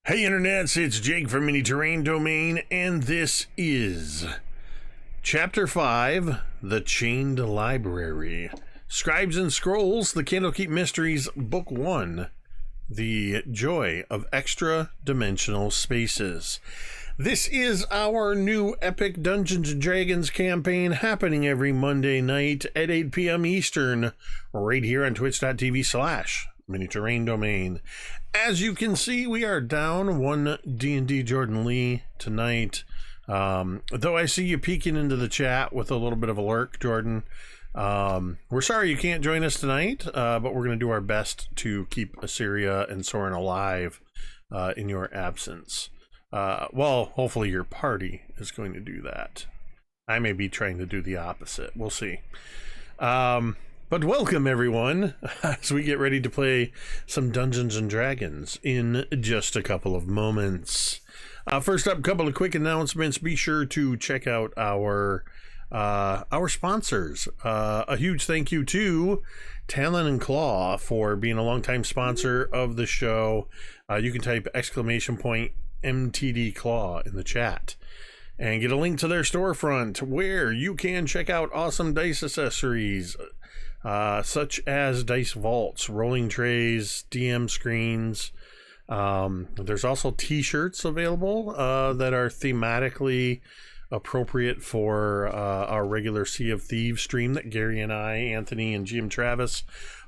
Hey internets, it's Jake from Mini Terrain Domain, and this is Chapter 5, The Chained Library. Scribes and Scrolls, The Candlekeep Mysteries, Book 1, The Joy of Extra-Dimensional Spaces. This is our new epic Dungeons & Dragons campaign happening every Monday night at 8 p.m. Eastern, right here on twitch.tv/Mini Terrain Domain. As you can see, we are down one dndjordanlea tonight. Though I see you peeking into the chat with a little bit of a lurk, Jordan. We're sorry you can't join us tonight, but we're going to do our best to keep Assyria and Soren alive in your absence. Well, hopefully your party is going to do that. I may be trying to do the opposite. We'll see. But welcome everyone as we get ready to play some Dungeons and Dragons in just a couple of moments. First up, a couple of quick announcements. Be sure to check out our sponsors. A huge thank you to Talon and Claw for being a longtime sponsor of the show. You can type !MTD Claw in the chat and get a link to their storefront where you can check out awesome dice accessories, such as dice vaults, rolling trays, DM screens. There's also t-shirts available that are thematically appropriate for our regular Sea of Thieves stream that Gary and I, Anthony and Jim Travis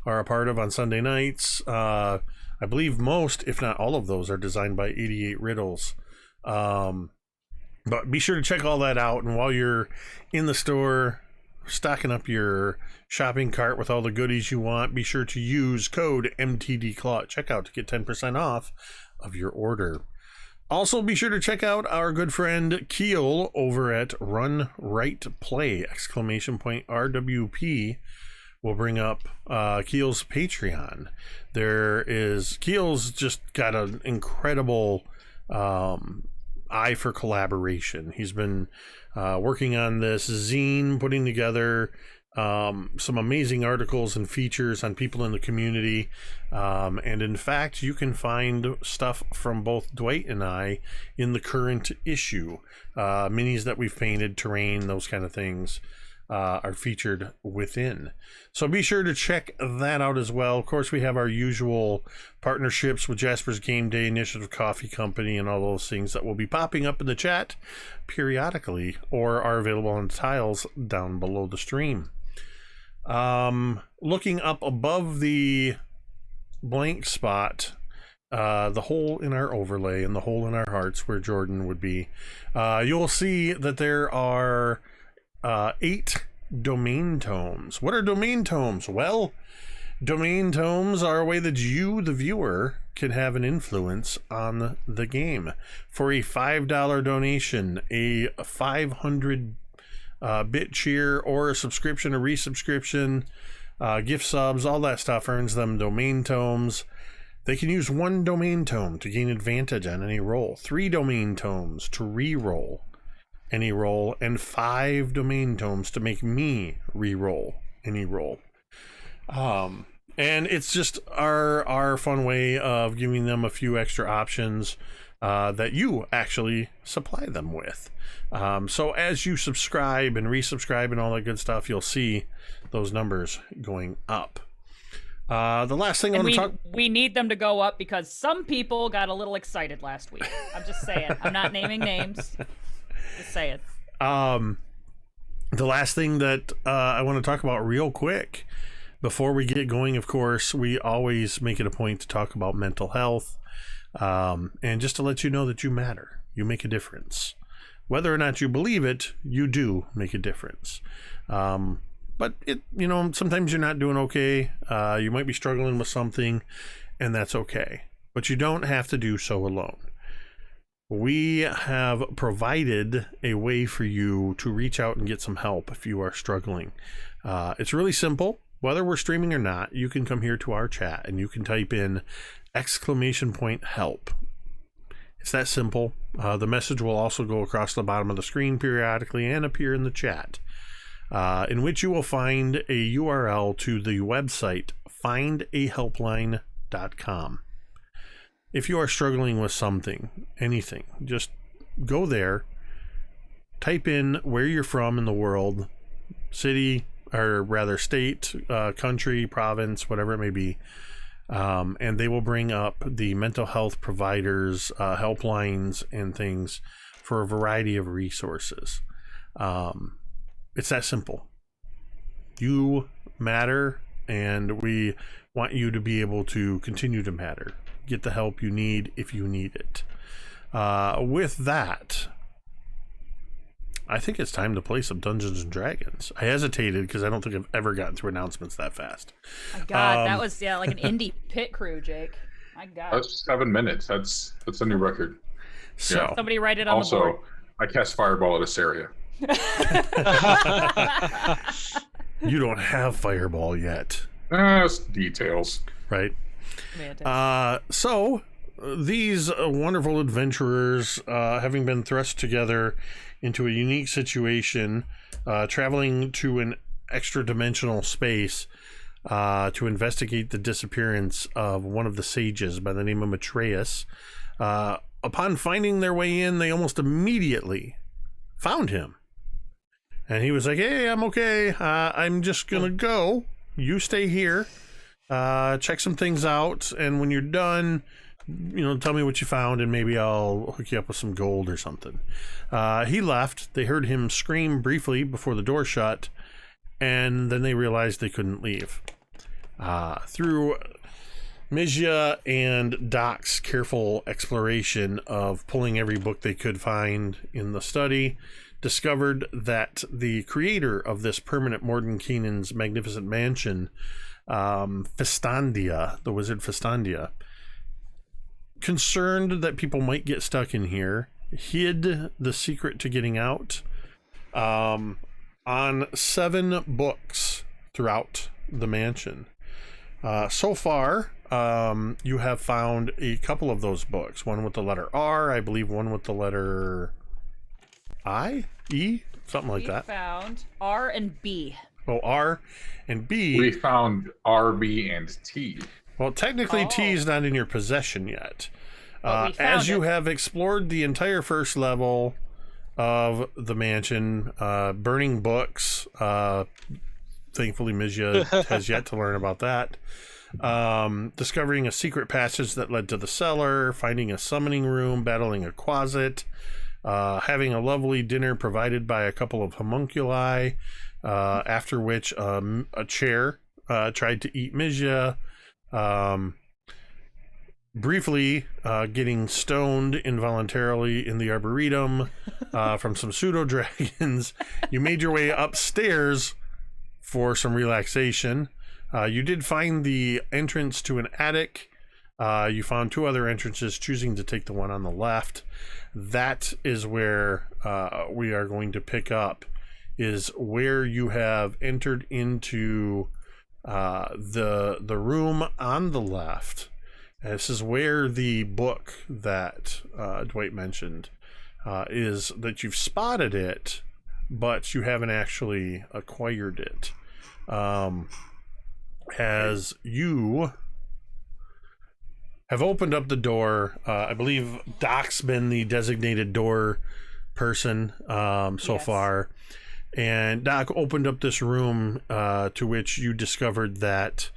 are a part of on Sunday nights. I believe most, if not all of those, are designed by 88 Riddles. But be sure to check all that out, and while you're in the store stocking up your shopping cart with all the goodies you want, be sure to use code MTDClaw at checkout to get 10% off of your order. Also, be sure to check out our good friend Keel over at Run Right Play, ! RWP. We'll bring up Keel's Patreon. Keel's just got an incredible eye for collaboration. He's been working on this zine, putting together some amazing articles and features on people in the community, and in fact you can find stuff from both Dwight and I in the current issue. Minis that we've painted, terrain, those kind of things are featured within. So be sure to check that out as well. Of course, we have our usual partnerships with Jasper's Game Day, Initiative Coffee Company, and all those things that will be popping up in the chat periodically or are available on tiles down below the stream. Looking up above the blank spot, the hole in our overlay and the hole in our hearts where Jordan would be, you'll see that there are 8 domain tomes. What are domain tomes? Well, domain tomes are a way that you, the viewer, can have an influence on the game. For a $5 donation, a 500 bit cheer, or a subscription, a resubscription, gift subs, all that stuff earns them domain tomes. They can use 1 domain tome to gain advantage on any roll, 3 domain tomes to re-roll any roll, and 5 domain tomes to make me re-roll any roll. And it's just our fun way of giving them a few extra options that you actually supply them with. So as you subscribe and resubscribe and all that good stuff, you'll see those numbers going up. The last thing I want to talk... We need them to go up because some people got a little excited last week. I'm just saying. I'm not naming names. Just say it. The last thing that I want to talk about real quick before we get going, of course, we always make it a point to talk about mental health, and just to let you know that you matter. You make a difference. Whether or not you believe it, you do make a difference. But sometimes you're not doing okay. You might be struggling with something, and that's okay. But you don't have to do so alone. We have provided a way for you to reach out and get some help if you are struggling. It's really simple. Whether we're streaming or not, you can come here to our chat and you can type in !help. It's that simple. The message will also go across the bottom of the screen periodically and appear in the chat, in which you will find a URL to the website findahelpline.com. if you are struggling with something, anything, just go there, type in where you're from in the world, city, or rather state, country, province, whatever it may be, and they will bring up the mental health providers, helplines, and things for a variety of resources. It's that simple. You matter, and we want you to be able to continue to matter. Get the help you need if you need it. With that, I think it's time to play some Dungeons and Dragons. I hesitated because I don't think I've ever gotten through announcements that fast. My God, that was like an indie pit crew, Jake. My God. That's 7 minutes. That's a new record. So Yeah. Somebody write it on the board. Also, I cast Fireball at Asaria. you don't have Fireball yet, That's details. right? Semantics. So these wonderful adventurers, having been thrust together into a unique situation, traveling to an extra-dimensional space to investigate the disappearance of one of the sages by the name of Matreus. Upon finding their way in, they almost immediately found him. And he was like, hey, I'm okay. I'm just going to go. You stay here. Check some things out. And when you're done, tell me what you found, and maybe I'll hook you up with some gold or something. He left. They heard him scream briefly before the door shut, and then they realized they couldn't leave. Through Mizya and Doc's careful exploration of pulling every book they could find in the study, discovered that the creator of this permanent Mordenkainen's magnificent mansion, Festandia, the wizard Festandia, concerned that people might get stuck in here, hid the secret to getting out on 7 books throughout the mansion. So far, you have found a couple of those books. One with the letter R, I believe one with the letter I? E? Something like that. We found R and B. Oh, R and B. We found R, B, and T. Well, technically, T is not in your possession yet. As you have explored the entire first level of the mansion, burning books, thankfully Mizya has yet to learn about that, discovering a secret passage that led to the cellar, finding a summoning room, battling a closet, having a lovely dinner provided by a couple of homunculi, after which a chair tried to eat Mizya, briefly getting stoned involuntarily in the arboretum from some pseudo dragons. You made your way upstairs for some relaxation. You did find the entrance to an attic. You found 2 other entrances, choosing to take the one on the left. That is where we are going to pick up, is where you have entered into the room on the left. And this is where the book that Dwight mentioned is, that you've spotted it, but you haven't actually acquired it. As you have opened up the door, I believe Doc's been the designated door person so far. And Doc opened up this room, to which you discovered that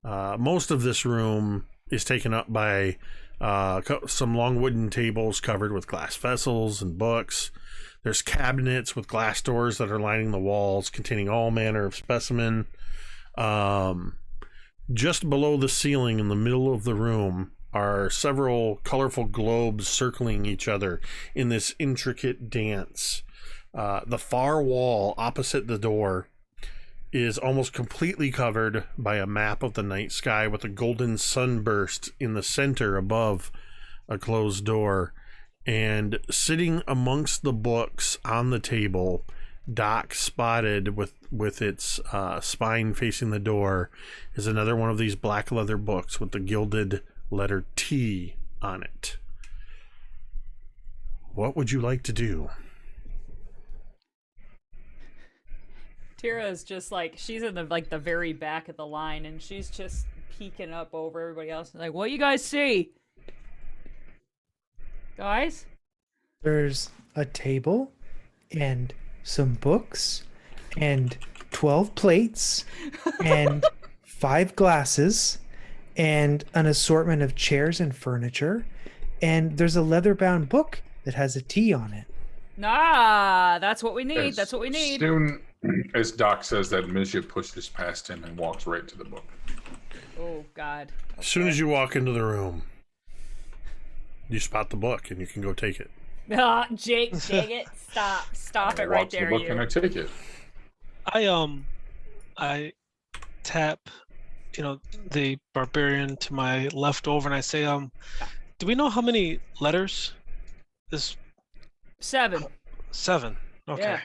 most of this room is taken up by some long wooden tables covered with glass vessels and books. There's cabinets with glass doors that are lining the walls, containing all manner of specimen. Just below the ceiling in the middle of the room are several colorful globes circling each other in this intricate dance. The far wall opposite the door is almost completely covered by a map of the night sky, with a golden sunburst in the center above a closed door. And sitting amongst the books on the table, Doc spotted with its spine facing the door, is another one of these black leather books with the gilded letter T on it. What would you like to do? Teera is just like, she's in the very back of the line, and she's just peeking up over everybody else, like, what you guys see? Guys? There's a table and some books and 12 plates and 5 glasses and an assortment of chairs and furniture. And there's a leather-bound book that has a T on it. Nah, that's what we need. That's what we need. Soon as Doc says that, Mizya pushes past him and walks right to the book. Oh, God. Okay. As soon as you walk into the room, you spot the book and you can go take it. Ah, Jake, dang it. Stop it right there, the book and I take it. I tap, the barbarian to my left over, and I say, do we know how many letters this? 7. 7. Okay. Yeah.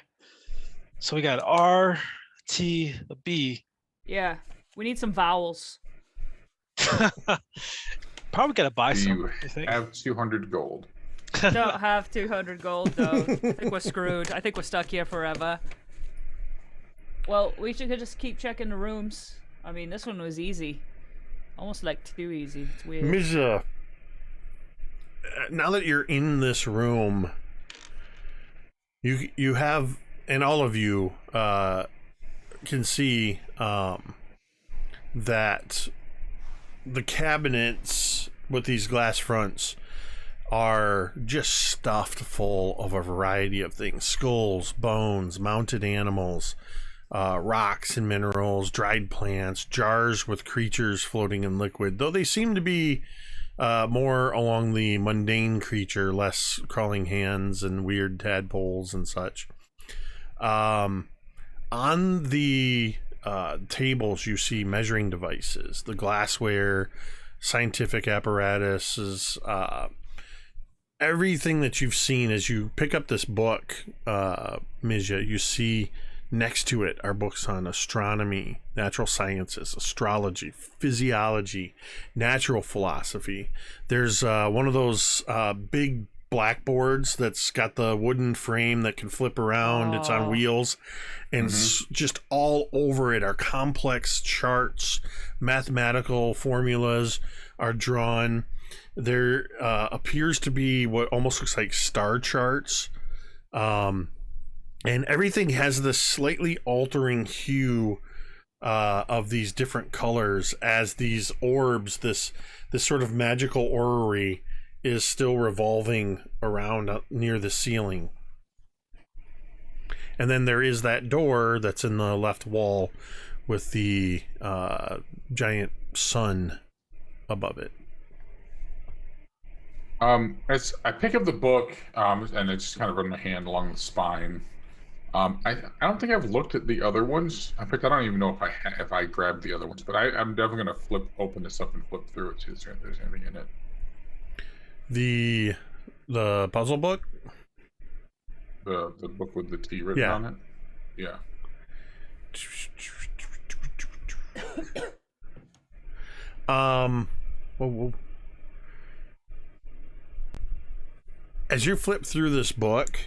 So we got R, T, a B. Yeah. We need some vowels. Probably gotta buy Do some. you You think? have 200 gold? Don't have 200 gold, though. I think we're screwed. I think we're stuck here forever. Well, we should just keep checking the rooms. I mean, this one was easy. Almost like too easy. It's weird. Mizya, now that you're in this room, you have, and all of you can see that the cabinets with these glass fronts are just stuffed full of a variety of things: skulls, bones, mounted animals, rocks and minerals, dried plants, jars with creatures floating in liquid, though they seem to be more along the mundane creature, less crawling hands and weird tadpoles and such. On the tables, you see measuring devices, the glassware, scientific apparatuses, everything that you've seen. As you pick up this book, Mizya, you see next to it are books on astronomy, natural sciences, astrology, physiology, natural philosophy. There's one of those big blackboards that's got the wooden frame that can flip around. It's on wheels, and just all over it are complex charts. Mathematical formulas are drawn. There appears to be what almost looks like star charts. And everything has this slightly altering hue of these different colors as these orbs, this sort of magical orrery, is still revolving around near the ceiling. And then there is that door that's in the left wall with the giant sun above it. As I pick up the book, and it's kind of in my hand along the spine. I don't think I've looked at the other ones. In fact, I don't even know if I grabbed the other ones, but I'm definitely gonna open this up and flip through it to see if there's anything in it. The puzzle book? The book with the T written on it? Yeah. Whoa. As you flip through this book,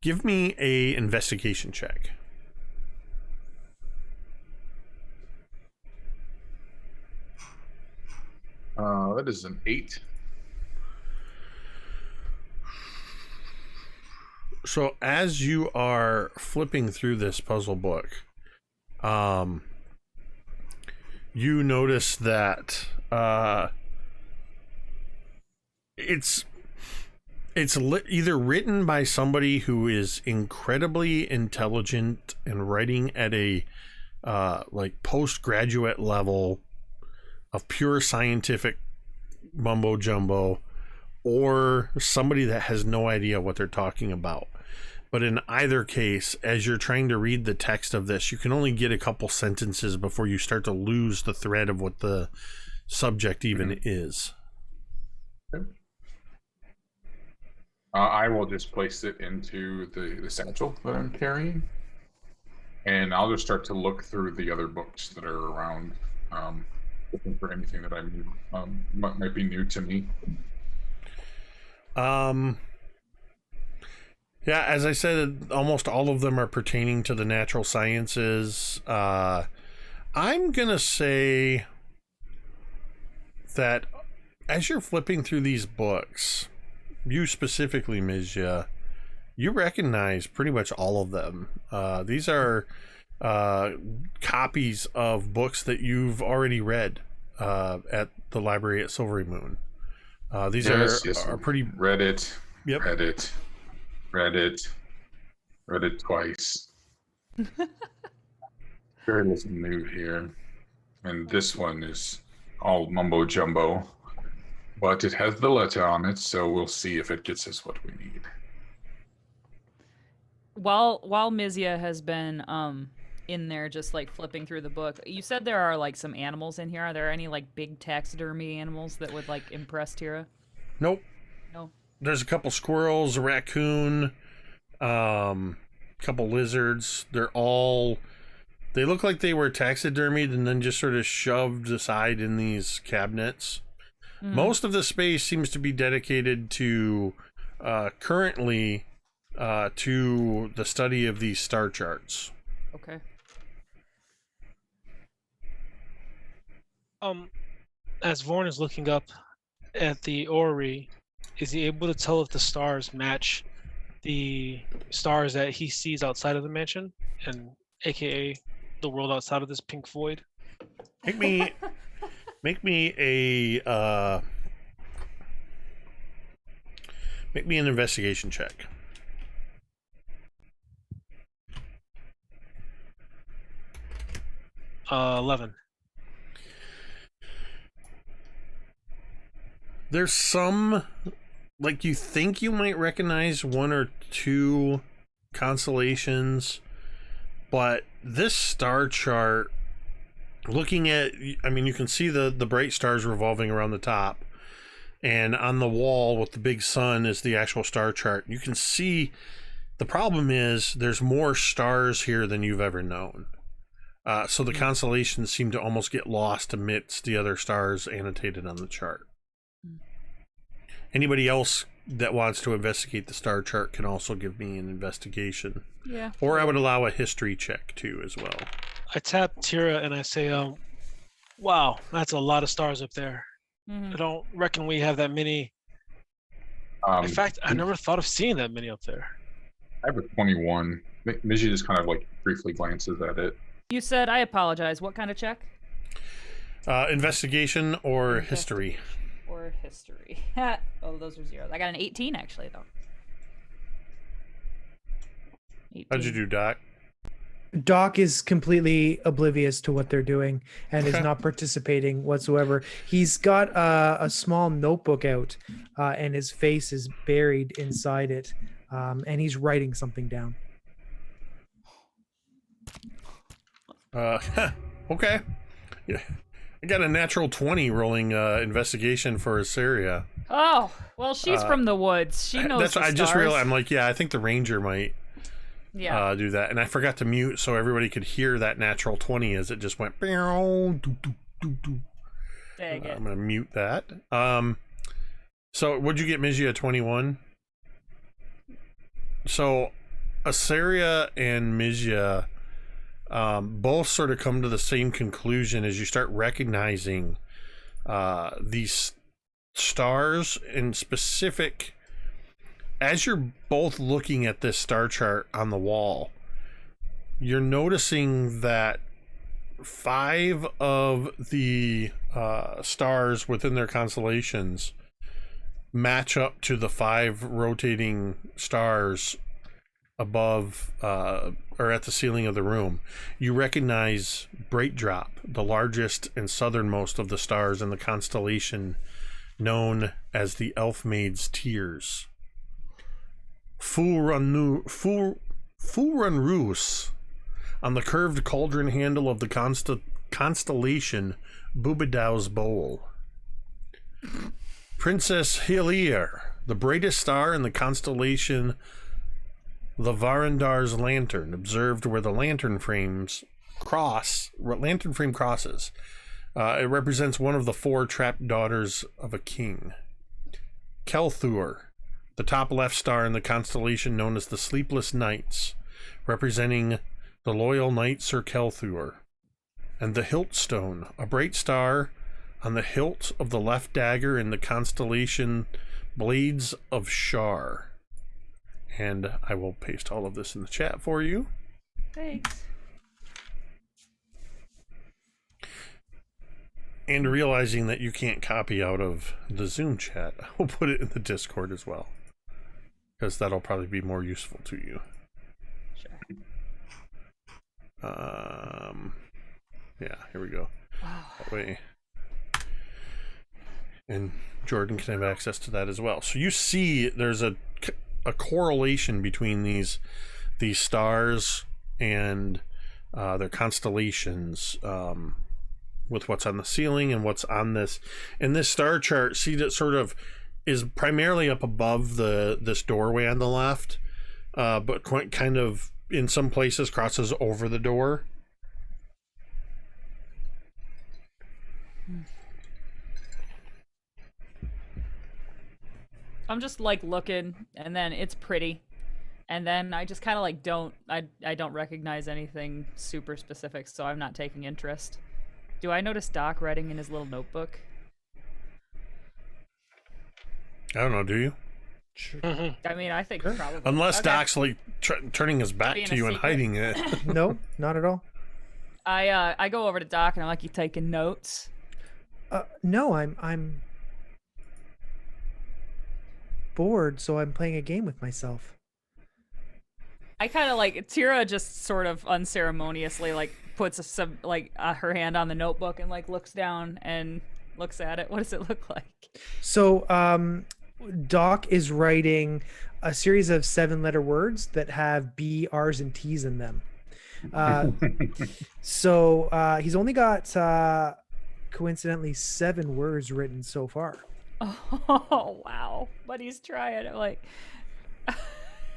give me a investigation check. That is an 8. So as you are flipping through this puzzle book, you notice that it's either written by somebody who is incredibly intelligent and writing at a like postgraduate level of pure scientific mumbo jumbo, or somebody that has no idea what they're talking about. But in either case, as you're trying to read the text of this, you can only get a couple sentences before you start to lose the thread of what the subject even is. Okay. I will just place it into the satchel that I'm carrying, and I'll just start to look through the other books that are around, looking for anything that might be new to me. Yeah, as I said, almost all of them are pertaining to the natural sciences. I'm gonna say that as you're flipping through these books, you specifically, Mizya, you recognize pretty much all of them. These are copies of books that you've already read at the library at Silvery Moon. These are pretty... Read it. Yep. Read it twice. Very little new here. And this one is all mumbo jumbo. But it has the letter on it, so we'll see if it gets us what we need. While Mizya has been in there just like flipping through the book, you said there are like some animals in here. Are there any like big taxidermy animals that would like impress Teera? Nope. No. There's a couple squirrels, a raccoon, couple lizards. They look like they were taxidermied and then just sort of shoved aside in these cabinets. Most of the space seems to be dedicated to currently to the study of these star charts. Okay. As Vorn is looking up at the orrery, is he able to tell if the stars match the stars that he sees outside of the mansion, and aka the world outside of this pink void? Make me an investigation check. 11. There's some, like, you think you might recognize one or two constellations, but this star chart, looking at, I mean, you can see the bright stars revolving around the top, and on the wall with the big sun is the actual star chart. You can see, the problem is there's more stars here than you've ever known. So the constellations seem to almost get lost amidst the other stars annotated on the chart. Anybody else that wants to investigate the star chart can also give me an investigation. Yeah. Or I would allow a history check too as well. I tap Teera and I say, wow, that's a lot of stars up there. I don't reckon we have that many. In fact, I never thought of seeing that many up there. I have a 21. Mizya just kind of like briefly glances at it. You said, I apologize. What kind of check? Investigation or history. Or history. Oh, those are zeros. I got an 18 actually, though. 18. How'd you do, Doc? Doc is completely oblivious to what they're doing and is not participating whatsoever. He's got a small notebook out and his face is buried inside it, and he's writing something down. Okay. Yeah. I got a natural 20 rolling investigation for Assyria. Oh, well, she's from the woods. She knows That's the what I just stars. realized. I'm like, yeah, I think the ranger might do that. And I forgot to mute so everybody could hear that natural 20 as it just went. Dang it. I'm going to mute that. So what'd you get, Mizya, 21? So Assyria and Mizya both sort of come to the same conclusion as you start recognizing these stars in specific. As you're both looking at this star chart on the wall, you're noticing that 5 of the stars within their constellations match up to the 5 rotating stars above or at the ceiling of the room. You recognize Bright Drop, the largest and southernmost of the stars in the constellation known as the Elf Maid's Tears. Fulrunrus on the curved cauldron handle of the constellation Bubadau's Bowl. Princess Helviar, the brightest star in the constellation Lavarandar's Lantern, observed where the lantern frame crosses. It represents one of the 4 trapped daughters of a king. Kelthur, the top left star in the constellation known as the Sleepless Knights, representing the loyal knight Sir Kelthur. And the Hilt Stone, a bright star on the hilt of the left dagger in the constellation Blades of Shar. And I will paste all of this in the chat for you. Thanks. And realizing that you can't copy out of the Zoom chat, I will put it in the Discord as well, because that'll probably be more useful to you. Sure. Yeah, here we go. Wow. That way. And Jordan can have access to that as well. So you see there's a correlation between these stars and their constellations, with what's on the ceiling and what's on this. And this star chart, see, that sort of is primarily up above this doorway on the left, but quite kind of in some places crosses over the door. I'm just like looking, and then it's pretty, and then I just kind of like don't recognize anything super specific, so I'm not taking interest. Do I notice Doc writing in his little notebook? I don't know, do you? Sure. I mean, I think probably. Unless Okay. Doc's like turning his back Being to a you and secret. hiding it. No, not at all. I go over to Doc and I'm like, "You taking notes?" No, I'm bored, so I'm playing a game with myself. I kind of like Teera just sort of unceremoniously like puts some her hand on the notebook and like looks down and looks at it. What does it look like? So, Doc is writing a series of 7-letter words that have B, R's, and T's in them. So he's only got coincidentally 7 words written so far. Oh wow! But he's trying. I'm like,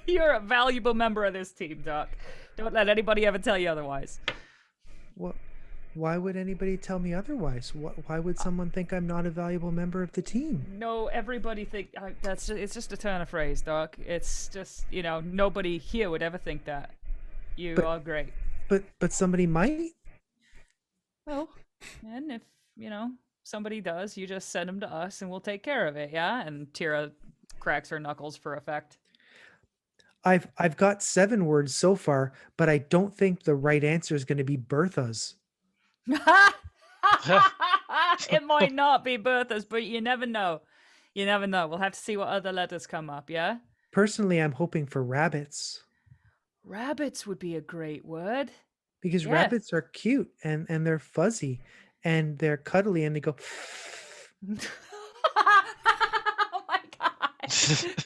you're a valuable member of this team, Doc. Don't let anybody ever tell you otherwise. What? Why would anybody tell me otherwise? Why would someone think I'm not a valuable member of the team? No, everybody think it's just a turn of phrase, Doc. It's just nobody here would ever think that. You are great. But somebody might. Well, and if somebody does, you just send them to us and we'll take care of it, yeah? And Teera cracks her knuckles for effect. I've got 7 words so far, but I don't think the right answer is going to be Bertha's. It might not be Bertha's, but you never know. You never know. We'll have to see what other letters come up, yeah? Personally, I'm hoping for rabbits. Rabbits would be a great word. Because Yeah. rabbits are cute and they're fuzzy and they're cuddly and they go Oh my god.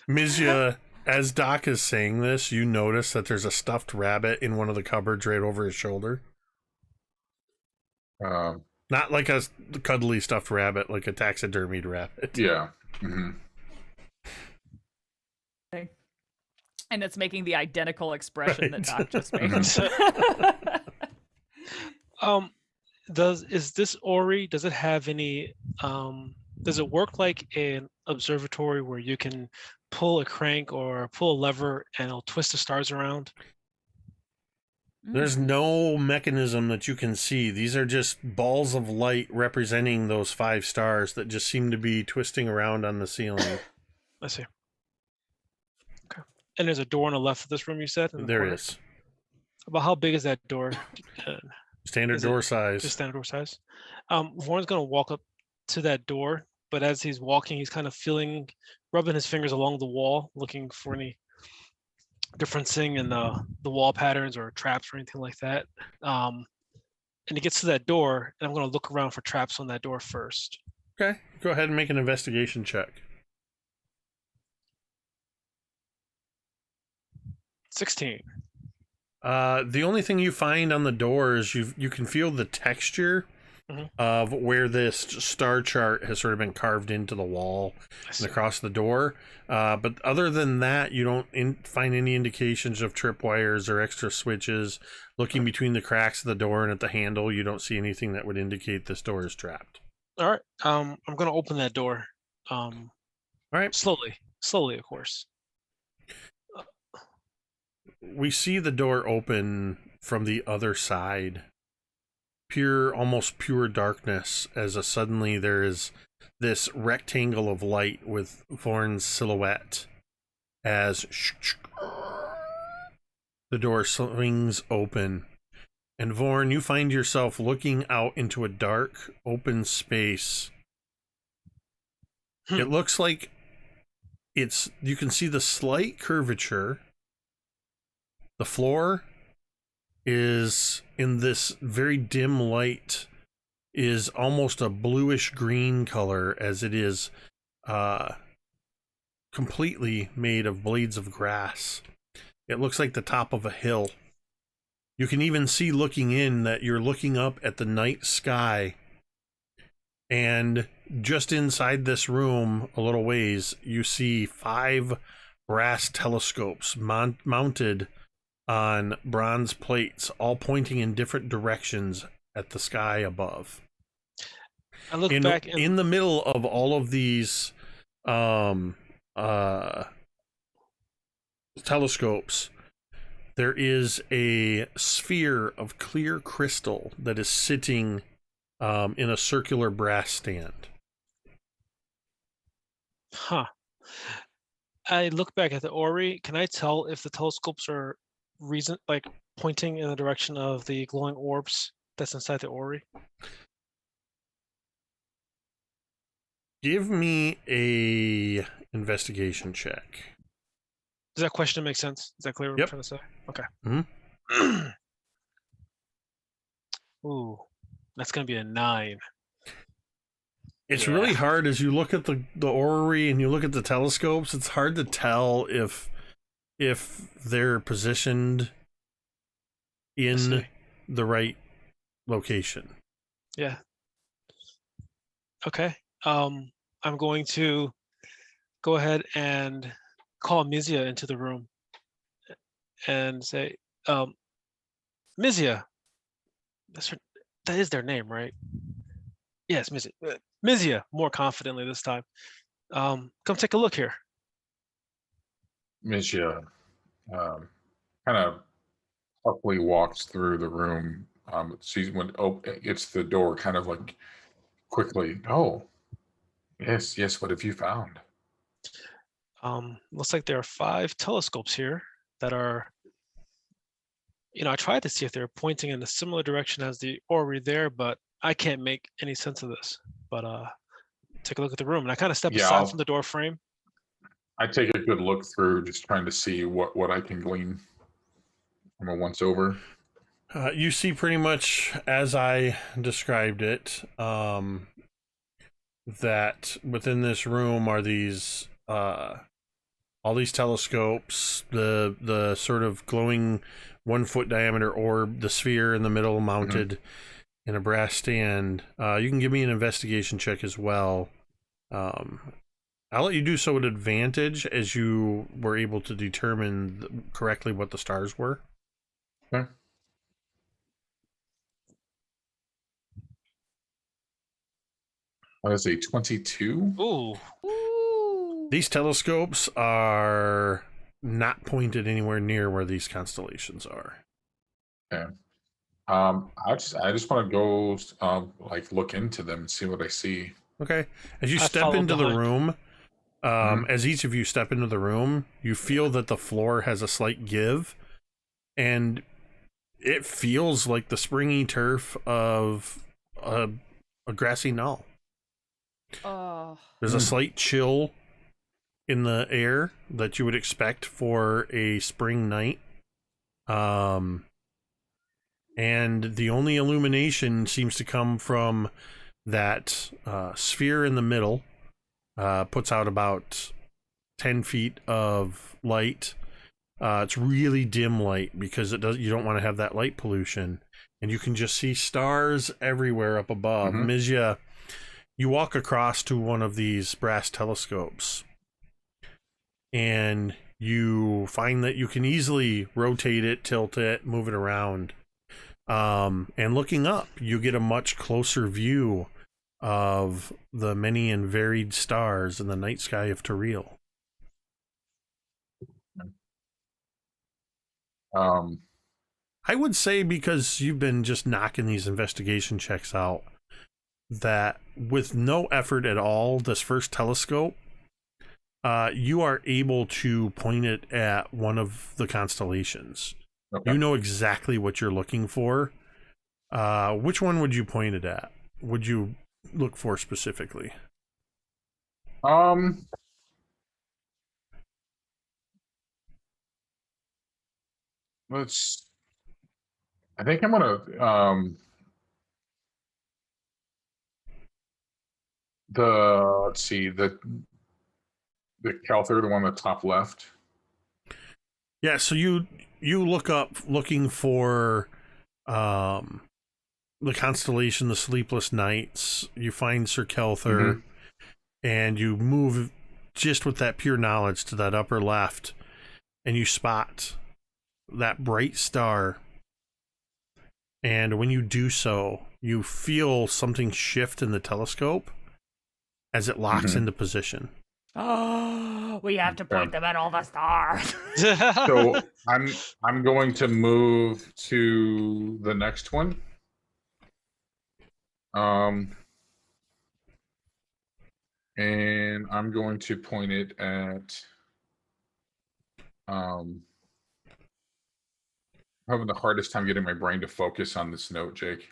Mizya, as Doc is saying this, you notice that there's a stuffed rabbit in one of the cupboards right over his shoulder. Not like a cuddly stuffed rabbit, like a taxidermied rabbit. Yeah. Mm-hmm. And it's making the identical expression that Doc just made. Is this Ori, does it have any does it work like an observatory where you can pull a crank or pull a lever and it'll twist the stars around? There's no mechanism that you can see. These are just balls of light representing those 5 stars that just seem to be twisting around on the ceiling. I see. Okay. And there's a door on the left of this room, you said? in the There corner? is. About how big is that door? Standard Is it door size. Just standard door size. Warren's gonna walk up to that door, but as he's walking, he's kind of rubbing his fingers along the wall, looking for any differencing in the wall patterns or traps or anything like that. And he gets to that door, and I'm gonna look around for traps on that door first. Okay, go ahead and make an investigation check. 16. The only thing you find on the door is you can feel the texture of where this star chart has sort of been carved into the wall and across the door. But other than that, you don't find any indications of tripwires or extra switches. Looking between the cracks of the door and at the handle, you don't see anything that would indicate this door is trapped. All right. I'm gonna open that door. All right. Slowly, of course. We see the door open from the other side, almost pure darkness as suddenly there is this rectangle of light with Vorn's silhouette as the door swings open. And Vorn, you find yourself looking out into a dark, open space. It looks like you can see the slight curvature. The floor is in this very dim light is almost a bluish green color, as it is completely made of blades of grass. It looks like the top of a hill. You can even see looking in that you're looking up at the night sky, and just inside this room a little ways you see 5 brass telescopes mounted on bronze plates, all pointing in different directions at the sky above. I look back in the middle of all of these telescopes, there is a sphere of clear crystal that is sitting in a circular brass stand. Huh. I look back at the Ori. Can I tell if the telescopes are pointing in the direction of the glowing orbs that's inside the Ori? Give me a investigation check. Does that question make sense? Is that clear what Yep. I'm trying to say? Okay. Mm-hmm. Ooh, that's gonna be a 9. It's Yeah. really hard as you look at the orrery and you look at the telescopes. It's hard to tell if they're positioned in the right location. Yeah. Okay. I'm going to go ahead and call Mizya into the room and say, Mizya. That is their name, right? Yes, Mizya. Mizya, more confidently this time. Come take a look here. Mizya kind of roughly walks through the room. She's it's the door, kind of like quickly. Oh, yes. What have you found? Looks like there are 5 telescopes here that are. I tried to see if they're pointing in a similar direction as the Ori there, but I can't make any sense of this. But take a look at the room, and I kind of step aside from the door frame. I take a good look through, just trying to see what I can glean from a once over. You see pretty much as I described it, that within this room are these all these telescopes, the sort of glowing 1-foot diameter orb, the sphere in the middle mounted in a brass stand. You can give me an investigation check as well. I'll let you do so at advantage, as you were able to determine correctly what the stars were. Okay. That is a 22. Ooh. These telescopes are not pointed anywhere near where these constellations are. Okay. I just want to go look into them and see what I see. Okay. As you I step follow into the behind. room, as each of you step into the room, you feel that the floor has a slight give, and it feels like the springy turf of a grassy knoll. Oh. There's a slight chill in the air that you would expect for a spring night. And the only illumination seems to come from that sphere in the middle. Puts out about 10 feet of light. It's really dim light because you don't want to have that light pollution. And you can just see stars everywhere up above. Mizya, you walk across to one of these brass telescopes, and you find that you can easily rotate it, tilt it, move it around. And looking up, you get a much closer view of the many and varied stars in the night sky of Teera. I would say, because you've been just knocking these investigation checks out, that with no effort at all, this first telescope, you are able to point it at one of the constellations. Okay. You know exactly what you're looking for. Which one would you point it at? Would you look for specifically? I think I'm gonna let's see, the Kelther, the one on the top left. Yeah, so you look up looking for the constellation, the Sleepless Nights. You find Sir Kelther, and you move just with that pure knowledge to that upper left, and you spot that bright star. And when you do so, you feel something shift in the telescope as it locks into position. Oh, we have to point them at all the stars. So I'm going to move to the next one. And I'm going to point it at I'm having the hardest time getting my brain to focus on this note, Jake.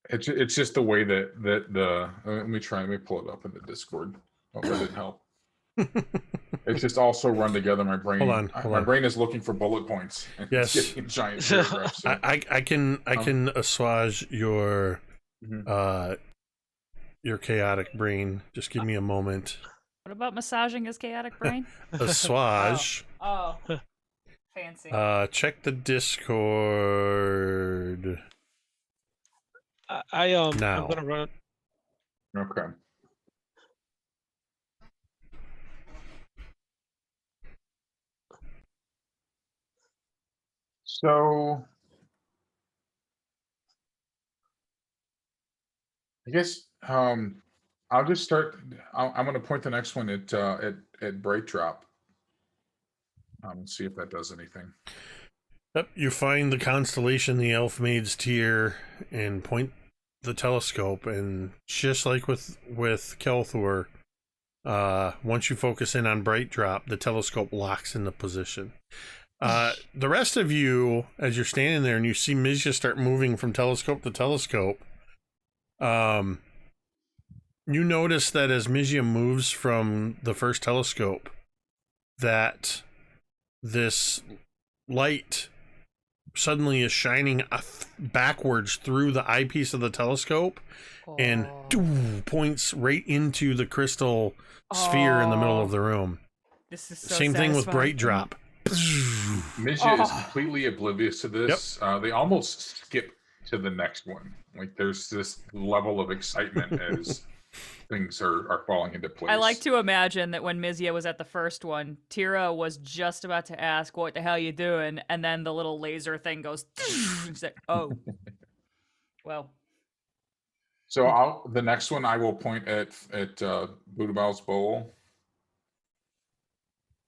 It's just the way that the let me pull it up in the Discord. Oh, that didn't help. It's just also run together. My brain, Hold on. brain is looking for bullet points. And Yes. it's getting giant paragraphs. So. I can assuage your chaotic brain. Just give me a moment. What about massaging his chaotic brain? Assuage. Oh, fancy. Check the Discord. I'm Now. gonna run. Okay. So I guess I'll just start. I'm going to point the next one at Bright Drop. And see if that does anything. Yep, you find the constellation, the Elfmaid's Tear, and point the telescope, and just like with Kelthor, once you focus in on Bright Drop, the telescope locks into position. The rest of you, as you're standing there and you see Mizya start moving from telescope to telescope, you notice that as Mizya moves from the first telescope, that this light suddenly is shining backwards through the eyepiece of the telescope and points right into the crystal sphere in the middle of the room. This is so Same thing with satisfying. Bright Drop. Mizya is completely oblivious to this. Yep. They almost skip to the next one. Like there's this level of excitement as things are falling into place. I like to imagine that when Mizya was at the first one, Teera was just about to ask, "What the hell you doing?" And then the little laser thing goes. It's like, oh, well. So the next one I will point at Budabal's bowl.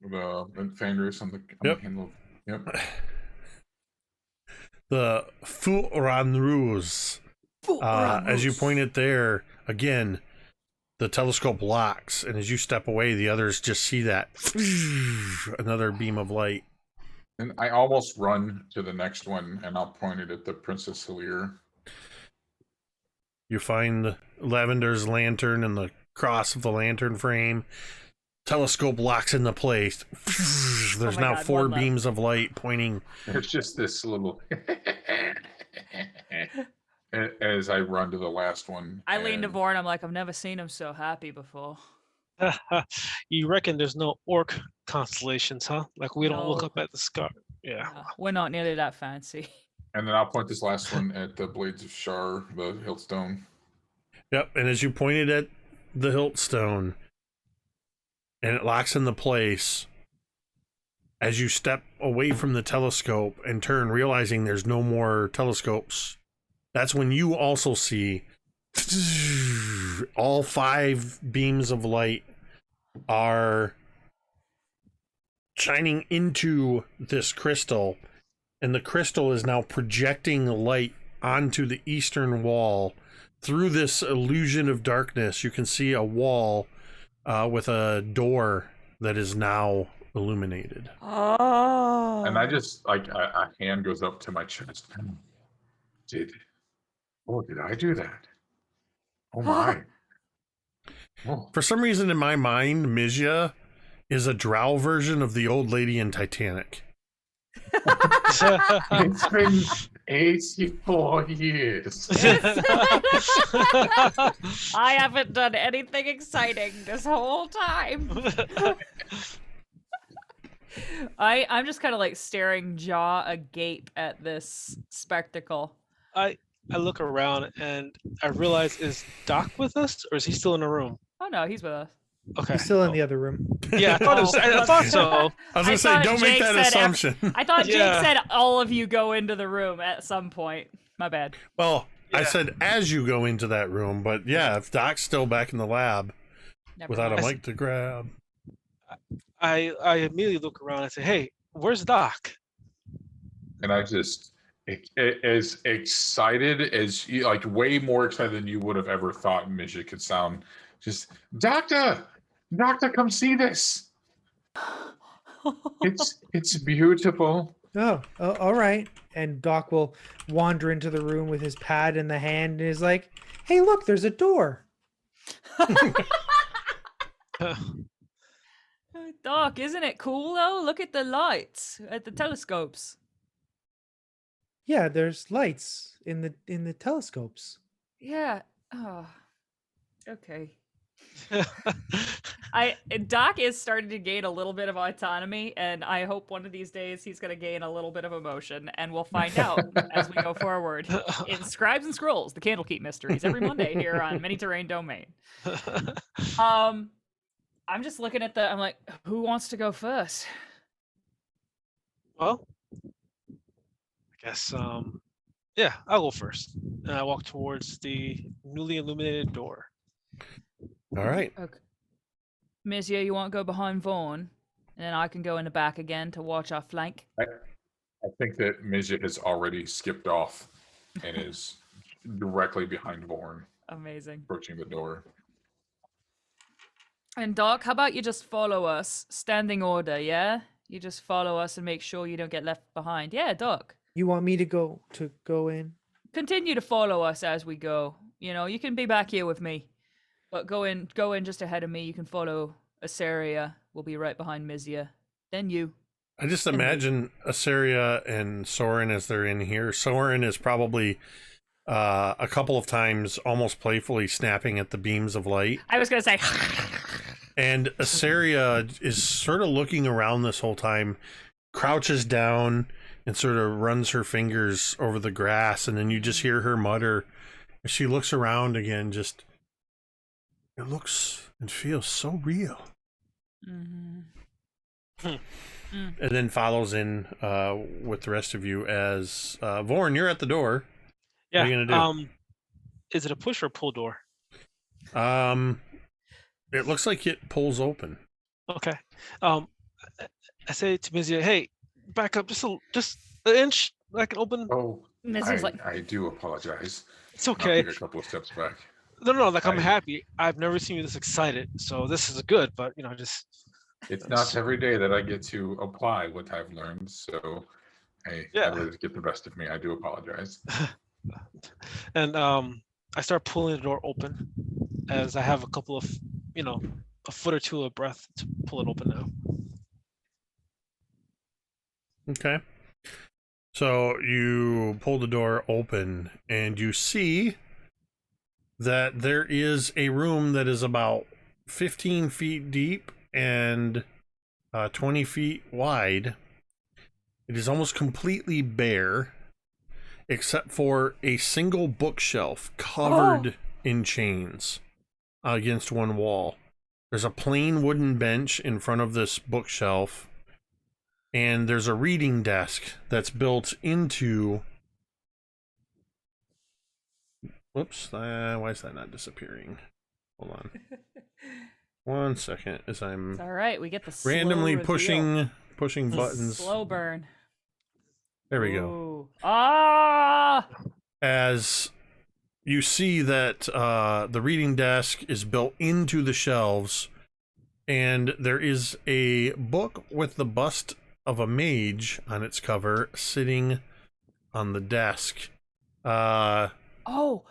The Fenris on the handle. Yep. The Fornuk. As you point it there, again, the telescope locks, and as you step away, the others just see that another beam of light. And I almost run to the next one, and I'll point it at the Princess Helviar. You find Lavender's lantern and the cross of the lantern frame. Telescope locks into place. There's now 4 beams of light pointing. There's just this little as I run to the last one. I lean to Vorn. I'm like, I've never seen him so happy before. You reckon there's no orc constellations, huh? Like we don't look No. up at the sky. Yeah. We're not nearly that fancy. And then I'll point this last one at the Blades of Shar, the Hiltstone. Yep, and as you pointed at the Hiltstone, and it locks into place, as you step away from the telescope and turn, realizing there's no more telescopes, that's when you also see all 5 beams of light are shining into this crystal, and the crystal is now projecting light onto the eastern wall. Through this illusion of darkness, you can see a wall with a door that is now illuminated. Oh. And I just like a hand goes up to my chest. Did I do that? Oh my. Oh. For some reason in my mind, Mizya is a drow version of the old lady in Titanic. It's been 84 years. I haven't done anything exciting this whole time. I'm just kind of like staring jaw agape at this spectacle. I look around and I realize, is Doc with us or is he still in the room? Oh no, he's with us. Okay. He's still in the other room. Yeah, I thought, I thought so. I was I gonna say, thought don't make Jake that said assumption. I thought Jake Yeah. said all of you go into the room at some point. My bad. Well, I Yeah. said as you go into that room, but yeah, if Doc's still back in the lab Never without a mind. mic to grab. I immediately look around and say, hey, where's Doc? And I just as excited as you, like way more excited than you would have ever thought Mizya could sound. Just doctor, come see this. It's beautiful. Oh, all right. And Doc will wander into the room with his pad in the hand and is like, hey, look, there's a door. Doc, isn't it cool though? Look at the lights at the telescopes. Yeah, there's lights in the telescopes. Yeah. Oh. Okay. Doc is starting to gain a little bit of autonomy, and I hope one of these days he's going to gain a little bit of emotion, and we'll find out as we go forward in Scribes and Scrolls, the Candlekeep mysteries, every Monday here on Mini Terrain Domain. I'm just looking at I'm like, who wants to go first? Well, I guess, yeah, I'll go first. And I walk towards the newly illuminated door. All right. Okay. Mizya, you want to go behind Vorn, and then I can go in the back again to watch our flank. I think that Mizya has already skipped off and is directly behind Vorn, Amazing. approaching the door. And Doc, how about you just follow us, standing order, yeah? You just follow us and make sure you don't get left behind. Yeah, Doc. You want me to go in? Continue to follow us as we go. You know, you can be back here with me, but go in just ahead of me. You can follow Asaria. We'll be right behind Mizya. Then you. I just imagine Asaria and Soren as they're in here. Soren is probably a couple of times almost playfully snapping at the beams of light. I was gonna say. And Asaria is sort of looking around this whole time, crouches down and sort of runs her fingers over the grass, and then you just hear her mutter as she looks around again, just, it looks and feels so real. Mm-hmm. And then follows in with the rest of you as Vorn, you're at the door. Yeah. What are you gonna do? Is it a push or a pull door? It looks like it pulls open. Okay. I say to Mizya, hey, back up just an inch. I can open. Oh, Mizya's like, I do apologize. It's I'll okay. take a couple of steps back. No, like I'm I- happy. I've never seen you this excited, so this is good. But just It's not every day that I get to apply what I've learned, so I let it get the best of me. I do apologize. and I start pulling the door open as I have a couple of a foot or two of breath to pull it open now. Okay. So you pull the door open and you see that there is a room that is about 15 feet deep and 20 feet wide. It is almost completely bare, except for a single bookshelf covered in chains against one wall. There's a plain wooden bench in front of this bookshelf, and there's a reading desk that's built into... Whoops, why is that not disappearing? Hold on. 1 second as I'm it's all right. We get the slow randomly reveal. pushing pushing buttons. Slow burn. There we go. Ooh. Ah! As you see that the reading desk is built into the shelves, and there is a book with the bust of a mage on its cover sitting on the desk. Oh,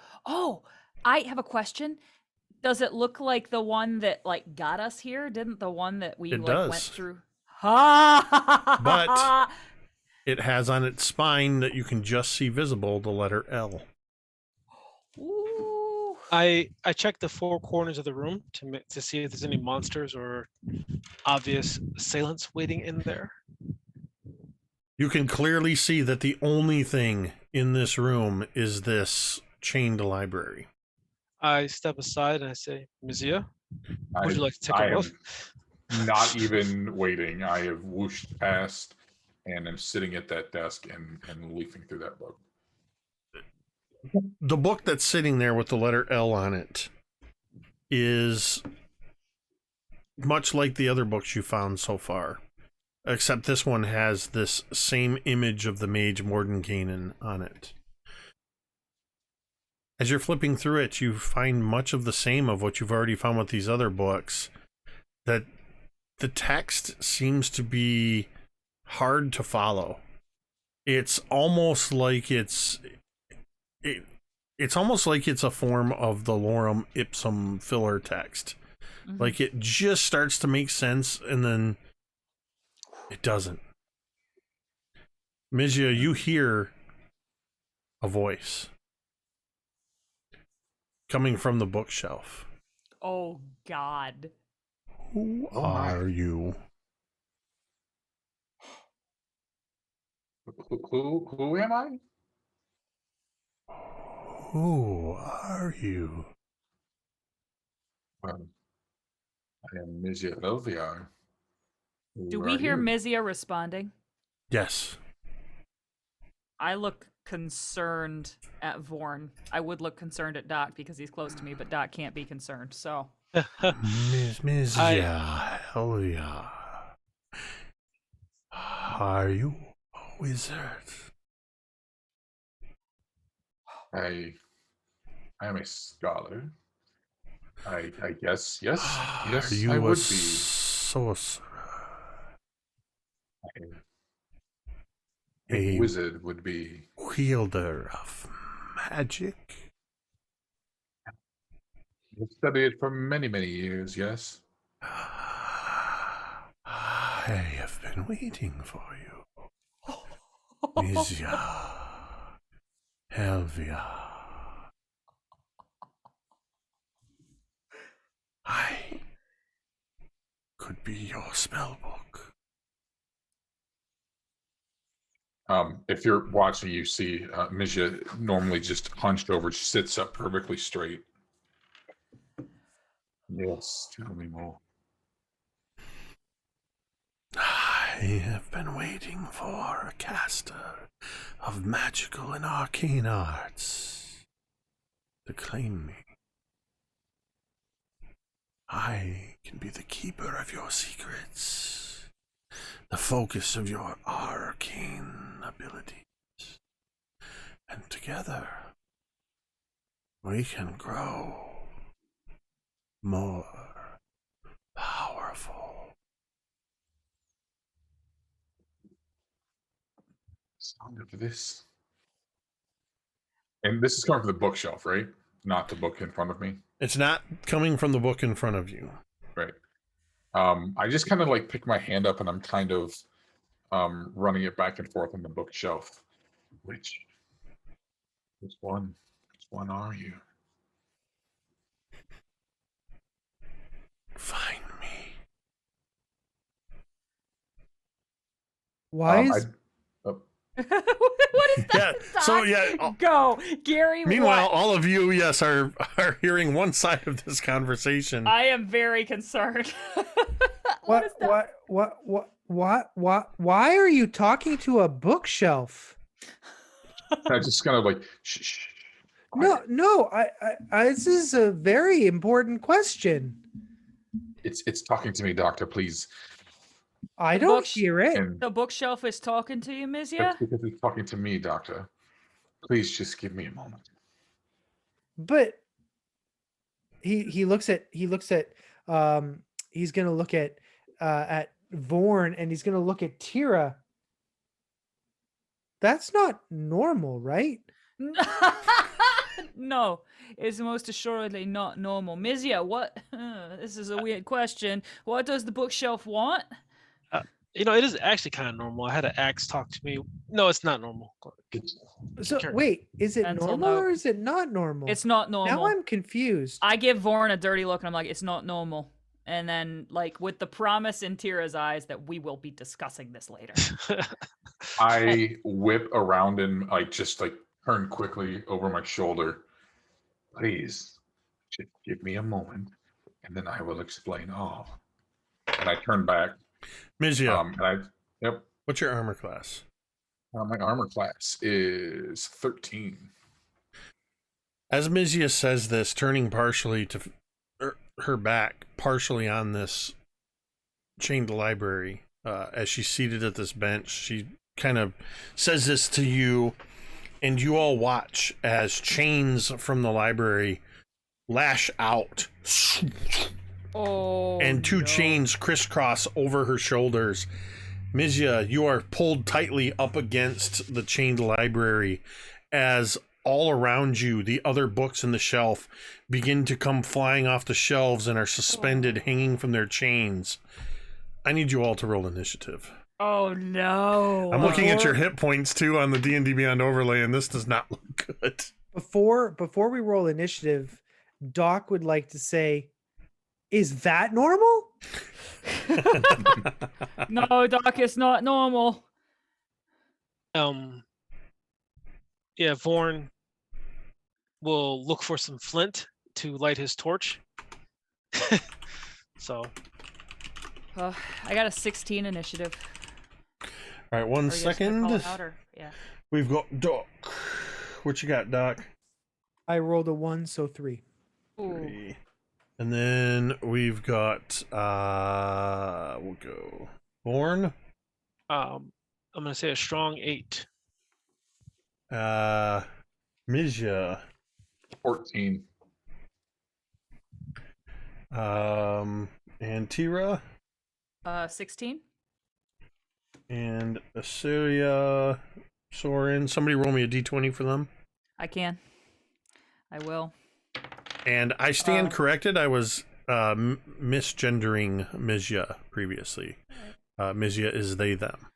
I have a question. Does it look like the one that like got us here? Didn't the one that we It like does. went through? Ha! But it has on its spine that you can just see visible the letter L. Ooh. I checked the four corners of the room to see if there's any monsters or obvious assailants waiting in there. You can clearly see that the only thing in this room is this chained library. I step aside and I say, Mizya, would you like to take I a look? am not even waiting. I have whooshed past and am sitting at that desk and leafing through that book. The book that's sitting there with the letter L on it is much like the other books you found so far, except this one has this same image of the mage Mordenkainen on it. As you're flipping through it, you find much of the same of what you've already found with these other books, that the text seems to be hard to follow. It's almost like it's almost like it's a form of the lorem ipsum filler text. Mhm. Like it just starts to make sense and then it doesn't. Mizya, you hear a voice coming from the bookshelf. Oh God. Who Oh my. are you? Who am I? Who are you? I am Mizya Helviar. Do Who we are hear you? Mizya responding? Yes. I look concerned at Vorn. I would look concerned at Doc because he's close to me, but Doc can't be concerned. So Mizya Helviar. Are you a wizard? I am a scholar. I guess yes, Are yes, you I a would be. sorcerer? A A wizard would be. wielder of magic? I've studied for many, many years. Yes. I have been waiting for you. Mizya Helviar. I could be your spell book. If you're watching, you see Mizya normally just hunched over. She sits up perfectly straight. Yes, tell me more. I have been waiting for a caster of magical and arcane arts to claim me. I can be the keeper of your secrets, the focus of your arcane abilities, and together we can grow more powerful. Sound of this. And this is coming from the bookshelf, right? Not the book in front of me. It's not coming from the book in front of you. Right. I just kind of like pick my hand up and I'm kind of running it back and forth on the bookshelf. Which one are you? Find me. Why is what is that? Yeah, Doc? so yeah. Go, Gary. Meanwhile, what? all of you, yes, are hearing one side of this conversation. I am very concerned. what is that? why are you talking to a bookshelf? I just kind of like shh. No, I this is a very important question. It's talking to me, doctor. Please I The don't books- hear it. And The bookshelf is talking to you, Mizya? that's because he's talking to me, Doctor. Please just give me a moment. But he looks at he's gonna look at Vorn, and he's gonna look at Teera. That's not normal, right? No, it's most assuredly not normal. Mizya, what? This is a weird question. What does the bookshelf want? It is actually kind of normal. I had an axe talk to me. No, it's not normal. So Sure. wait, is it Mental normal note. or is it not normal? It's not normal. Now I'm confused. I give Vorn a dirty look and I'm like, it's not normal. And then, like, with the promise in Tira's eyes that we will be discussing this later. I whip around and just turn quickly over my shoulder. Please, just give me a moment, and then I will explain all. And I turn back. Mizya, Yep. what's your armor class? My armor class is 13. As Mizya says this, turning partially to her back, partially on this chained library, as she's seated at this bench, she kind of says this to you, and you all watch as chains from the library lash out. Oh, And two no. chains crisscross over her shoulders. Mizya, you are pulled tightly up against the chained library as all around you, the other books in the shelf begin to come flying off the shelves and are suspended, hanging from their chains. I need you all to roll initiative. Oh, no. I'm looking at your hit points too on the D&D Beyond overlay, and this does not look good. Before we roll initiative, Doc would like to say, is that normal? No, Doc, it's not normal. Yeah, Vorn will look for some flint to light his torch. So I got a 16 initiative. All right, Or one you guys wanna second. call it out, or- yeah. We've got Doc. What you got, Doc? I rolled a 1, so 3. Ooh. 3. And then we've got we'll go Born, I'm gonna say a strong 8. Mizya, 14. and Teera, 16. and Assyria, Soren. Somebody roll me a d20 for them. I can. I will. And I stand corrected. I was misgendering Mizya previously. Mizya is they, them.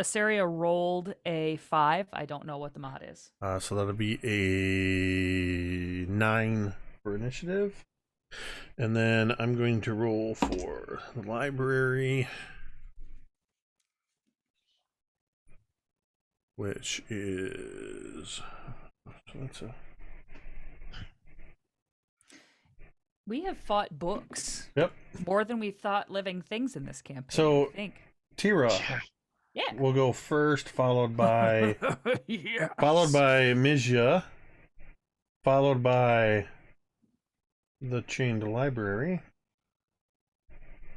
Assyria rolled a 5. I don't know what the mod is. So that'll be a 9 for initiative. And then I'm going to roll for the library, which is... So that's a... We have fought books Yep. more than we thought living things in this campaign. So- I think. Teera Yeah. will go first, followed by Yeah. Mizya, followed by the chained library,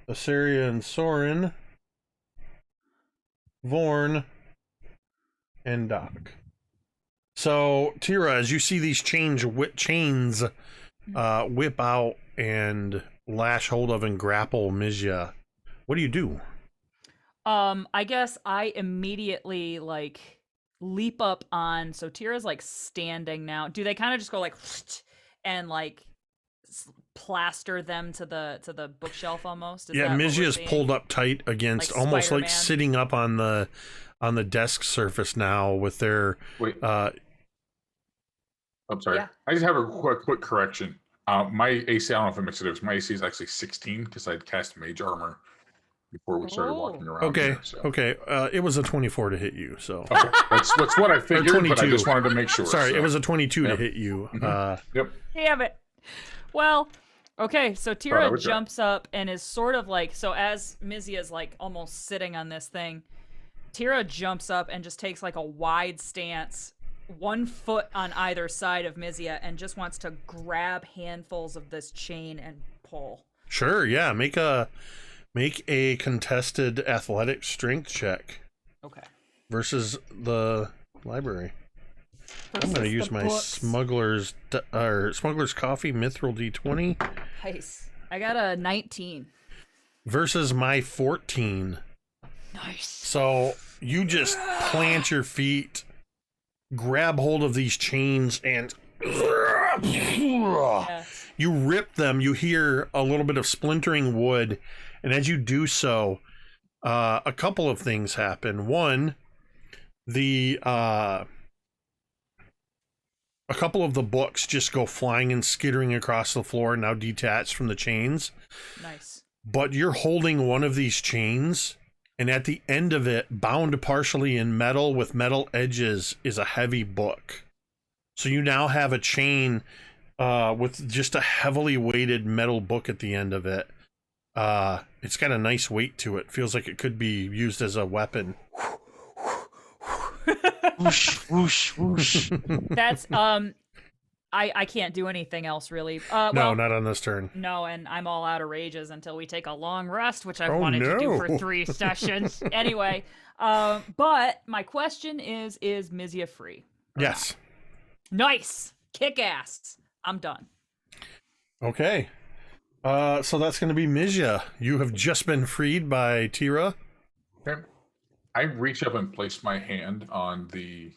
Assyria and Soren, Vorn, and Doc. So, Teera, as you see these chains whip out and lash hold of and grapple Mizya, what do you do? I guess I immediately leap up on. So Tira's standing now. Do they kind of just go and plaster them to the bookshelf almost? Is Yeah, that what we're Mizya's seeing? pulled up tight against, Like almost Spider-Man? like sitting up on the desk surface now with their Wait, I'm sorry. Yeah. I just have a quick correction. My AC, I don't know if I mixed it up. My AC is actually 16 because I'd cast mage armor before we started walking around. okay, here, so. okay. It was a 24 to hit you, so Okay, that's what I figured, but I 22. just wanted to make sure. sorry, so. it was a 22 to Yep. hit you. Mhm. Yep. Damn it. Well, okay, so I Tira would try. jumps up and is sort of so as Mizya's almost sitting on this thing, Tira jumps up and just takes a wide stance, 1 foot on either side of Mizya, and just wants to grab handfuls of this chain and pull. Sure, yeah. Make a Make a contested athletic strength check Okay. versus the library. I'm going to use my smuggler's coffee mithril d20 Nice. I got a 19. versus my 14. Nice. So you just plant your feet, grab hold of these chains, and Yeah. you rip them. You hear a little bit of splintering wood, and as you do so, a couple of things happen. One, a couple of the books just go flying and skittering across the floor, now detached from the chains. Nice. But you're holding one of these chains, and at the end of it, bound partially in metal with metal edges, is a heavy book. So you now have a chain with just a heavily weighted metal book at the end of it. It's got a nice weight to it. Feels like it could be used as a weapon. Whoosh, whoosh, whoosh. That's I can't do anything else really. No, Well, not on this turn. no, and I'm all out of rages until we take a long rest, which I've Oh, wanted to do no. for 3 sessions. Anyway, but my question is Mizya free? Yes. Nice. Kick ass. I'm done. Okay. So that's going to be Mizya. You have just been freed by Teera. Okay. I reach up and place my hand on the,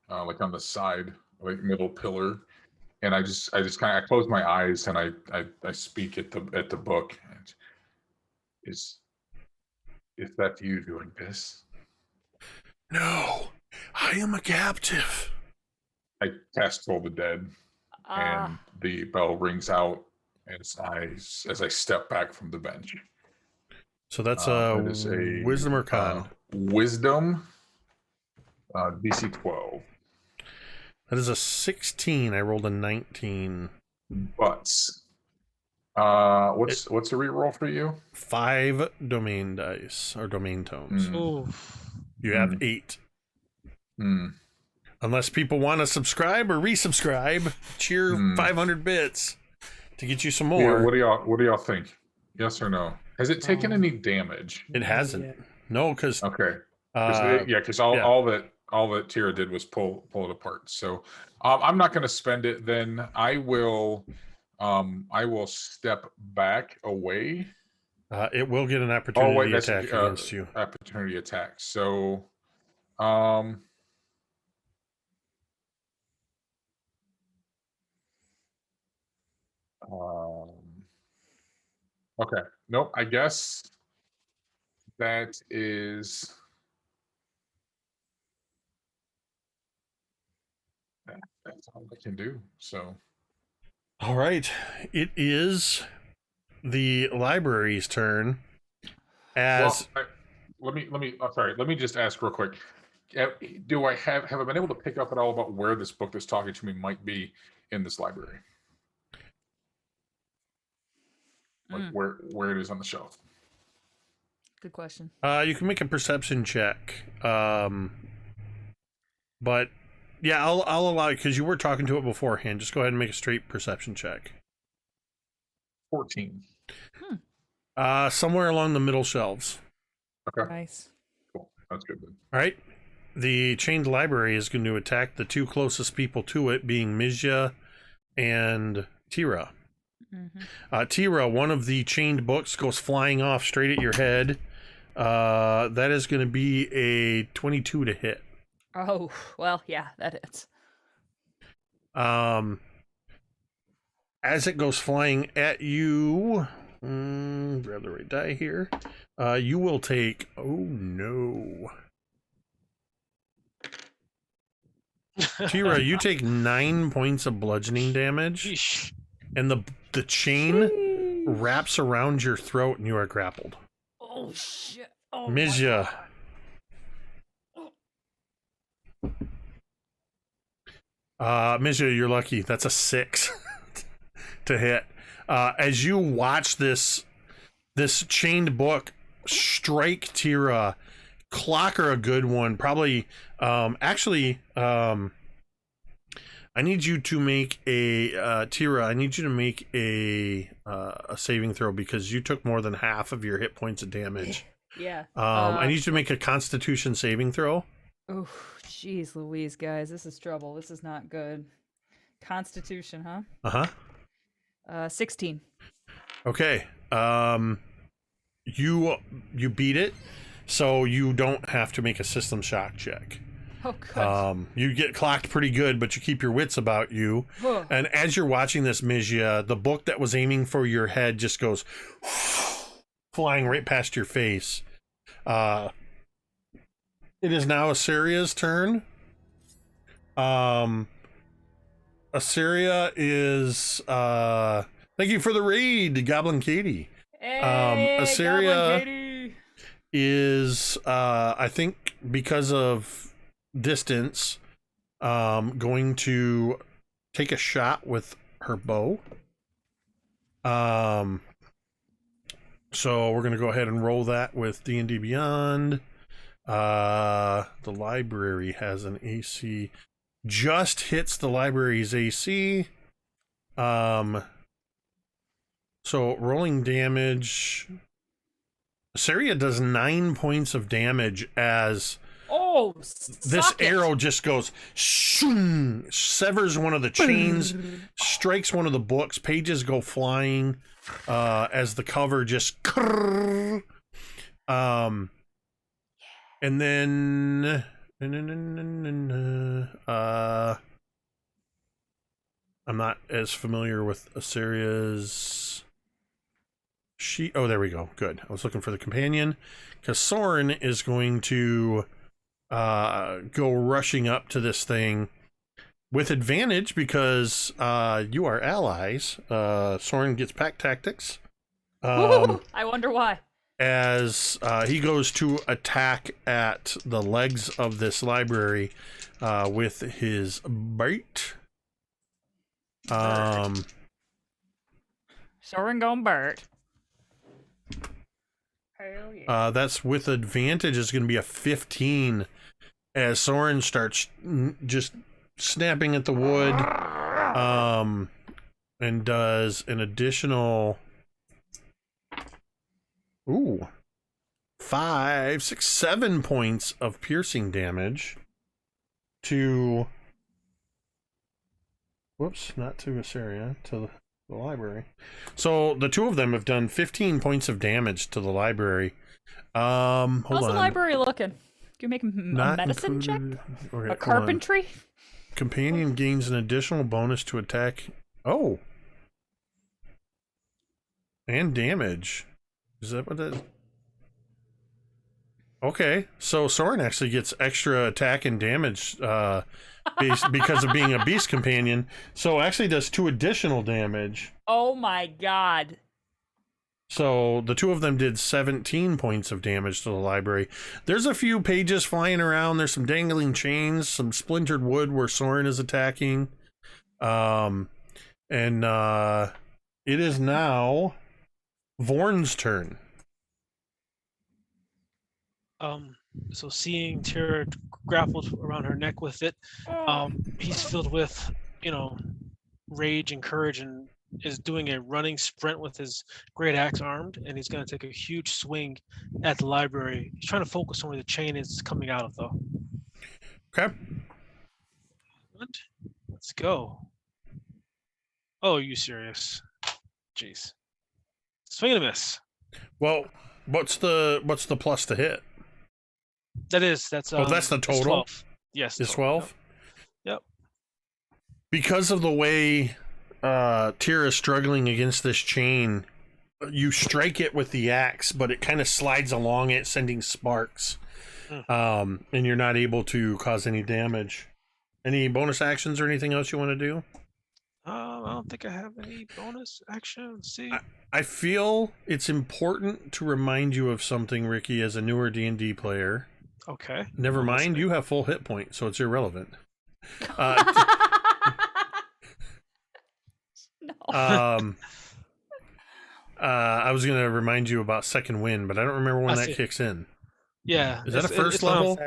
like on the side, like middle pillar, and I just kind of close my eyes and I speak at the book. And is that you doing this? No, I am a captive. I cast Toll the Dead, and the bell rings out as I step back from the bench. So that's It is a wisdom or con? Wisdom, DC 12. That is a 16. I rolled a 19. But what's a reroll for you? 5 domain dice or domain tomes. Ooh. You have 8. Hmm. Unless people want to subscribe or resubscribe, cheer 500 bits to get you some Yeah, more. what do y'all think? Yes or no? Has it taken any damage? It hasn't. Yeah. No, because Okay. Because all that Teera did was pull it apart. So I'm not going to spend it. Then I will step back away. it will get an opportunity that's attack against you. opportunity attack. So okay. Nope. I guess that is. That's all I can do. So. All right. It is the library's turn. As Let me just ask real quick. Have I been able to pick up at all about where this book that's talking to me might be in this library? Like where it is on the shelf. Good question. you can make a perception check. But yeah, I'll allow you because you were talking to it beforehand. Just go ahead and make a straight perception check. 14. Somewhere along the middle shelves. Okay. Nice. Cool. That's good then. All right. The chained library is going to attack the 2 closest people to it, being Mizya and Teera. Teera, one of the chained books goes flying off straight at your head. That is going to be a 22 to hit. Oh, well, yeah, that is. As it goes flying at you, grab the right die here. You will take, oh no. Teera, you take 9 points of bludgeoning damage, Yeesh. and the chain wraps around your throat, and you are grappled. Oh, shit. Oh, Mizya. Mizya, you're lucky. That's a 6 to hit. As you watch this chained book strike Teera, clock her a good one. Probably, I need you to make a Teera. I need you to make a saving throw because you took more than half of your hit points of damage. Yeah. I need you to make a Constitution saving throw. Oh, jeez, Louise, guys, this is trouble. This is not good. Constitution, huh? 16. Okay. You beat it, so you don't have to make a system shock check. Oh, good. You get clocked pretty good, but you keep your wits about you. Huh. And as you're watching this, Mizya, the book that was aiming for your head just goes flying right past your face. It is now Assyria's turn. Assyria is thank you for the raid, Goblin Katie. Hey, Assyria Goblin Katie. is I think because of distance going to take a shot with her bow. So we're going to go ahead and roll that with D&D Beyond. The library has an AC. Just hits the library's AC. So rolling damage. Assyria does 9 points of damage as this arrow just goes shoom, severs one of the chains, strikes one of the books. Pages go flying as the cover just and then I'm not as familiar with Assyria's oh, there we go. Good. I was looking for the companion because Soren is going to go rushing up to this thing with advantage because you are allies. Soren gets pack tactics. I wonder why. As he goes to attack at the legs of this library with his bite. Soren gone Bert. Hell yeah. That's with advantage is going to be a 15 as Soren starts just snapping at the wood and does an additional 5, 6, 7 points of piercing damage to not to Assyria, to the library. So the two of them have done 15 points of damage to the library. How's the library looking? Can you make a medicine check? Okay, a carpentry? Companion gains an additional bonus to attack. Oh. And damage. Is that what that is? Okay, so Soren actually gets extra attack and damage because of being a beast companion. So actually does 2 additional damage. Oh my god. So the two of them did 17 points of damage to the library. There's a few pages flying around. There's some dangling chains, some splintered wood where Soren is attacking. And it is now Vorn's turn. So seeing Teera grappled around her neck with it, he's filled with, rage and courage and is doing a running sprint with his great axe armed, and he's going to take a huge swing at the library. He's trying to focus on where the chain is coming out of, though. Okay. Let's go. Oh, are you serious? Jeez. Swing and a miss. Well, what's the plus to hit? That's that's the total? 12. Yes. It's 12? Yep. Because of the way Teera is struggling against this chain, you strike it with the axe, but it kind of slides along it, sending sparks. And you're not able to cause any damage. Any bonus actions or anything else you want to do? I don't think I have any bonus actions. See, I feel it's important to remind you of something, Ricky, as a newer D&D player. Okay. Never mind, you have full hit point, so it's irrelevant. No. I was going to remind you about second wind, but I don't remember when that kicks in. Yeah. Is that a first level?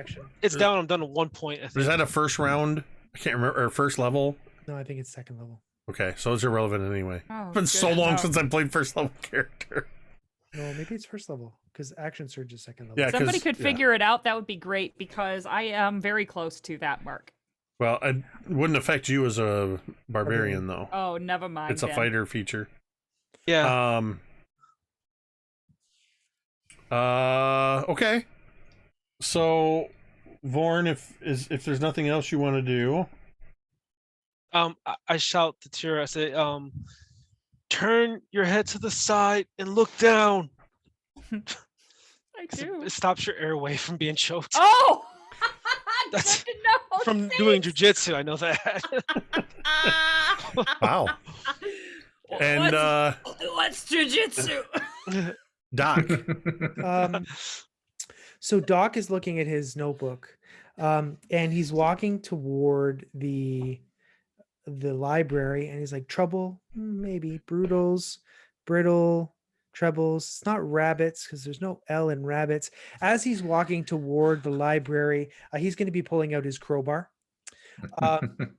It's down. I'm done at 1 point. I think. Is that a first round? I can't remember. Or first level No, I think it's second level. Okay, so it's irrelevant anyway. Oh, It's been so good. long Oh. since I played first level character. No, maybe it's first level because action surge is second level. Yeah, Somebody 'cause- could yeah. figure it out. That would be great because I am very close to that mark. Well, it wouldn't affect you as a barbarian, though. Oh, never mind. It's a then. fighter feature. Yeah. Okay. So, Vorn, if there's nothing else you want to do, I shout to Teera. I say, turn your head to the side and look down. I do. It stops your airway from being choked. Oh! That's Good to know. from doing jujitsu. I know that. wow. And What's jujitsu? Doc, So Doc is looking at his notebook, and he's walking toward the library, and he's like, trouble, maybe, brutals, brittle, trebles. It's not rabbits because there's no L in rabbits. As he's walking toward the library, he's going to be pulling out his crowbar.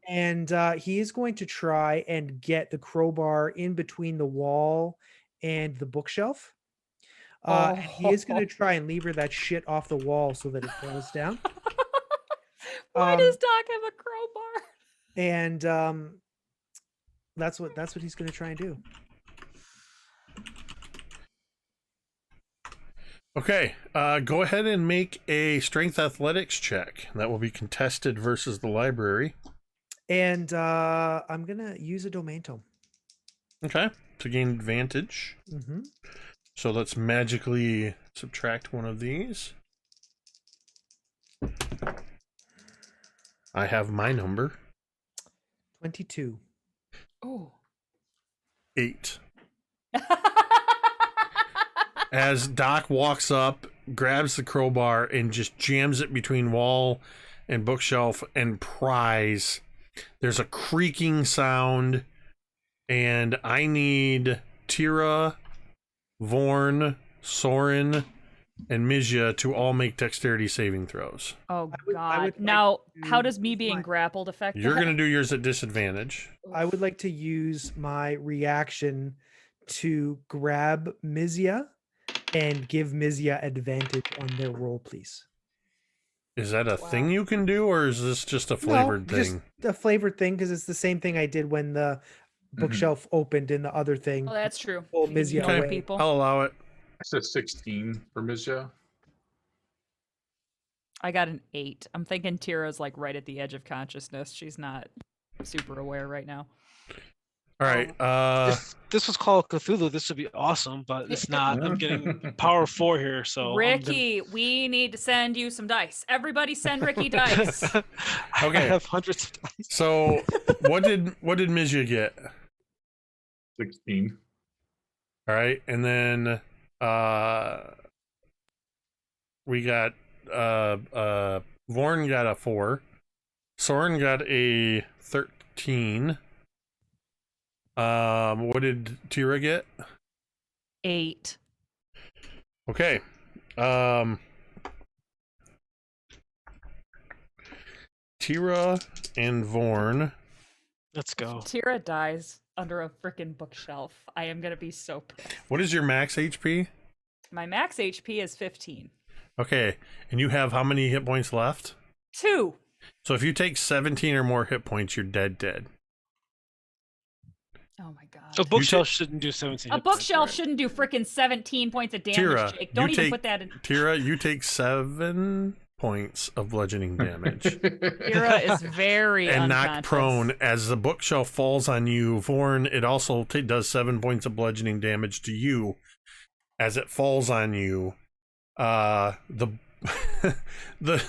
And he is going to try and get the crowbar in between the wall and the bookshelf. And he is going to try and lever that shit off the wall so that it falls down. Why does Doc have a crowbar? And that's what he's going to try and do. okay, go ahead and make a strength athletics check. That will be contested versus the library. And I'm going to use a domain tome. Okay, to gain advantage. Mm-hmm. So let's magically subtract one of these. I have my number. 22. Oh. 8. As Doc walks up, grabs the crowbar, and just jams it between wall and bookshelf and pries. There's a creaking sound, and I need Teera, Vorn, Soren, and Mizya to all make dexterity saving throws. Oh I God! would like Now, to how does me being my- grappled affect You're that? going to do yours at disadvantage. I would like to use my reaction to grab Mizya and give Mizya advantage on their roll, please. Is that a Wow. thing you can do, or is this just a flavored No, just thing? a flavored thing because it's the same thing I did when the bookshelf opened in the other thing. Oh, that's true. Pull You can Mizya ignore away. people. I'll allow it. I said 16 for Mizya. I got an 8. I'm thinking Tira's like right at the edge of consciousness. She's not super aware right now. All right. If this was called Cthulhu, this would be awesome, but it's not. I'm getting power 4 here, so I'm Ricky, we need to send you some dice. Everybody send Ricky dice. gonna- I Okay. have hundreds of dice. So what did Mizya get? 16. All right, and then we got Vorn got a 4. Soren got a 13. What did Teera get? 8. Okay. Teera and Vorn. Let's go. Tira dies under a freaking bookshelf. I am gonna be so pissed. What is your max HP? My max HP is 15. Okay, and you have how many hit points left? 2. So if you take 17 or more hit points, you're dead. Oh my God. A bookshelf shouldn't do 17. A hit points, bookshelf right? shouldn't do freaking 17 points of damage, Teera, Jake. Don't you even take- put that in. Teera, you take 7 points of bludgeoning damage. Tira is very and unconscious. knocked prone as the bookshelf falls on you. Vorn, it also does 7 points of bludgeoning damage to you as it falls on you. The the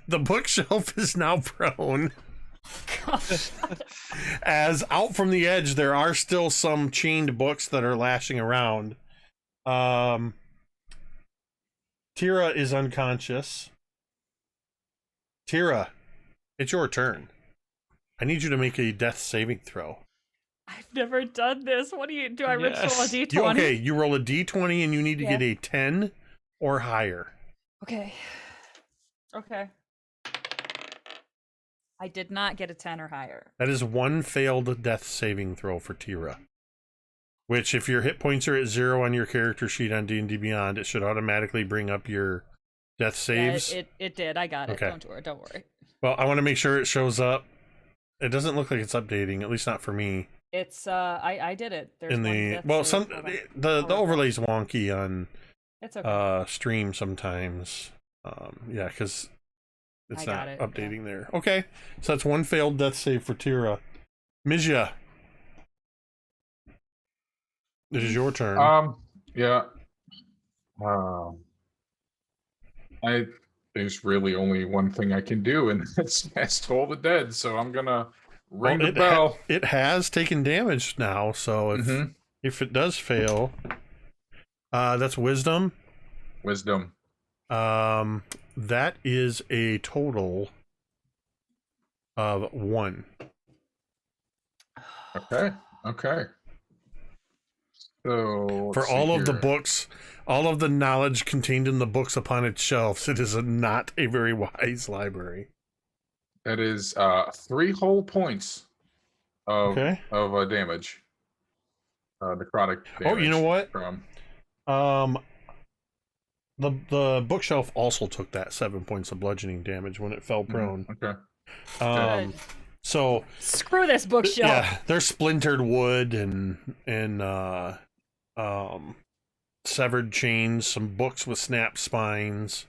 the bookshelf is now prone. As out from the edge, there are still some chained books that are lashing around. Teera is unconscious. Teera, it's your turn. I need you to make a death saving throw. I've never done this. What do you do? I roll a Yes. d20. You roll a d20 and you need to Yeah. get a 10 or higher. Okay. Okay. I did not get a 10 or higher. That is one failed death saving throw for Teera. Which, if your hit points are at 0 on your character sheet on D&D Beyond, it should automatically bring up your death saves. Yeah, it did. I got it. Okay. Don't worry. Well, I want to make sure it shows up. It doesn't look like it's updating, at least not for me. It's I did it. There's In one the death well, save. the overlay's wonky on It's okay. stream sometimes. Yeah, because it's I not got it, updating there. Okay, so that's one failed death save for Teera. Mizya, it is your turn. Yeah. There's really only one thing I can do, and that's Toll the Dead. So I'm gonna ring the bell. It has taken damage now, so if it does fail, that's wisdom. Wisdom. That is a total of 1. Okay. So For all of the books, all of the knowledge contained in the books upon its shelves, it is not a very wise library. That is 3 whole points of damage. Necrotic damage. Oh, you know what? From the bookshelf also took that 7 points of bludgeoning damage when it fell prone. Okay. Good. So Screw this bookshelf. yeah, there's splintered wood and severed chains, some books with snapped spines.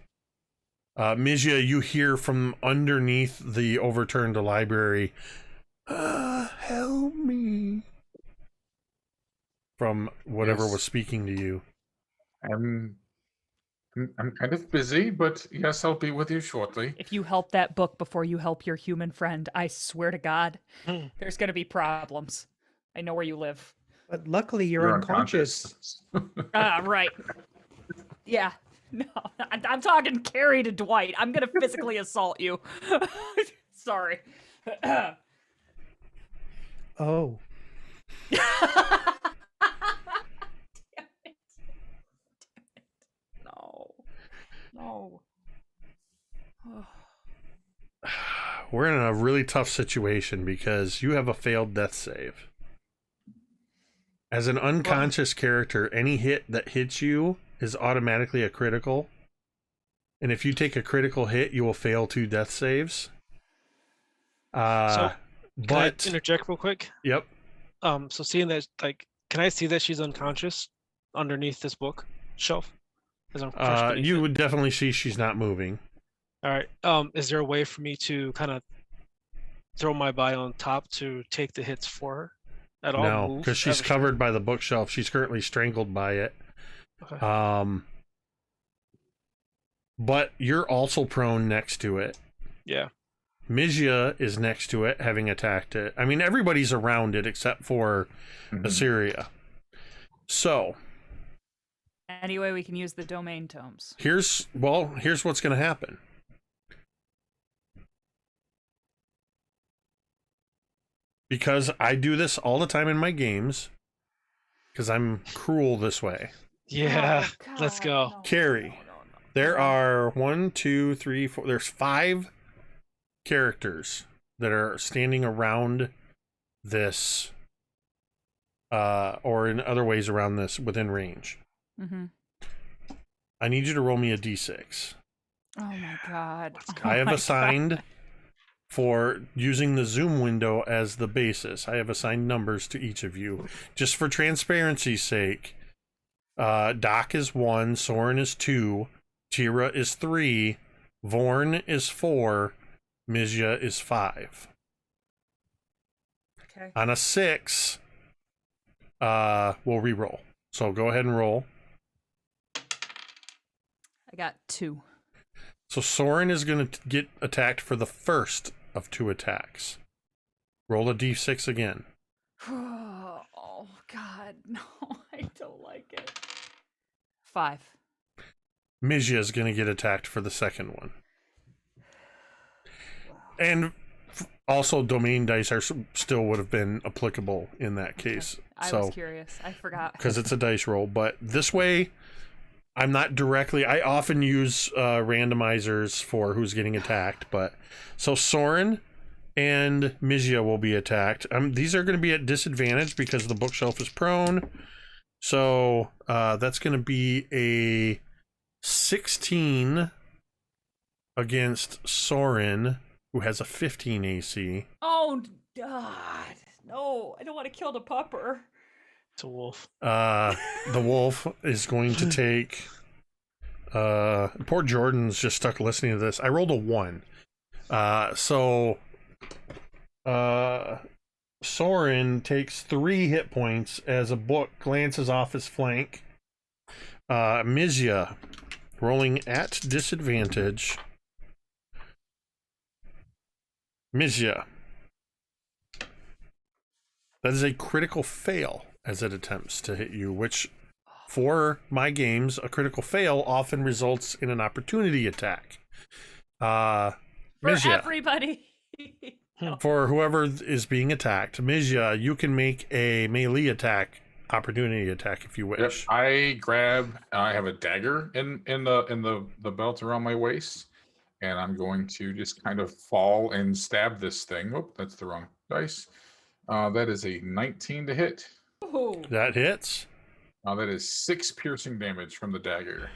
Mizya, you hear from underneath the overturned library, help me, from whatever was speaking to you. I'm kind of busy, but yes, I'll be with you shortly. If you help that book before you help your human friend, I swear to God, there's going to be problems. I know where you live. But luckily, you're unconscious. Right. Yeah. No, I'm talking Cari to Dwight. I'm going to physically assault you. Sorry. Oh. No. We're in a really tough situation because you have a failed death save. As an unconscious character, any hit that hits you is automatically a critical. And if you take a critical hit, you will fail 2 death saves. Can I interject real quick? Yep. So seeing that, can I see that she's unconscious underneath this book shelf? You would definitely see she's not moving. All right. Is there a way for me to kind of throw my body on top to take the hits for her at all? No, because she's covered by the bookshelf. She's currently strangled by it. Okay. But you're also prone next to it. Yeah. Mizya is next to it, having attacked it. I mean, everybody's around it except for Assyria. So anyway, we can use the domain tomes. Here's what's going to happen. Because I do this all the time in my games, because I'm cruel this way. Yeah, let's go. No, Cari, there are 1, 2, 3, 4. There's 5 characters that are standing around this, or in other ways around this within range. I need you to roll me a d6. Oh my God. I have assigned, for using the Zoom window as the basis, I have assigned numbers to each of you. Just for transparency's sake, Doc is 1, Soren is 2, Teera is 3, Vorn is 4, Mizya is 5. Okay. On a 6, we'll re-roll. So go ahead and roll. I got 2. So Soren is going to get attacked for the first of 2 attacks. Roll a d6 again. Oh God, no, I don't like it. 5. Mizya is going to get attacked for the second one. And also domain dice still would have been applicable in that case. I was curious. I forgot. Because it's a dice roll. But this way, I'm not directly... I often use randomizers for who's getting attacked. But so Soren, and Mizya will be attacked. These are going to be at disadvantage because the bookshelf is prone. So that's going to be a 16 against Soren, who has a 15 AC. Oh, God. No, I don't want to kill the pupper. It's a wolf. The wolf is going to take... poor Jordan's just stuck listening to this. I rolled a 1. Soren takes 3 hit points as a book glances off his flank. Mizya, rolling at disadvantage. Mizya. That is a critical fail as it attempts to hit you, which, for my games, a critical fail often results in an opportunity attack. For Mizya, everybody. for whoever is being attacked, Mizya, you can make a melee attack, opportunity attack if you Yep, wish. I have a dagger in the belt around my waist, and I'm going to just kind of fall and stab this thing. Oh, that's the wrong dice. That is a 19 to hit. Ooh. That hits. That is 6 piercing damage from the dagger.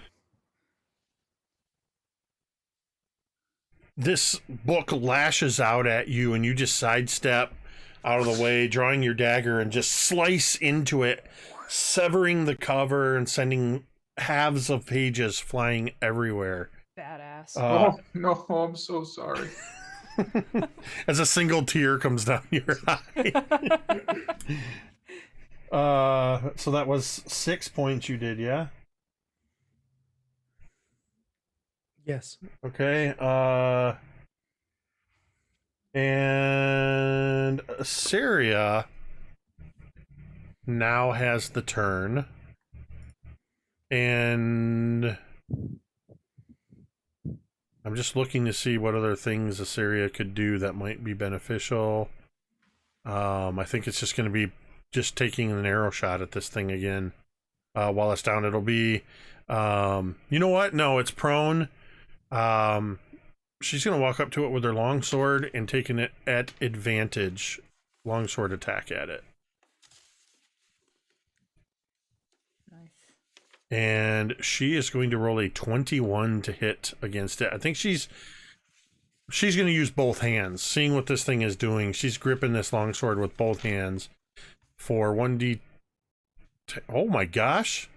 This book lashes out at you, and you just sidestep out of the way, drawing your dagger and just slice into it, severing the cover and sending halves of pages flying everywhere. Badass. Oh no, I'm so sorry. As a single tear comes down your eye. So that was 6 points you did, yeah? Yes. Okay. And Syria now has the turn. And I'm just looking to see what other things Assyria could do that might be beneficial. I think it's just going to be just taking an arrow shot at this thing again. While it's down, it'll be... you know what? No, it's prone. She's going to walk up to it with her longsword and taking it at advantage. Longsword attack at it. Nice. And she is going to roll a 21 to hit against it. I think she's going to use both hands. Seeing what this thing is doing, she's gripping this longsword with both hands for 1d. Oh my gosh.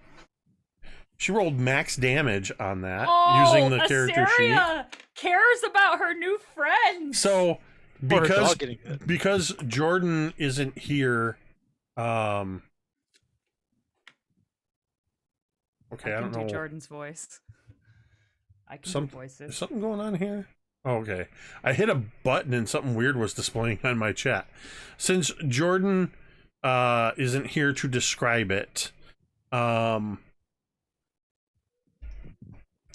She rolled max damage on that using the character sheet. Assyria cares about her new friends. So Or her dog getting hit. because Jordan isn't here, okay, I don't do know. Jordan's voice. I can do voices. Is something going on here? Oh, okay. I hit a button and something weird was displaying on my chat. Since Jordan isn't here to describe it,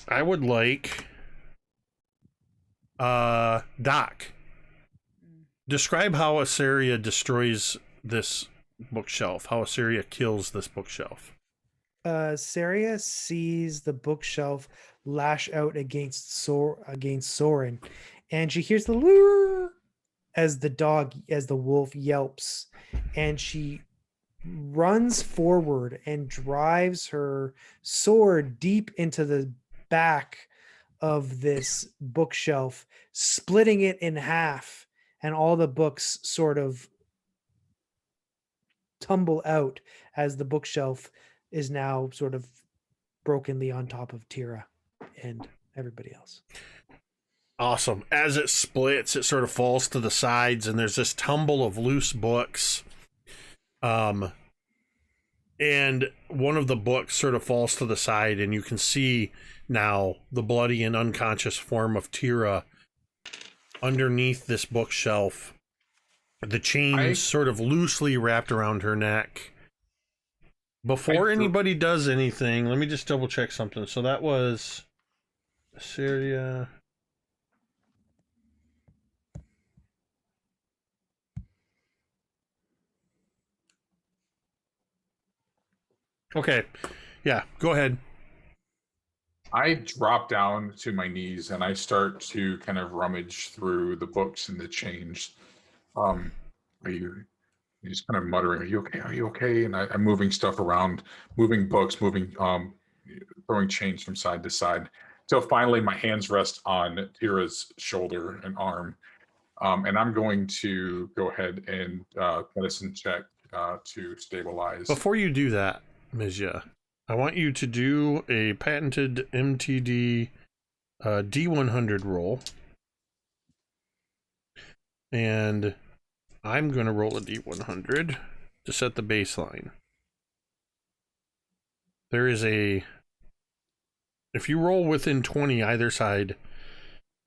I would like Doc, describe how Assyria destroys this bookshelf, how Assyria kills this bookshelf. Saria sees the bookshelf lash out against Soren, and she hears the lure as the wolf yelps, and she runs forward and drives her sword deep into the back of this bookshelf, splitting it in half, and all the books sort of tumble out as the bookshelf is now sort of brokenly on top of Teera and everybody else. Awesome. As it splits, it sort of falls to the sides, and there's this tumble of loose books. And one of the books sort of falls to the side, and you can see now the bloody and unconscious form of Teera underneath this bookshelf. The chains sort of loosely wrapped around her neck. Before anybody does anything, let me just double check something. So that was Assyria. Okay. Yeah, go ahead. I drop down to my knees and I start to kind of rummage through the books and the chains. Are you? He's kind of muttering, "Are you okay? Are you okay?" And I'm moving stuff around, moving books, throwing chains from side to side. Till finally, my hands rest on Teera's shoulder and arm, and I'm going to go ahead and medicine check to stabilize. Before you do that, Mizya, I want you to do a patented MTD D100 roll. And I'm going to roll a D100 to set the baseline. There is a... If you roll within 20 either side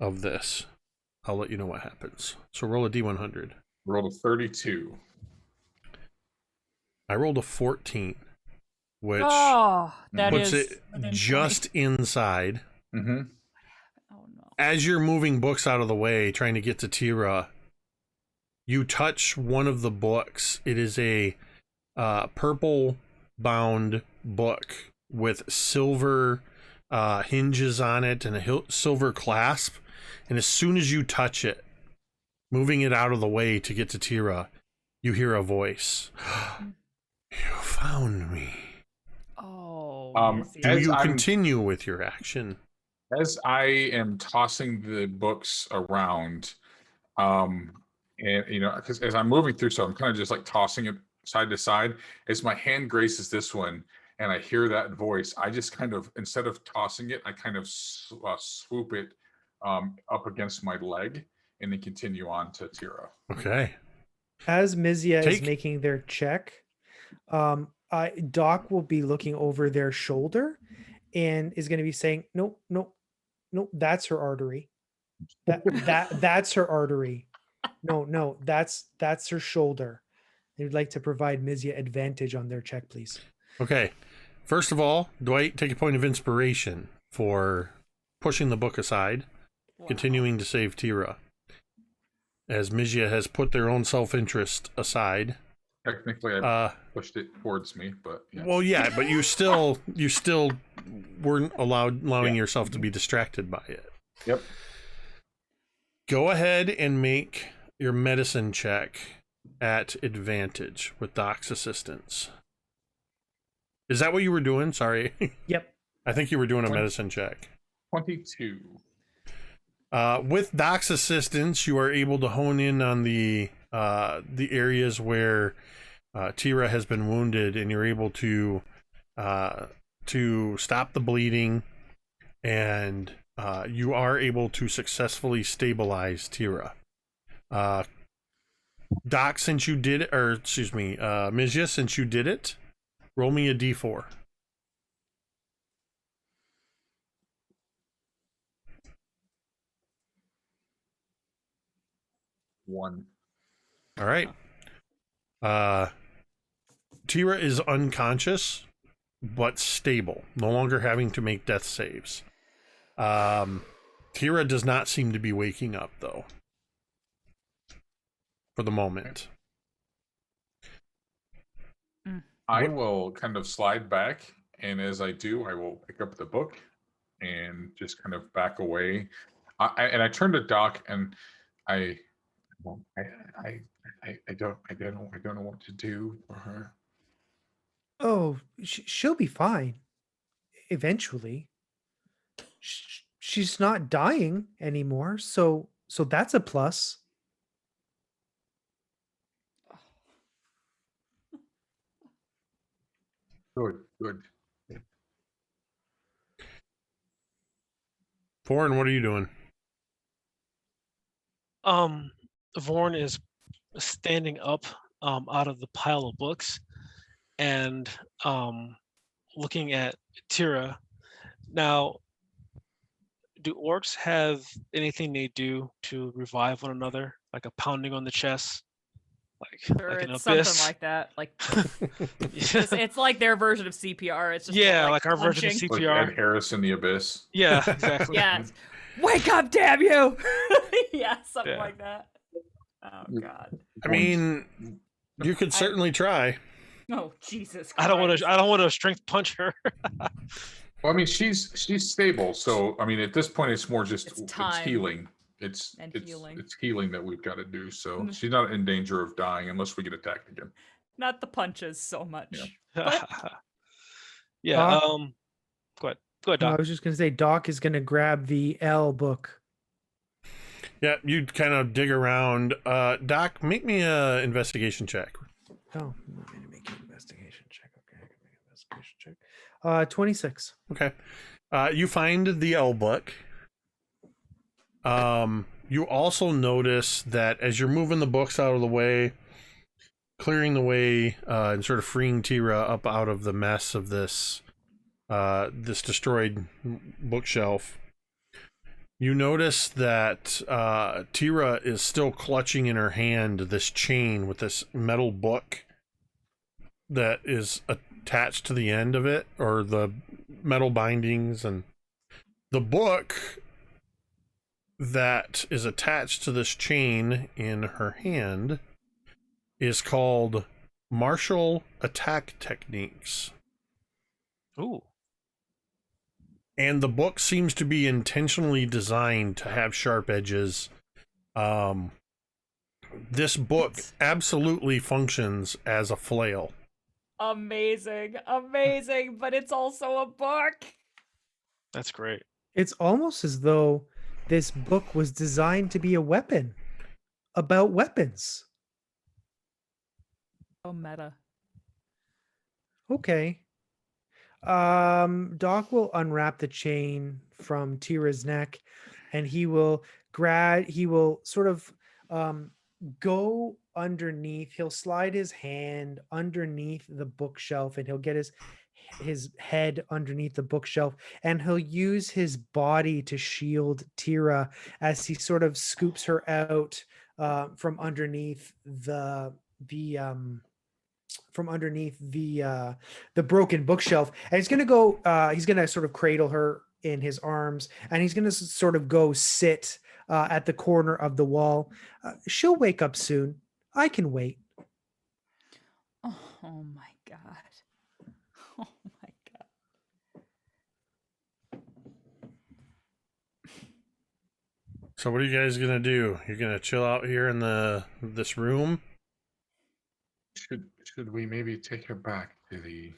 of this, I'll let you know what happens. So roll a D100. Rolled a 32. I rolled a 14, which that puts is it within just 20. inside. Mm-hmm. Oh no. As you're moving books out of the way, trying to get to Teera, you touch one of the books. It is a purple bound book with silver hinges on it and a silver clasp. And as soon as you touch it, moving it out of the way to get to Teera, you hear a voice. You found me. Oh. Do you continue with your action? As I am tossing the books around, and because as I'm moving through, so I'm kind of just like tossing it side to side. As my hand graces this one, and I hear that voice, I just kind of, instead of tossing it, I kind of swoop it up against my leg, and then continue on to Teera. Okay. As Mizya is making their check, Doc will be looking over their shoulder and is going to be saying, "Nope, nope, nope. That's her artery. That's her artery. No, that's her shoulder." They'd like to provide Mizya advantage on their check, please. Okay. First of all, Dwight, take a point of inspiration for pushing the book aside, continuing to save Teera. As Mizya has put their own self-interest aside. Technically, I pushed it towards me, but yes. Well, yeah, but you still weren't allowing yourself to be distracted by it. Yep. Go ahead and make your medicine check at advantage with Doc's assistance. Is that what you were doing? Sorry. Yep. I think you were doing a medicine check. 22. With Doc's assistance, you are able to hone in on the areas where Teera has been wounded, and you're able to stop the bleeding, and you are able to successfully stabilize Teera. Doc, since you did it, or excuse me, Mizya, since you did it, roll me a D4. 1. All right. Teera is unconscious, but stable, no longer having to make death saves. Teera does not seem to be waking up, though, for the moment. I will kind of slide back, and as I do, I will pick up the book and just kind of back away. I turn to Doc, and I don't know what to do for her. Oh, she'll be fine. Eventually. She's not dying anymore, so that's a plus. Good. Vorn, what are you doing? Vorn is standing up out of the pile of books and looking at Teera. Now, do orcs have anything they do to revive one another, like a pounding on the chest? Sure, like an it's abyss? something like that. Like it's like their version of CPR. It's just like our version of punching. CPR. Like Ed Harris in the Abyss. Yeah, exactly. Yeah. Wake up, damn you! Yeah, something like that. Oh God. I mean, you could certainly try. Oh Jesus Christ. I don't want to strength punch her. Well, I mean, she's stable, so I mean, at this point, it's more just It's time healing. It's and it's healing. it's healing that we've got to do. So she's not in danger of dying unless we get attacked again. Not the punches so much. Yeah. Yeah. Doc? Go ahead. Go ahead, No, I Doc. was just gonna say Doc is gonna grab the L book. Yeah, you kind of dig around. Doc, make me a investigation check. Oh, you want me to make an investigation check? Okay, I can make an investigation check. 26. Okay. You find the L book. You also notice that as you're moving the books out of the way, clearing the way, and sort of freeing Teera up out of the mess of this destroyed bookshelf, you notice that Teera is still clutching in her hand this chain with this metal book that is attached to the end of it, or the metal bindings, and the book that is attached to this chain in her hand is called Martial Attack Techniques. Ooh. And the book seems to be intentionally designed to have sharp edges. This book absolutely functions as a flail. Amazing, but it's also a book. That's great. It's almost as though this book was designed to be a weapon about weapons. Oh, meta. Okay. Doc will unwrap the chain from Tira's neck, and he will sort of go underneath. He'll slide his hand underneath the bookshelf, and he'll get his head underneath the bookshelf, and he'll use his body to shield Teera as he sort of scoops her out from underneath the broken bookshelf. And he's gonna sort of cradle her in his arms, and he's gonna sort of go sit at the corner of the wall. She'll wake up soon. I can wait. Oh my god. Oh my god. So what are you guys gonna do? You're gonna chill out here in this room? Should we maybe take her back to the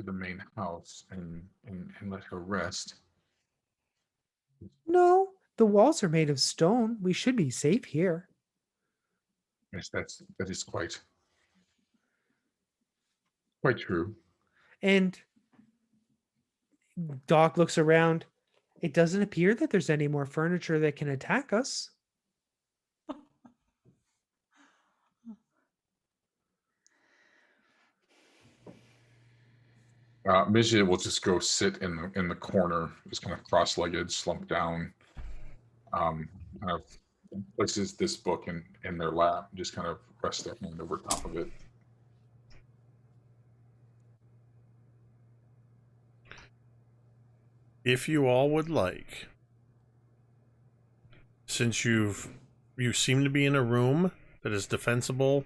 main house and let her rest? No, the walls are made of stone. We should be safe here. Yes, that is quite true. And Doc looks around. It doesn't appear that there's any more furniture that can attack us. Mizya will just go sit in the corner, just kind of cross-legged, slumped down. Kind of places this book in their lap, just kind of rest their hand over top of it. If you all would like, since you seem to be in a room that is defensible,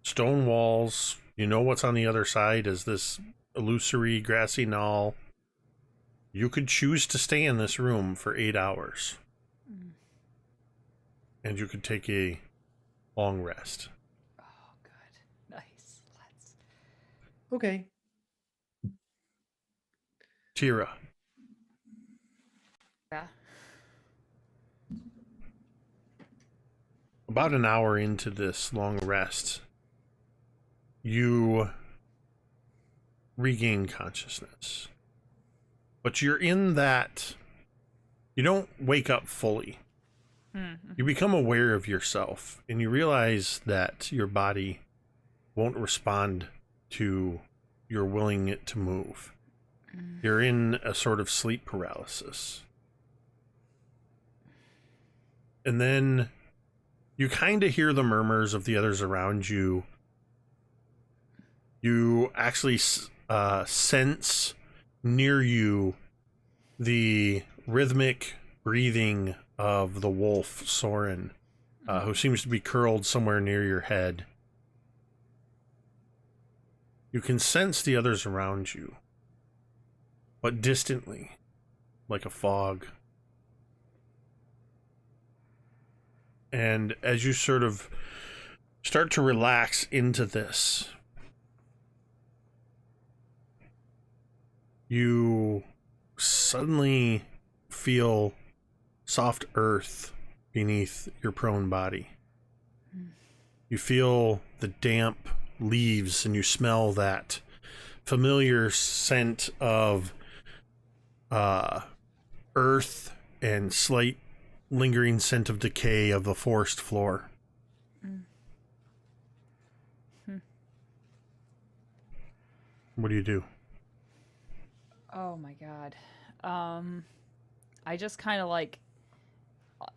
stone walls, you know what's on the other side is this illusory grassy knoll. You could choose to stay in this room for 8 hours. And you could take a long rest. Oh, good. Nice. Let's. Okay. Teera. Yeah. About an hour into this long rest, you regain consciousness. But you're in that... You don't wake up fully. Mm-hmm. You become aware of yourself, and you realize that your body won't respond to your willing it to move. You're in a sort of sleep paralysis. And then you kind of hear the murmurs of the others around you. You actually sense near you the rhythmic breathing of the wolf, Soren, who seems to be curled somewhere near your head. You can sense the others around you, but distantly, like a fog. And as you sort of start to relax into this, you suddenly feel soft earth beneath your prone body. You feel the damp leaves and you smell that familiar scent of earth and slight lingering scent of decay of the forest floor. What do you do? Oh my god. I just kind of like,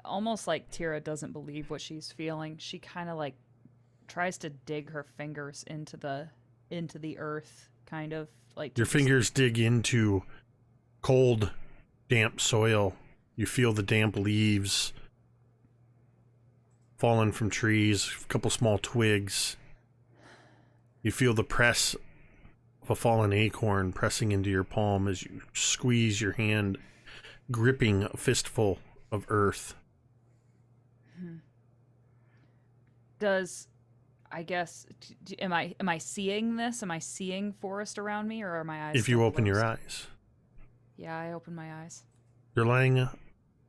almost like Teera doesn't believe what she's feeling. She kind of like tries to dig her fingers into the earth, kind of like. Your fingers dig into cold, damp soil. You feel the damp leaves fallen from trees, a couple small twigs. You feel the press of a fallen acorn pressing into your palm as you squeeze your hand, gripping a fistful of earth. Does, I guess, am I seeing this? Am I seeing forest around me, or are my eyes? If you still open your closed? eyes, Yeah, I open my eyes. you're lying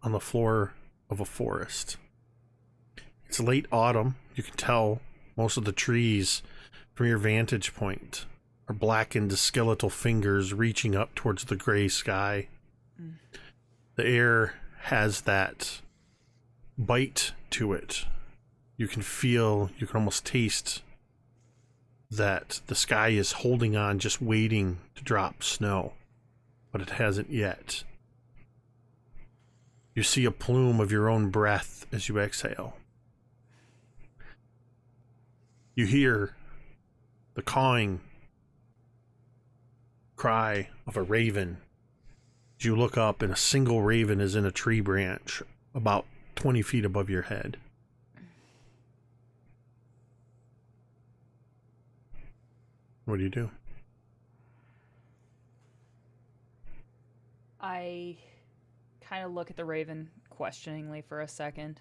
on the floor of a forest. It's late autumn. You can tell most of the trees from your vantage point are blackened skeletal fingers reaching up towards the gray sky. The air has that bite to it. You can feel, you can almost taste that the sky is holding on, just waiting to drop snow, but it hasn't yet. You see a plume of your own breath as you exhale. You hear the cawing cry of a raven. As you look up, and a single raven is in a tree branch about 20 feet above your head. What do you do? I kind of look at the raven questioningly for a second.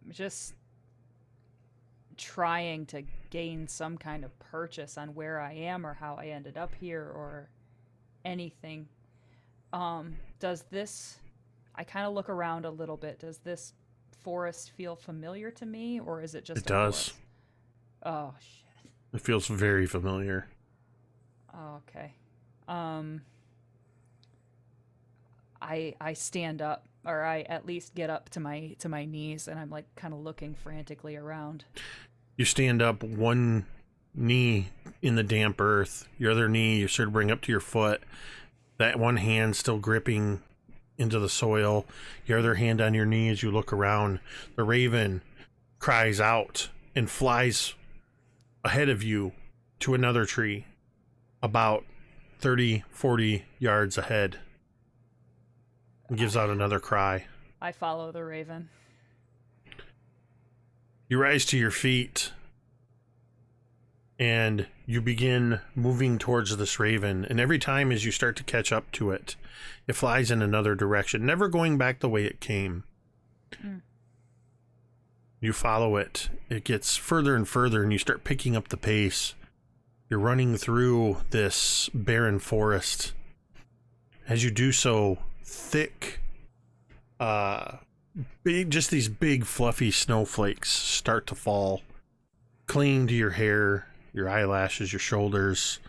Just trying to gain some kind of purchase on where I am or how I ended up here or anything. Does this, I kind of look around a little bit. Does this forest feel familiar to me, or is it just It does. forest? Oh, shit. It feels very familiar. Oh, okay. I stand up, or I at least get up to my knees, and I'm like kind of looking frantically around. You stand up, one knee in the damp earth, your other knee you sort of bring up to your foot, that one hand still gripping into the soil, your other hand on your knee as you look around. The raven cries out and flies ahead of you to another tree about 30-40 yards ahead and gives out another cry. I follow the raven. You rise to your feet and you begin moving towards this raven, and every time as you start to catch up to it, it flies in another direction, never going back the way it came. You follow it. It gets further and further, and you start picking up the pace. You're running through this barren forest. As you do so, thick, just these big fluffy snowflakes start to fall, clinging to your hair, your eyelashes, your shoulders.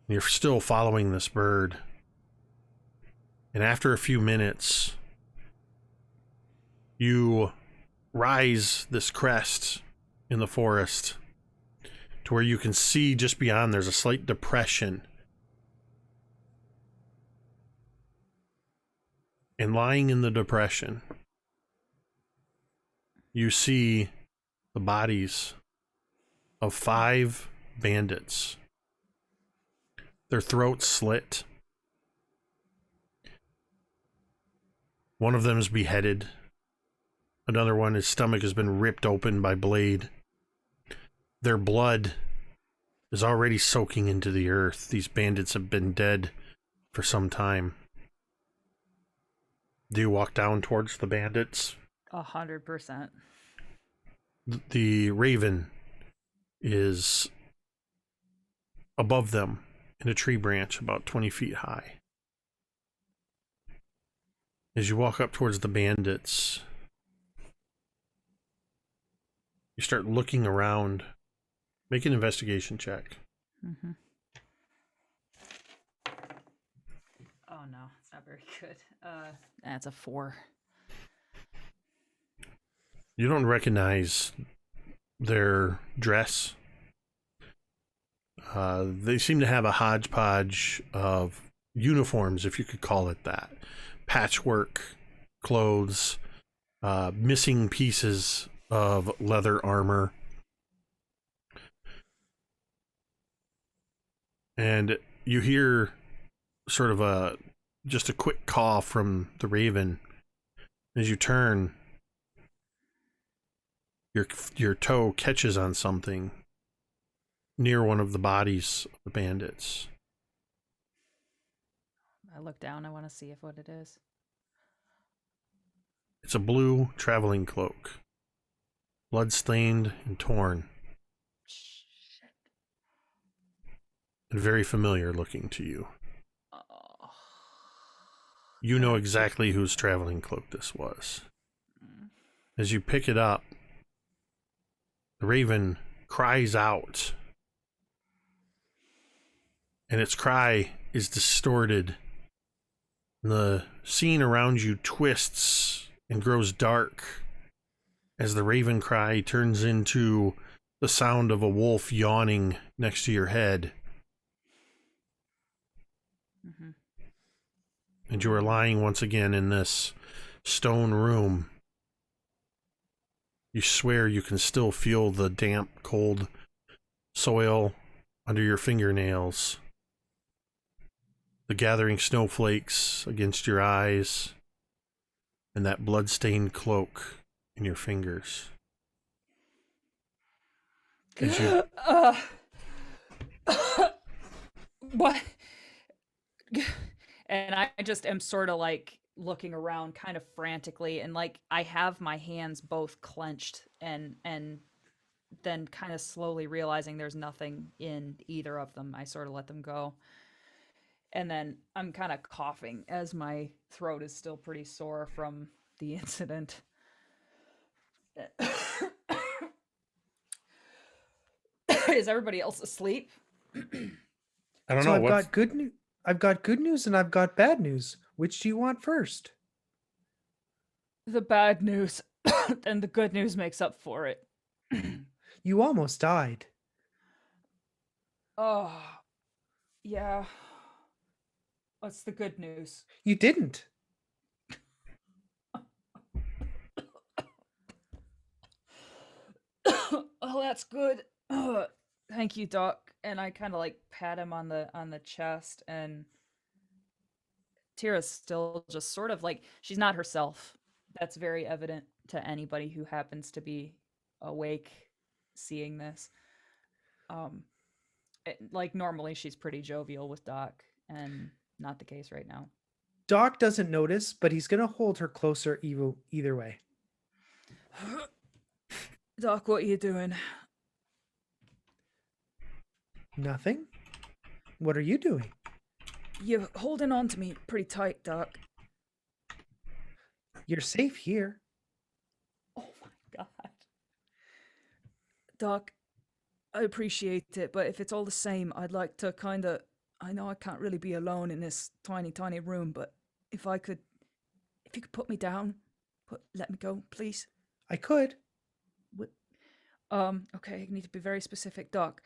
You're still following this bird. And after a few minutes, you rise this crest in the forest to where you can see just beyond there's a slight depression. And lying in the depression, you see the bodies of 5 bandits. Their throats slit. One of them is beheaded. Another one, his stomach has been ripped open by blade. Their blood is already soaking into the earth. These bandits have been dead for some time. Do you walk down towards the bandits? 100%. The raven is above them in a tree branch about 20 feet high. As you walk up towards the bandits, you start looking around. Make an investigation check. Mm-hmm. Oh no, it's not very good. That's a 4. You don't recognize their dress. They seem to have a hodgepodge of uniforms, if you could call it that. Patchwork clothes, missing pieces of leather armor. And you hear sort of just a quick call from the raven. As you turn, your toe catches on something near one of the bodies of the bandits. I look down. I want to see what it is. It's a blue traveling cloak, blood-stained and torn, Shit. and very familiar looking to you. Oh. You know exactly whose traveling cloak this was. As you pick it up, the raven cries out, and its cry is distorted. The scene around you twists and grows dark as the raven cry turns into the sound of a wolf yawning next to your head. Mm-hmm. And you are lying once again in this stone room. You swear you can still feel the damp, cold soil under your fingernails, the gathering snowflakes against your eyes, and that blood-stained cloak in your fingers. As you... What? And I just am sort of like looking around kind of frantically, and like I have my hands both clenched and then kind of slowly realizing there's nothing in either of them. I sort of let them go. And then I'm kind of coughing as my throat is still pretty sore from the incident. Is everybody else asleep? I don't So know I've what's... got good news. I've got good news and I've got bad news. Which do you want first? The bad news. And the good news makes up for it. You almost died. Oh, yeah. What's the good news? You didn't. Oh, that's good. Thank you, Doc. And I kind of like pat him on the chest, and Teera's still just sort of like she's not herself. That's very evident to anybody who happens to be awake seeing this. Like normally she's pretty jovial with Doc, and not the case right now. Doc doesn't notice, but he's gonna hold her closer either way. Doc, what are you doing? Nothing? What are you doing? You're holding on to me pretty tight, Doc. You're safe here. Oh my god. Doc, I appreciate it, but if it's all the same, I'd like to kind of... I know I can't really be alone in this tiny, tiny room, but if you could put me down, let me go, please. I could. Okay, I need to be very specific, Doc.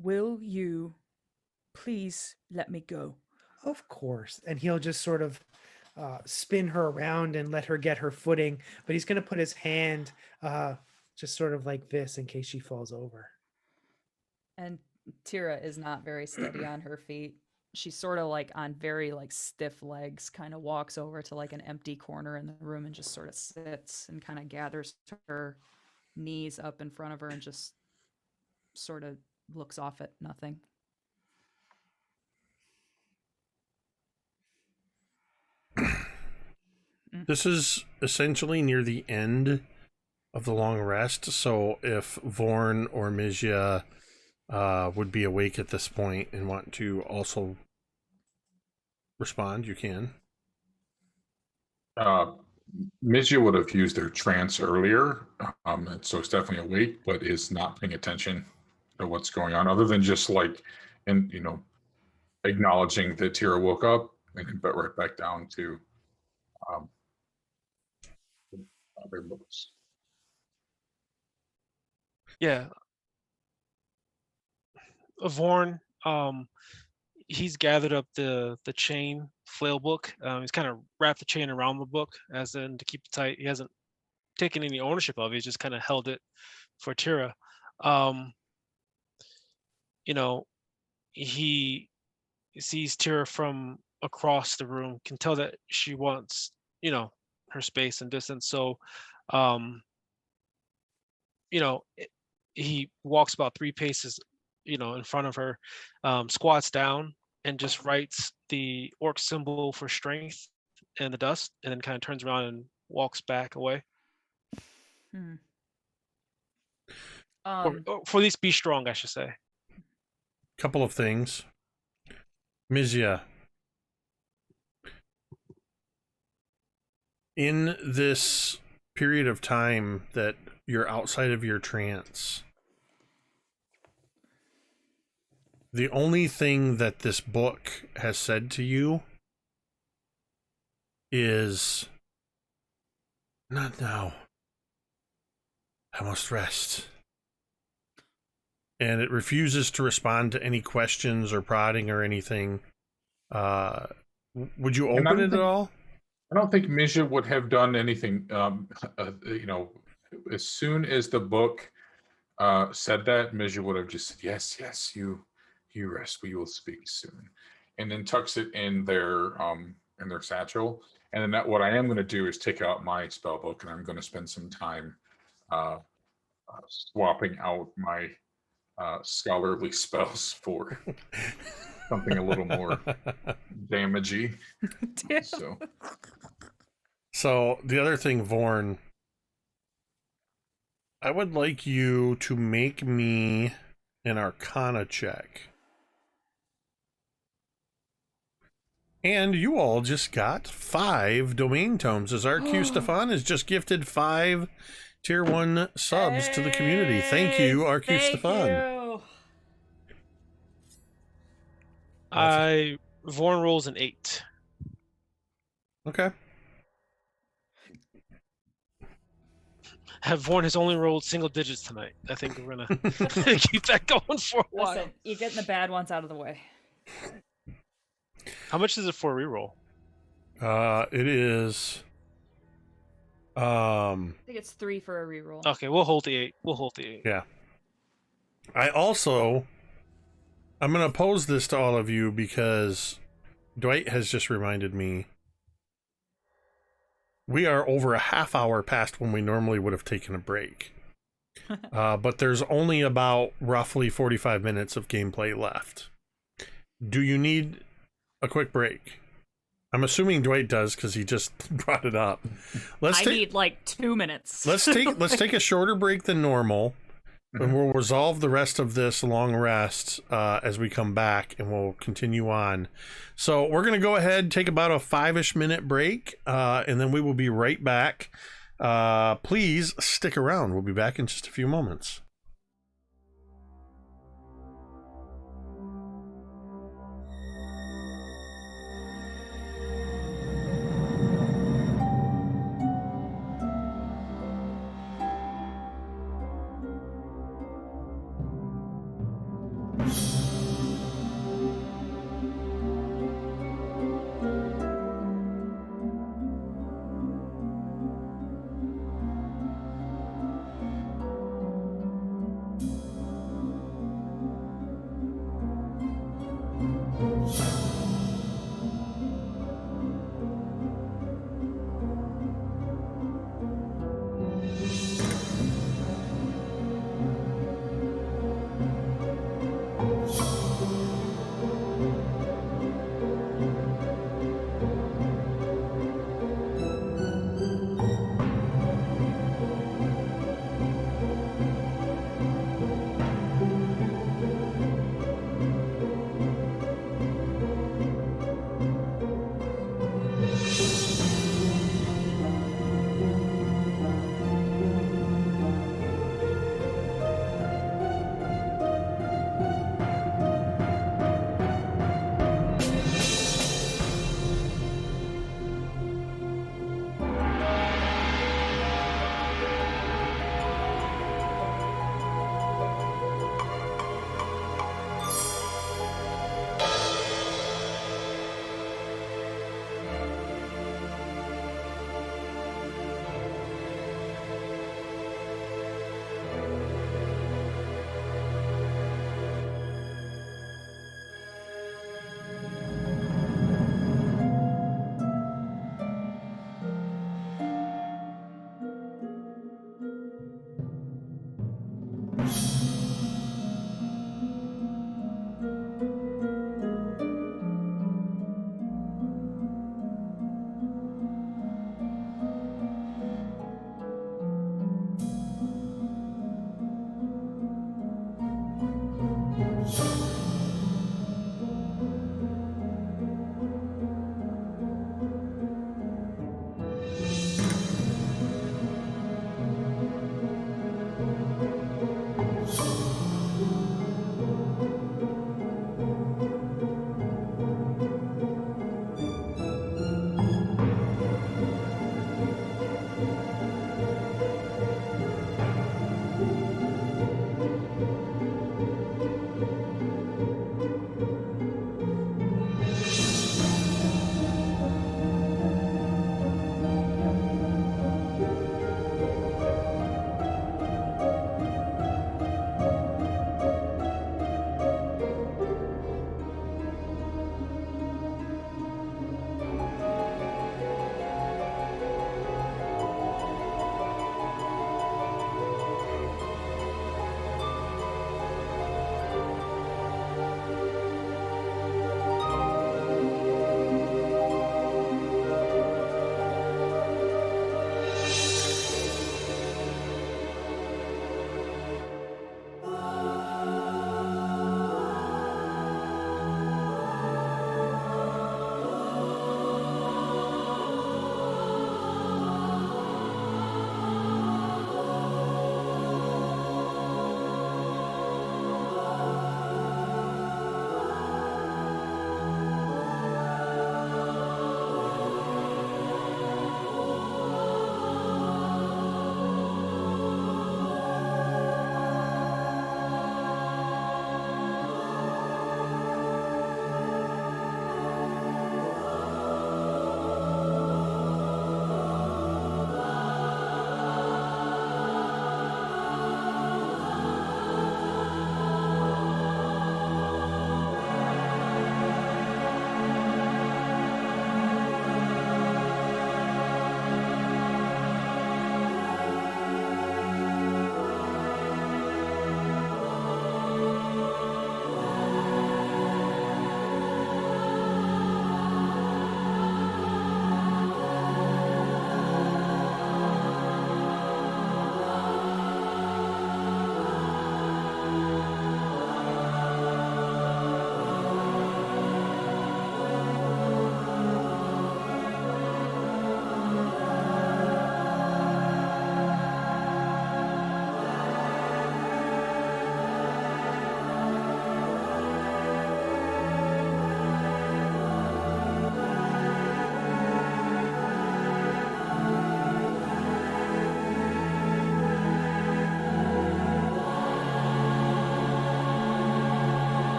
Will you please let me go? Of course. And he'll just sort of spin her around and let her get her footing, but he's going to put his hand just sort of like this in case she falls over. And Teera is not very steady on her feet. She's sort of like on very like stiff legs, kind of walks over to like an empty corner in the room and just sort of sits and kind of gathers her knees up in front of her and just sort of looks off at nothing. This is essentially near the end of the long rest, so if Vorn or Mizya would be awake at this point and want to also respond, you can. Mizya would have used their trance earlier, so it's definitely awake, but is not paying attention to what's going on, other than just like, and acknowledging that Teera woke up and then but right back down to their books. Yeah. Vorn, he's gathered up the chain flail book. He's kind of wrapped the chain around the book, as in to keep it tight. He hasn't taken any ownership of it. He's just kind of held it for Teera. He sees Teera from across the room, can tell that she wants, her space and distance. So, he walks about 3 paces, in front of her, squats down and just writes the orc symbol for strength in the dust, and then kind of turns around and walks back away. Or for at least be strong, I should say. Couple of things. Mizya, in this period of time that you're outside of your trance, the only thing that this book has said to you is, not now. I must rest. And it refuses to respond to any questions or prodding or anything. Would you open it at all? I don't think Mizya would have done anything. As soon as the book said that, Mizya would have just said, yes, you rest. We will speak soon. And then tucks it in their satchel. And then what I am going to do is take out my spell book, and I'm going to spend some time swapping out my scholarly spells for something a little more damagey. So the other thing, Vorn, I would like you to make me an Arcana check. And you all just got 5 domain tomes, as RQ Stefan has just gifted 5 tier 1 subs to the community. Thank you, RQ Stefan. Vorn rolls an 8. Okay. Vorn has only rolled single digits tonight. I think we're gonna keep that going for a while. Listen, you're getting the bad ones out of the way. How much is it for a reroll? It is. I think it's 3 for a reroll. Okay, we'll hold the 8. Yeah. I'm going to pose this to all of you because Dwight has just reminded me we are over a half hour past when we normally would have taken a break. But there's only about roughly 45 minutes of gameplay left. Do you need a quick break? I'm assuming Dwight does because he just brought it up. I need like 2 minutes. Let's take a shorter break than normal, and we'll resolve the rest of this long rest as we come back, and we'll continue on. So we're gonna go ahead, take about a 5-ish minute break, and then we will be right back. Please stick around. We'll be back in just a few moments.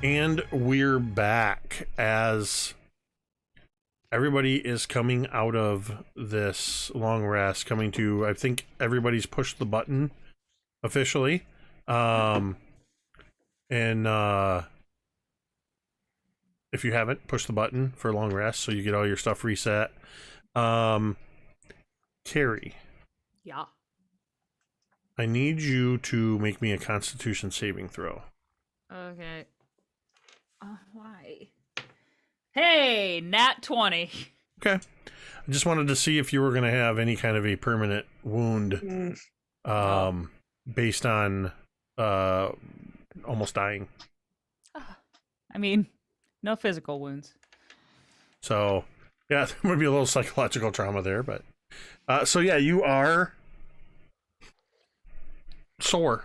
And we're back as everybody is coming out of this long rest, coming to, I think everybody's pushed the button officially. And if you haven't, push the button for long rest so you get all your stuff reset. Cari, Yeah. I need you to make me a Constitution saving throw. Okay. Why? Hey, nat 20. Okay. I just wanted to see if you were going to have any kind of a permanent wound based on almost dying. I mean, no physical wounds. So, yeah, there might be a little psychological trauma there, but... so, yeah, you are sore.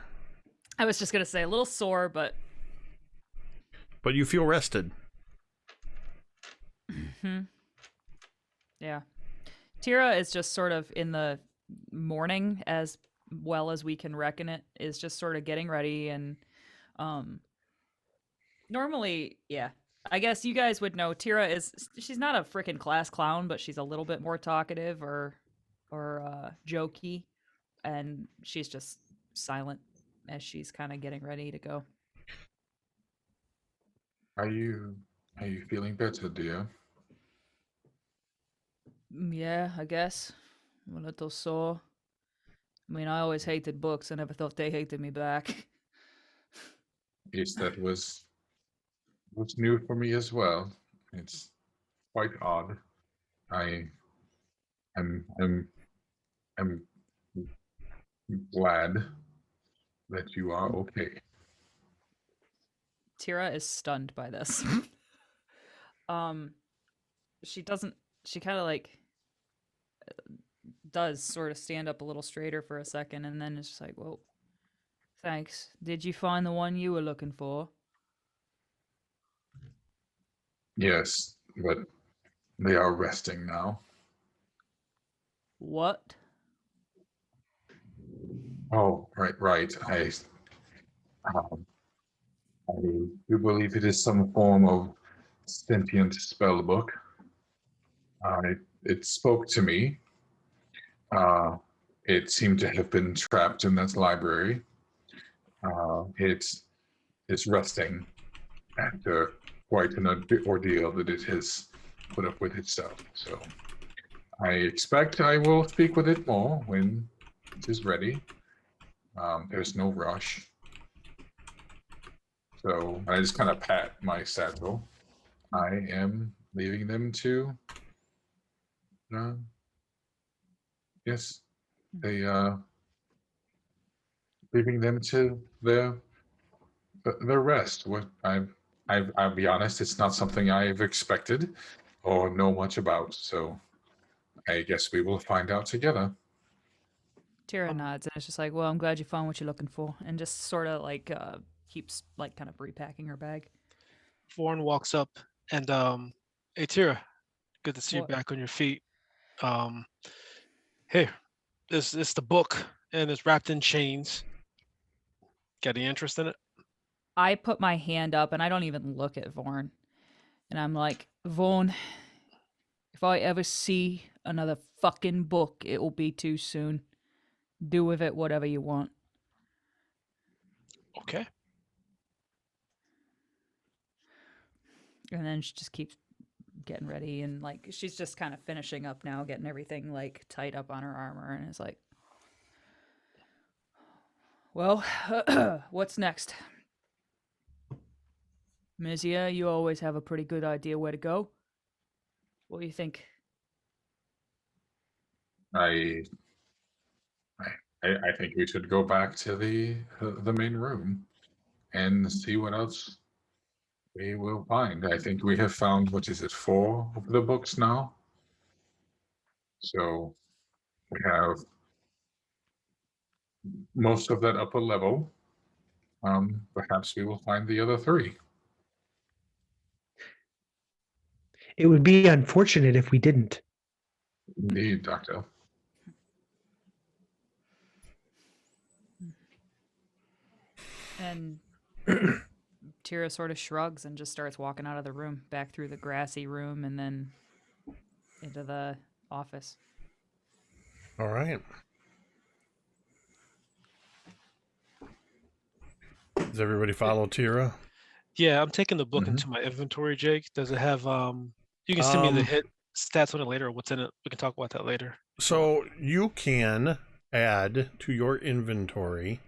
I was just going to say a little sore, but... But you feel rested. Yeah. Teera is just sort of in the morning, as well as we can reckon it, is just sort of getting ready and normally, yeah. I guess you guys would know Teera she's not a freaking class clown, but she's a little bit more talkative or jokey, and she's just silent as she's kind of getting ready to go. Are you feeling better, dear? Yeah, I guess. I'm a little sore. I mean, I always hated books. I never thought they hated me back. Yes, that was new for me as well. It's quite odd. I'm glad that you are okay. Teera is stunned by this. She kind of like does sort of stand up a little straighter for a second and then is just like, well, thanks. Did you find the one you were looking for? Yes, but they are resting now. What? Oh, right. I do believe it is some form of sentient spell book. It spoke to me. It seemed to have been trapped in this library. It's resting after quite an ordeal that it has put up with itself. So I expect I will speak with it more when it is ready. There's no rush. So I just kind of pat my satchel. I am leaving them to. Yes, they leaving them to their rest. I'll be honest, it's not something I've expected or know much about. So I guess we will find out together. Teera nods and it's just like, well, I'm glad you found what you're looking for, and just sort of like keeps like kind of repacking her bag. Vorn walks up and hey Teera, good to see What? you back on your feet. Hey, this is the book and it's wrapped in chains. Got any interest in it? I put my hand up and I don't even look at Vorn. And I'm like, Vorn, if I ever see another fucking book, it will be too soon. Do with it whatever you want. Okay. And then she just keeps getting ready and like she's just kind of finishing up now, getting everything like tight up on her armor, and it's like, well, what's next? Mizya, you always have a pretty good idea where to go. What do you think? I think we should go back to the main room and see what else we will find. I think we have found, what is it, 4 of the books now? So we have most of that upper level. Perhaps we will find the other 3. It would be unfortunate if we didn't. Indeed, Doctor. And Teera sort of shrugs and just starts walking out of the room, back through the grassy room, and then into the office. All right. Does everybody follow Teera? Yeah, I'm taking the book Mhm. into my inventory, Jake. Does it have you can send me the hit stats on it later or what's in it. We can talk about that later. So you can add to your inventory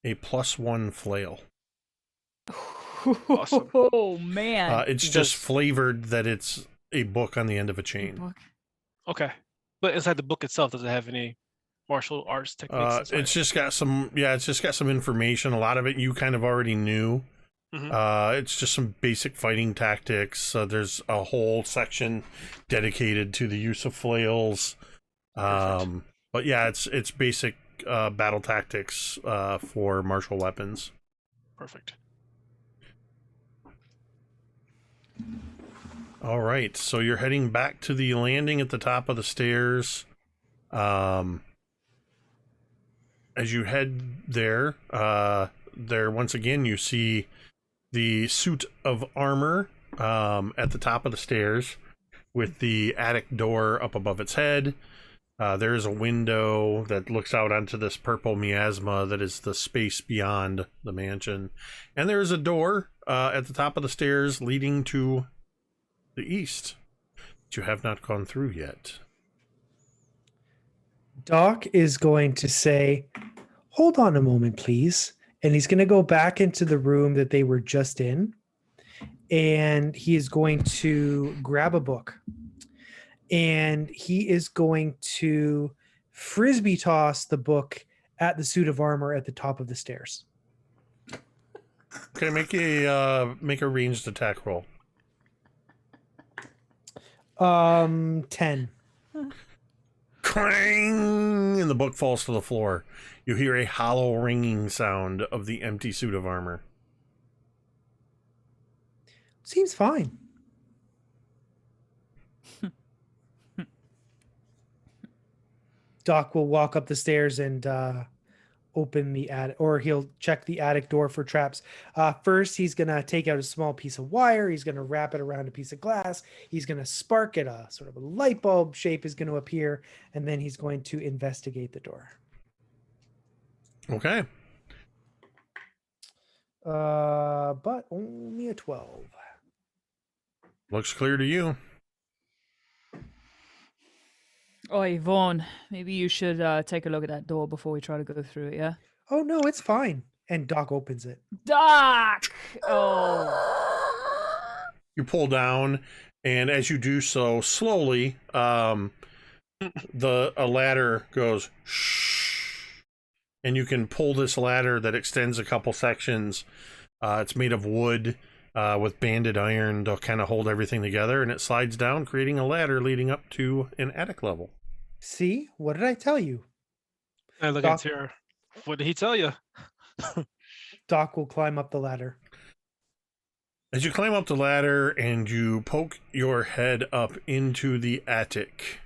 a +1 flail. Awesome. Oh man! It's Does- just flavored that it's a book on the end of a chain. Book. Okay. But inside the book itself, does it have any martial arts techniques inside? It's just got some, it's just got some information. A lot of it you kind of already knew. It's just some basic fighting tactics. There's a whole section dedicated to the use of flails. Perfect. But yeah, it's basic battle tactics for martial weapons. Perfect. All right, so you're heading back to the landing at the top of the stairs. As you head there, once again you see the suit of armor at the top of the stairs with the attic door up above its head. There is a window that looks out onto this purple miasma that is the space beyond the mansion. And there is a door at the top of the stairs leading to the east that you have not gone through yet. Doc is going to say, hold on a moment, please. And he's going to go back into the room that they were just in. And he is going to grab a book. And he is going to frisbee toss the book at the suit of armor at the top of the stairs. Okay, make a ranged attack roll. 10. Clang! And the book falls to the floor. You hear a hollow ringing sound of the empty suit of armor. Seems fine. Doc will walk up the stairs and open the attic, or he'll check the attic door for traps. First, he's going to take out a small piece of wire. He's going to wrap it around a piece of glass. He's going to spark it. A sort of a light bulb shape is going to appear, and then he's going to investigate the door. Okay. But only a 12. Looks clear to you. Oi, Vaughn, maybe you should take a look at that door before we try to go through it, yeah? Oh, no, it's fine. And Doc opens it. Doc! Oh. You pull down, and as you do so slowly, a ladder goes shh, and you can pull this ladder that extends a couple sections. It's made of wood with banded iron to kind of hold everything together, and it slides down, creating a ladder leading up to an attic level. See? What did I tell you? I look Doc- at Teera. What did he tell you? Doc will climb up the ladder. As you climb up the ladder and you poke your head up into the attic,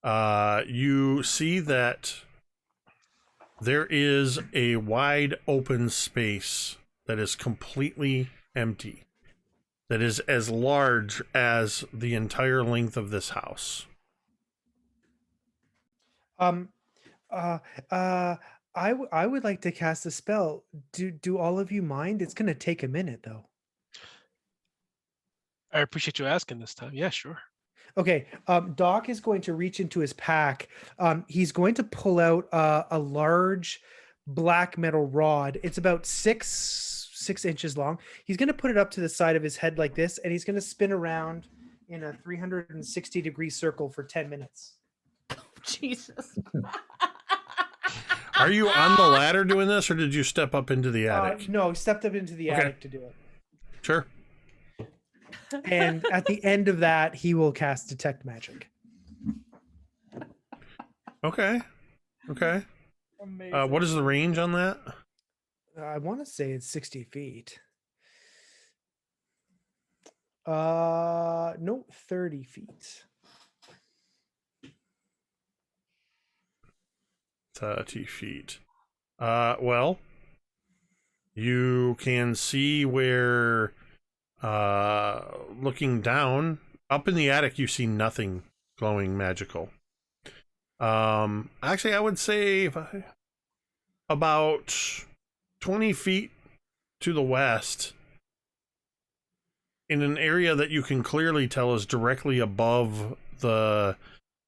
you see that there is a wide open space that is completely empty, that is as large as the entire length of this house. I would like to cast a spell. Do all of you mind? It's going to take a minute, though. I appreciate you asking this time. Yeah, sure. Okay, Doc is going to reach into his pack. He's going to pull out a large black metal rod. It's about six inches long. He's going to put it up to the side of his head like this, and he's going to spin around in a 360-degree circle for 10 minutes. Jesus. Are you on the ladder doing this, or did you step up into the attic? No, he stepped up into the Okay. attic to do it. Sure. And at the end of that, he will cast Detect Magic. Okay. Amazing. What is the range on that? I want to say it's 60 feet. No, 30 feet. 30 feet. Well, You can see where, looking down, up in the attic, you see nothing glowing magical. Actually, I would say about 20 feet to the west, in an area that you can clearly tell is directly above the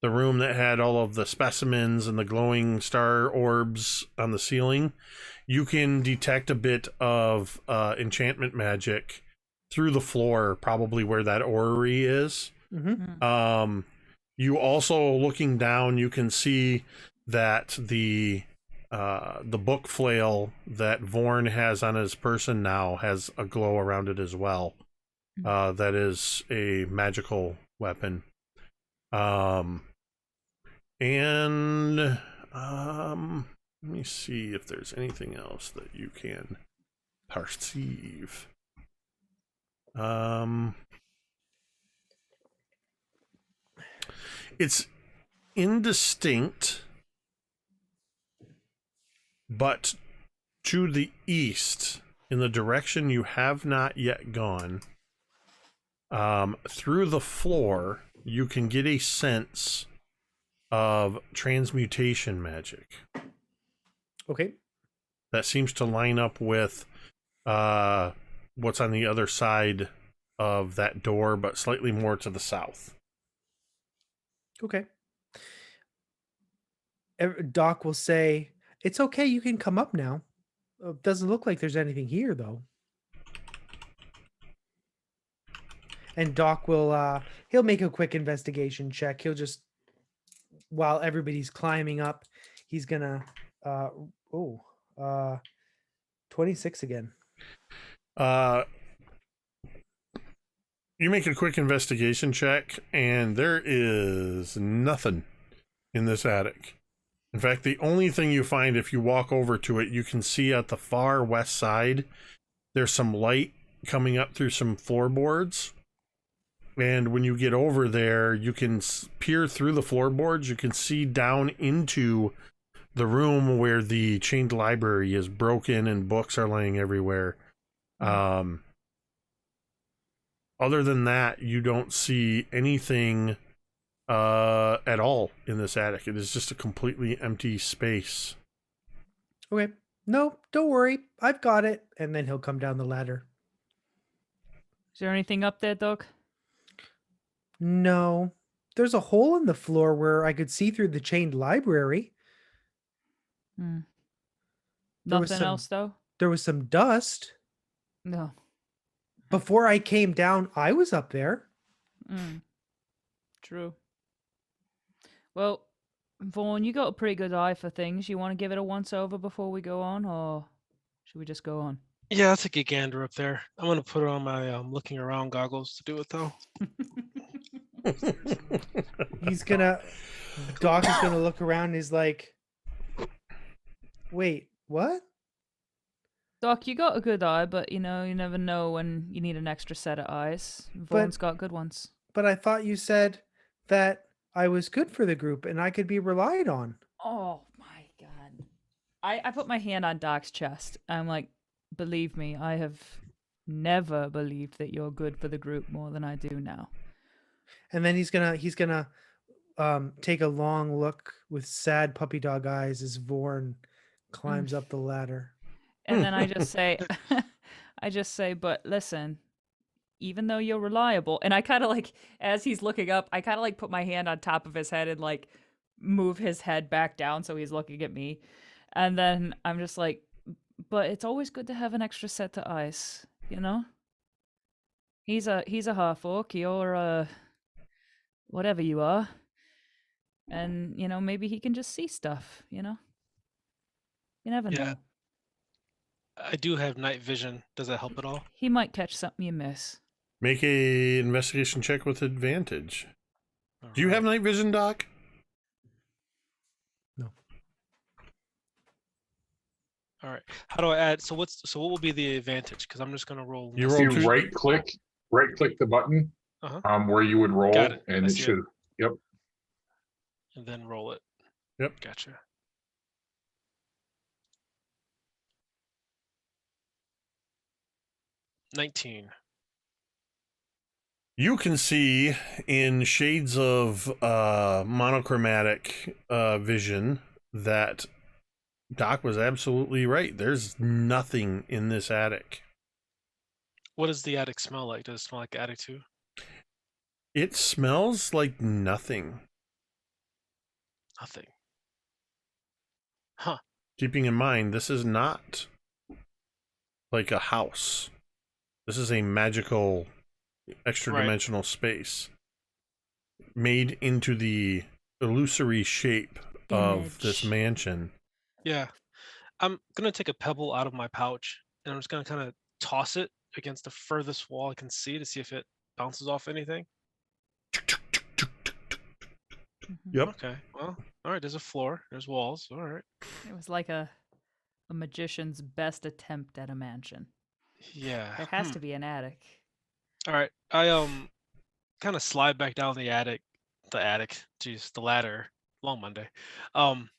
room that had all of the specimens and the glowing star orbs on the ceiling, you can detect a bit of enchantment magic through the floor, probably where that orrery is. Mm-hmm. You also, looking down, you can see that the book flail that Vorn has on his person now has a glow around it as well. That is a magical weapon. Let me see if there's anything else that you can perceive. It's indistinct, but to the east, in the direction you have not yet gone, through the floor, you can get a sense of transmutation magic. Okay. That seems to line up with what's on the other side of that door, but slightly more to the south. Okay. Doc will say, "It's okay. You can come up now. Doesn't look like there's anything here, though." And Doc will he'll make a quick investigation check. He'll just, while everybody's climbing up, he's gonna 26 again. You make a quick investigation check, and there is nothing in this attic. In fact, the only thing you find, if you walk over to it, you can see at the far west side, there's some light coming up through some floorboards. And when you get over there, you can peer through the floorboards. You can see down into the room where the chained library is broken and books are laying everywhere. Other than that, you don't see anything at all in this attic. It is just a completely empty space. Okay. No, don't worry. I've got it. And then he'll come down the ladder. Is there anything up there, Doc? No. There's a hole in the floor where I could see through the chained library. There was Nothing else, though? There was some dust. No. Before I came down, I was up there. True. Well, Vaughn, you got a pretty good eye for things. You want to give it a once over before we go on, or should we just go on? Yeah, I'll take a gander up there. I'm gonna put on my looking around goggles to do it though. Doc is gonna look around and he's like, "Wait, what?" Doc, you got a good eye, but you never know when you need an extra set of eyes. Vaughn's got good ones. But I thought you said that I was good for the group and I could be relied on. Oh my god. I put my hand on Doc's chest. I'm like, believe me, I have never believed that you're good for the group more than I do now. And then he's gonna take a long look with sad puppy dog eyes as Vorn climbs up the ladder. And then I just say, but listen, even though you're reliable, and I kind of like, as he's looking up, I kind of like put my hand on top of his head and like move his head back down so he's looking at me. And then I'm just like, but it's always good to have an extra set of eyes, you know? He's a half orc, you're a whatever you are. And, maybe he can just see stuff, You never know. I do have night vision. Does that help at all? He might catch something you miss. Make a investigation check with advantage. Do you have night vision, Doc? No. All right. How do I add? So what will be the advantage? Because I'm just gonna roll. You roll two. right click the button where you would roll, Got it. and it should. Yep. And then roll it. Yep. Gotcha. 19. You can see in shades of monochromatic vision that Doc was absolutely right. There's nothing in this attic. What does the attic smell like? Does it smell like the attic too? It smells like nothing. Nothing. Huh. Keeping in mind, this is not like a house. This is a magical extra-dimensional space made into the illusory shape of this Image. mansion. Yeah. I'm gonna take a pebble out of my pouch and I'm just gonna kind of toss it against the furthest wall I can see to see if it bounces off anything. Mhm. Yep. Okay. Well, all right. There's a floor. There's walls. All right. It was like a magician's best attempt at a mansion. Yeah. There has to be an attic. All right. I kind of slide back down the attic. Jeez, the ladder. Long Monday. Um.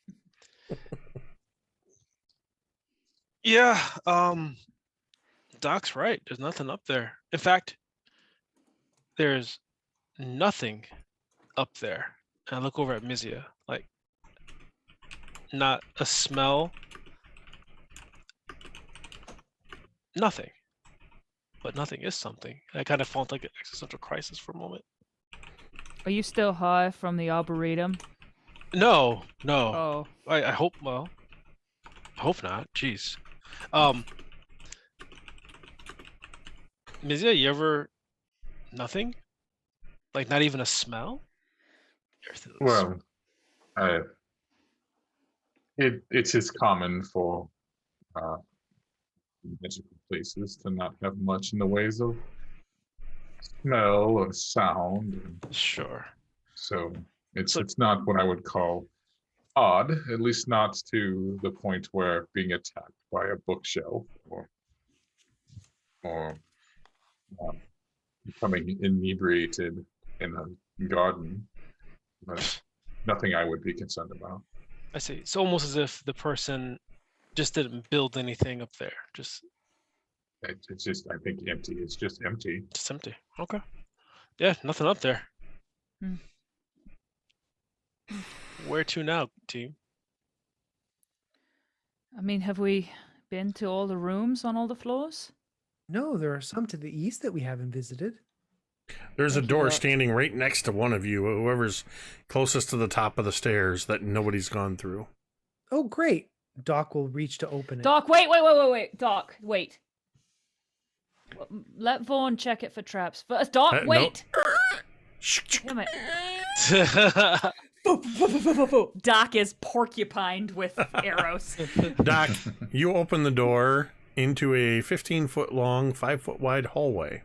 Yeah. Doc's right. There's nothing up there. In fact, there's nothing up there. And I look over at Mizya, like, not a smell. Nothing. But nothing is something. I kind of felt like an existential crisis for a moment. Are you still high from the arboretum? No. Oh, I hope. Well, I hope not. Jeez. Mizya, you ever nothing? Like not even a smell? Everything looks Well, it's just common for magical places to not have much in the ways of smell or sound, and sure. so it's So- it's not what I would call odd, at least not to the point where being attacked by a bookshelf or becoming inebriated in a garden. But nothing I would be concerned about. I see. It's almost as if the person just didn't build anything up there. Just It's just, I think, empty. It's just empty. empty. Okay. Yeah, nothing up there. Hmm. Where to now, team? I mean, have we been to all the rooms on all the floors? No, there are some to the east that we haven't visited. There's a Thank you, door Doc. standing right next to one of you, whoever's closest to the top of the stairs that nobody's gone through. Oh, great. Doc will reach to open it. Doc, wait. Doc, wait. Let Vaughn check it for traps first. Doc, No. wait. Damn it. Doc is porcupined with arrows. Doc, you open the door into a 15-foot long, 5-foot wide hallway.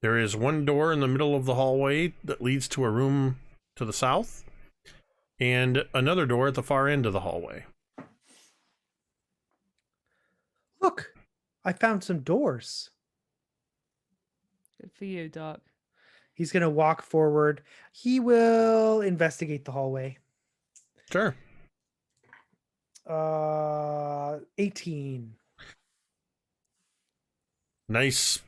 There is one door in the middle of the hallway that leads to a room to the south, and another door at the far end of the hallway. Look, I found some doors. Good for you, Doc. He's going to walk forward. He will investigate the hallway. Sure. 18. Nice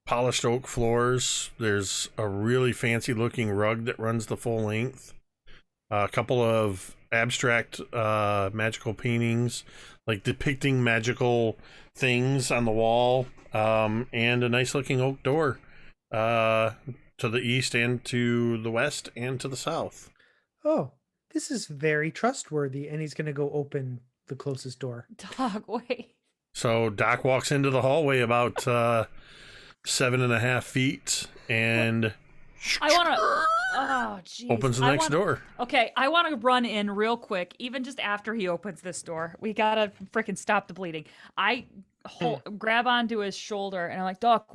polished oak floors. There's a really fancy looking rug that runs the full length. A couple of abstract magical paintings, like depicting magical things on the wall, and a nice looking oak door to the east and to the west and to the south. Oh, this is very trustworthy. And he's going to go open the closest door. Doc, wait. So Doc walks into the hallway about 7.5 feet and I want to. Oh, jeez. opens the next door. Okay, I want to run in real quick, even just after he opens this door. We gotta freaking stop the bleeding. I grab onto his shoulder and I'm like, Doc,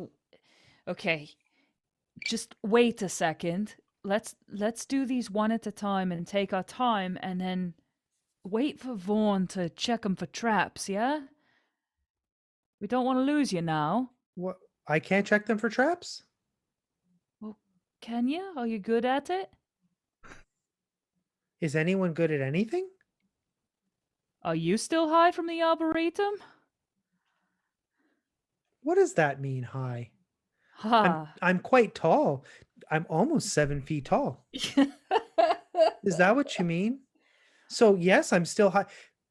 okay, just wait a second. Let's do these one at a time and take our time, and then wait for Vaughn to check them for traps. Yeah, we don't want to lose you now. What? I can't check them for traps? Can you? Are you good at it? Is anyone good at anything? Are you still high from the arboretum? What does that mean, high? Ha. I'm quite tall. I'm almost 7 feet tall. Is that what you mean? So yes, I'm still high.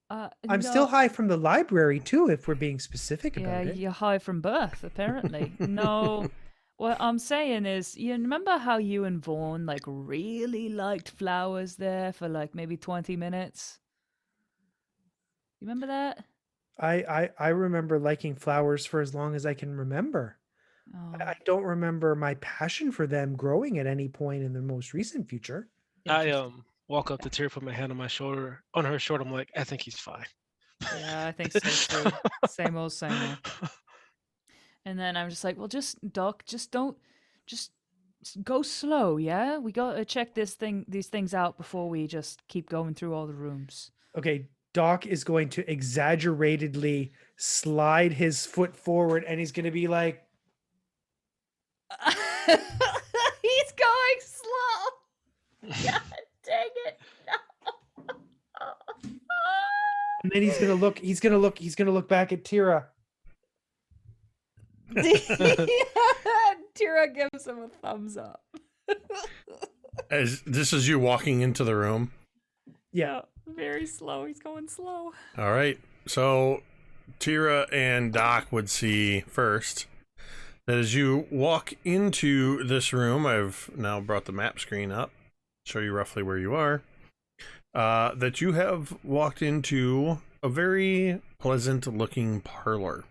I'm still No. high from the library too, if we're being specific Yeah, about it. you're high from birth, apparently. No, what I'm saying is, you remember how you and Vaughn like really liked flowers there for like maybe 20 minutes? You remember that? I remember liking flowers for as long as I can remember. Oh, I don't remember my passion for them growing at any point in the most recent future. I interesting. walk up to Teera, put my hand on her shoulder. I'm like, I think he's fine. Yeah, I think so too. Same old, same old. And then I'm just like, well, just Doc, just don't, just go slow, yeah. We gotta check these things out before we just keep going through all the rooms. Okay, Doc is going to exaggeratedly slide his foot forward and he's going to be like, He's going slow. God dang it! and then he's going to look back at Teera. Teera gives him a thumbs up. As this is you walking into the room. Yeah. Very slow. He's going slow. All right. So Teera and Doc would see first that as you walk into this room, I've now brought the map screen up, show you roughly where you are, that you have walked into a very pleasant looking parlor.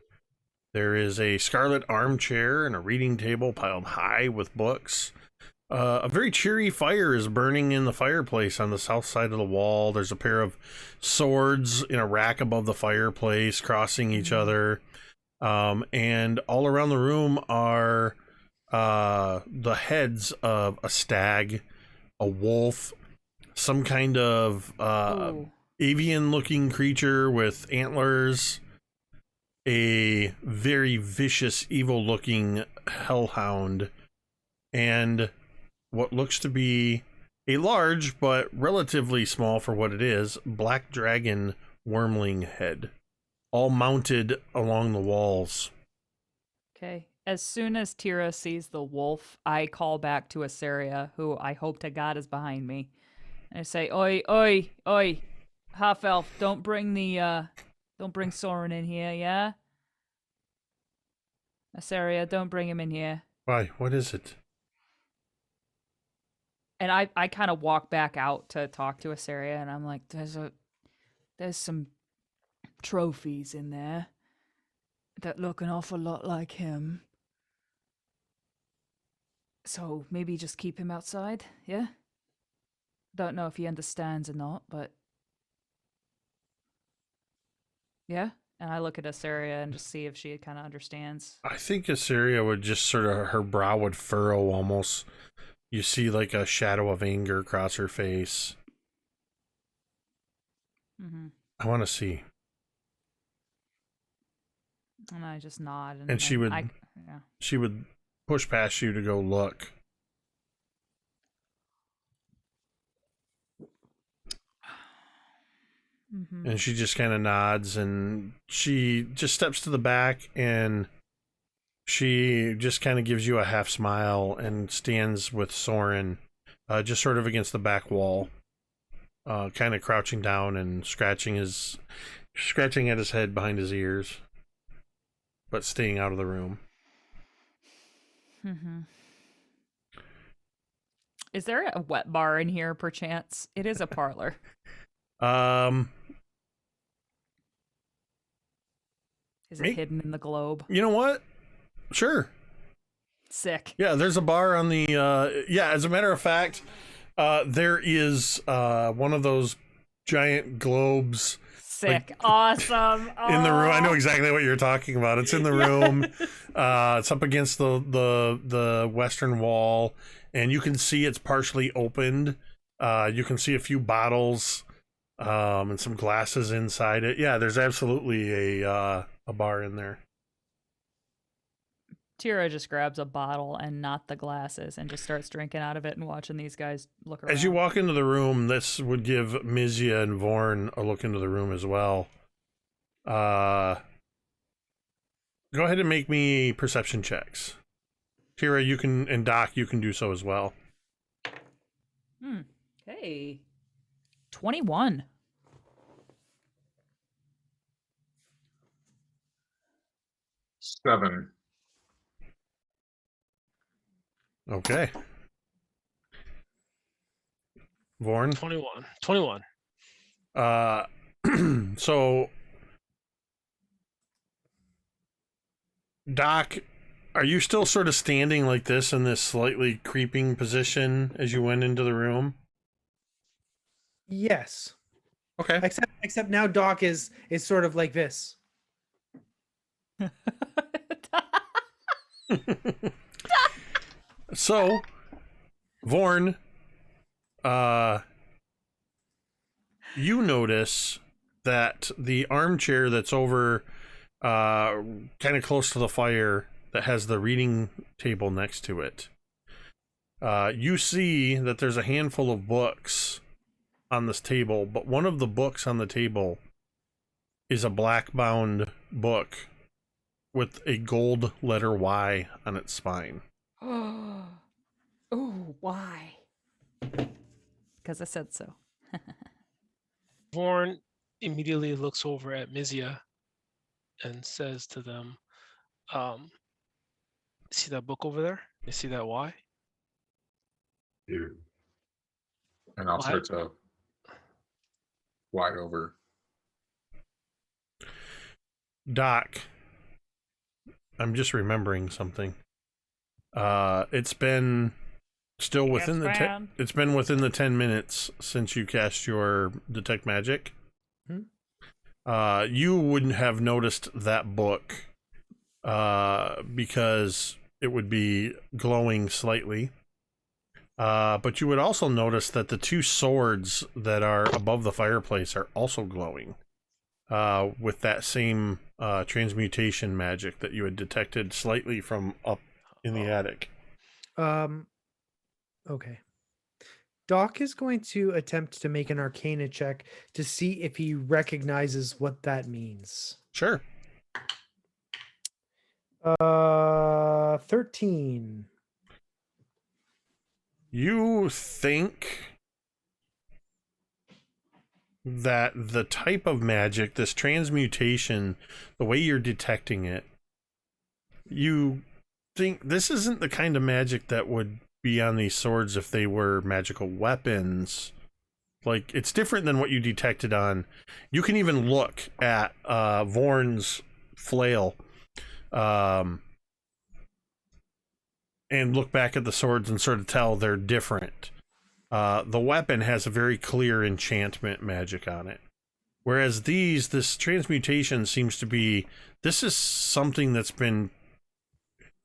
There is a scarlet armchair and a reading table piled high with books. A very cheery fire is burning in the fireplace on the south side of the wall. There's a pair of swords in a rack above the fireplace crossing each other. And all around the room are the heads of a stag, a wolf, some kind of avian-looking creature with antlers, a very vicious, evil-looking hellhound, and what looks to be a large but relatively small for what it is black dragon wormling head, all mounted along the walls. Okay. As soon as Teera sees the wolf, I call back to Asaria, who I hope to God is behind me. And I say, "Oi, oi, oi, half elf, don't bring Soren in here, yeah? Asaria, don't bring him in here." Why? What is it? And I kind of walk back out to talk to Asaria, and I'm like, there's some trophies in there that look an awful lot like him. So maybe just keep him outside, yeah? Don't know if he understands or not, but yeah. And I look at Asaria and just see if she kind of understands. I think Assyria would just sort of, her brow would furrow almost. You see like a shadow of anger across her face. Mm-hmm. I want to see. And I just nod. And she would, she would push past you to go look. Mm-hmm. And she just kind of nods, and she just steps to the back, and she just kind of gives you a half smile and stands with Soren, just sort of against the back wall, kind of crouching down and scratching at his head behind his ears, but staying out of the room. Mm-hmm. Is there a wet bar in here, perchance? It is a parlor. Is it hidden in the globe? You know what? Sure. Sick. Yeah, there's a bar on the as a matter of fact, there is one of those giant globes. Sick. Awesome. In the room. I know exactly what you're talking about. It's in the room. It's up against the western wall, and you can see it's partially opened. You can see a few bottles and some glasses inside it. Yeah, there's absolutely a bar in there. Teera just grabs a bottle and not the glasses and just starts drinking out of it and watching these guys look around. As you walk into the room, this would give Mizya and Vorn a look into the room as well. Go go ahead and make me perception checks. Teera, you can, and Doc, you can do so as well. Hey. 21. Seven. Okay. Vorn? 21. So, Doc, are you still sort of standing like this in this slightly creeping position as you went into the room? Yes. Okay. Except now Doc is sort of like this. So, Vorn, you notice that the armchair that's over kind of close to the fire that has the reading table next to it, you see that there's a handful of books on this table, but one of the books on the table is a black bound book with a gold letter Y on its spine. Oh, why? Because I said so. Vorn immediately looks over at Mizya and says to them, see that book over there? You see that Y? Dude. And I'll start to wide over. Doc, I'm just remembering something. It's been still within it's been within the 10 minutes since you cast your detect magic. You wouldn't have noticed that book because it would be glowing slightly. But you would also notice that the two swords that are above the fireplace are also glowing with that same transmutation magic that you had detected slightly from up in the attic. Okay. Doc is going to attempt to make an Arcana check to see if he recognizes what that means. Sure. 13. You think that the type of magic, this transmutation, the way you're detecting it, you think this isn't the kind of magic that would be on these swords if they were magical weapons. Like, it's different than what you detected on. You can even look at Vorn's flail and look back at the swords and sort of tell they're different. The weapon has a very clear enchantment magic on it. Whereas this transmutation seems to be, this is something that's been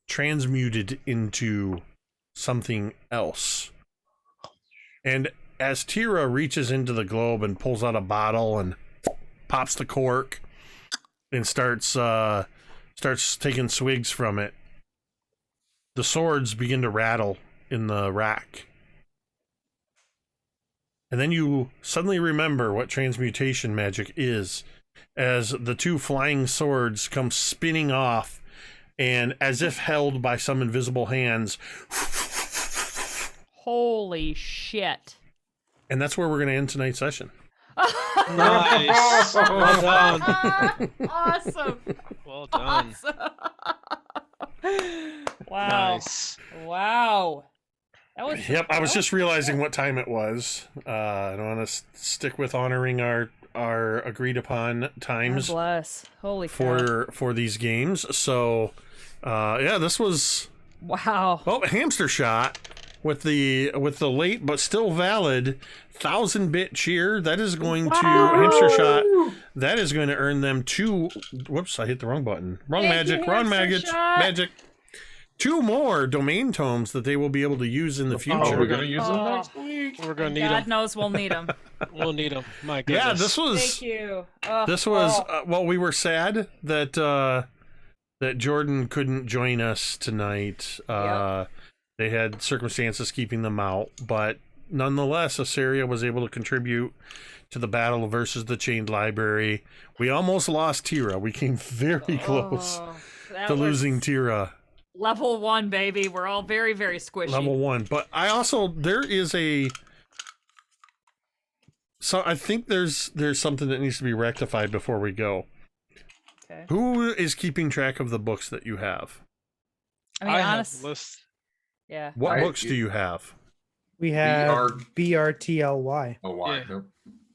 transmuted into something else. And as Teera reaches into the globe and pulls out a bottle and pops the cork and starts taking swigs from it, the swords begin to rattle in the rack. And then you suddenly remember what transmutation magic is, as the two flying swords come spinning off, and as if held by some invisible hands. Holy shit. And that's where we're going to end tonight's session. Nice. Well done. Awesome. Well done. Wow. Nice. Wow. That was Yep, I was just realizing what time it was. I don't want to stick with honoring our agreed upon times God bless. Holy cow. for these games. So, yeah, this was Wow. a hamster shot with the late but still valid 1,000-bit cheer. That is going to hamster shot. That is going to earn them two. Whoops! I hit the wrong button. Wrong Thank magic. you, Wrong hamster shot. magic. 2 more domain tomes that they will be able to use in the future. Oh, we're gonna use them Oh. next week. We're gonna need God them. knows we'll need them. We'll need them. My goodness. Yeah, this was. Thank you. Oh, This was well. We were sad that that Jordan couldn't join us tonight. Yep. They had circumstances keeping them out, but nonetheless, Assyria was able to contribute to the battle versus the Chained Library. We almost lost Teera. We came very close. That to was losing Teera. level 1, baby. We're all very, very squishy. Level 1. But I also, there is a... So I think there's something that needs to be rectified before we go. Okay. Who is keeping track of the books that you have? I mean, have honest. lists. Yeah. What books do you have? We have BRTLY. Oh, why? Yeah. Nope.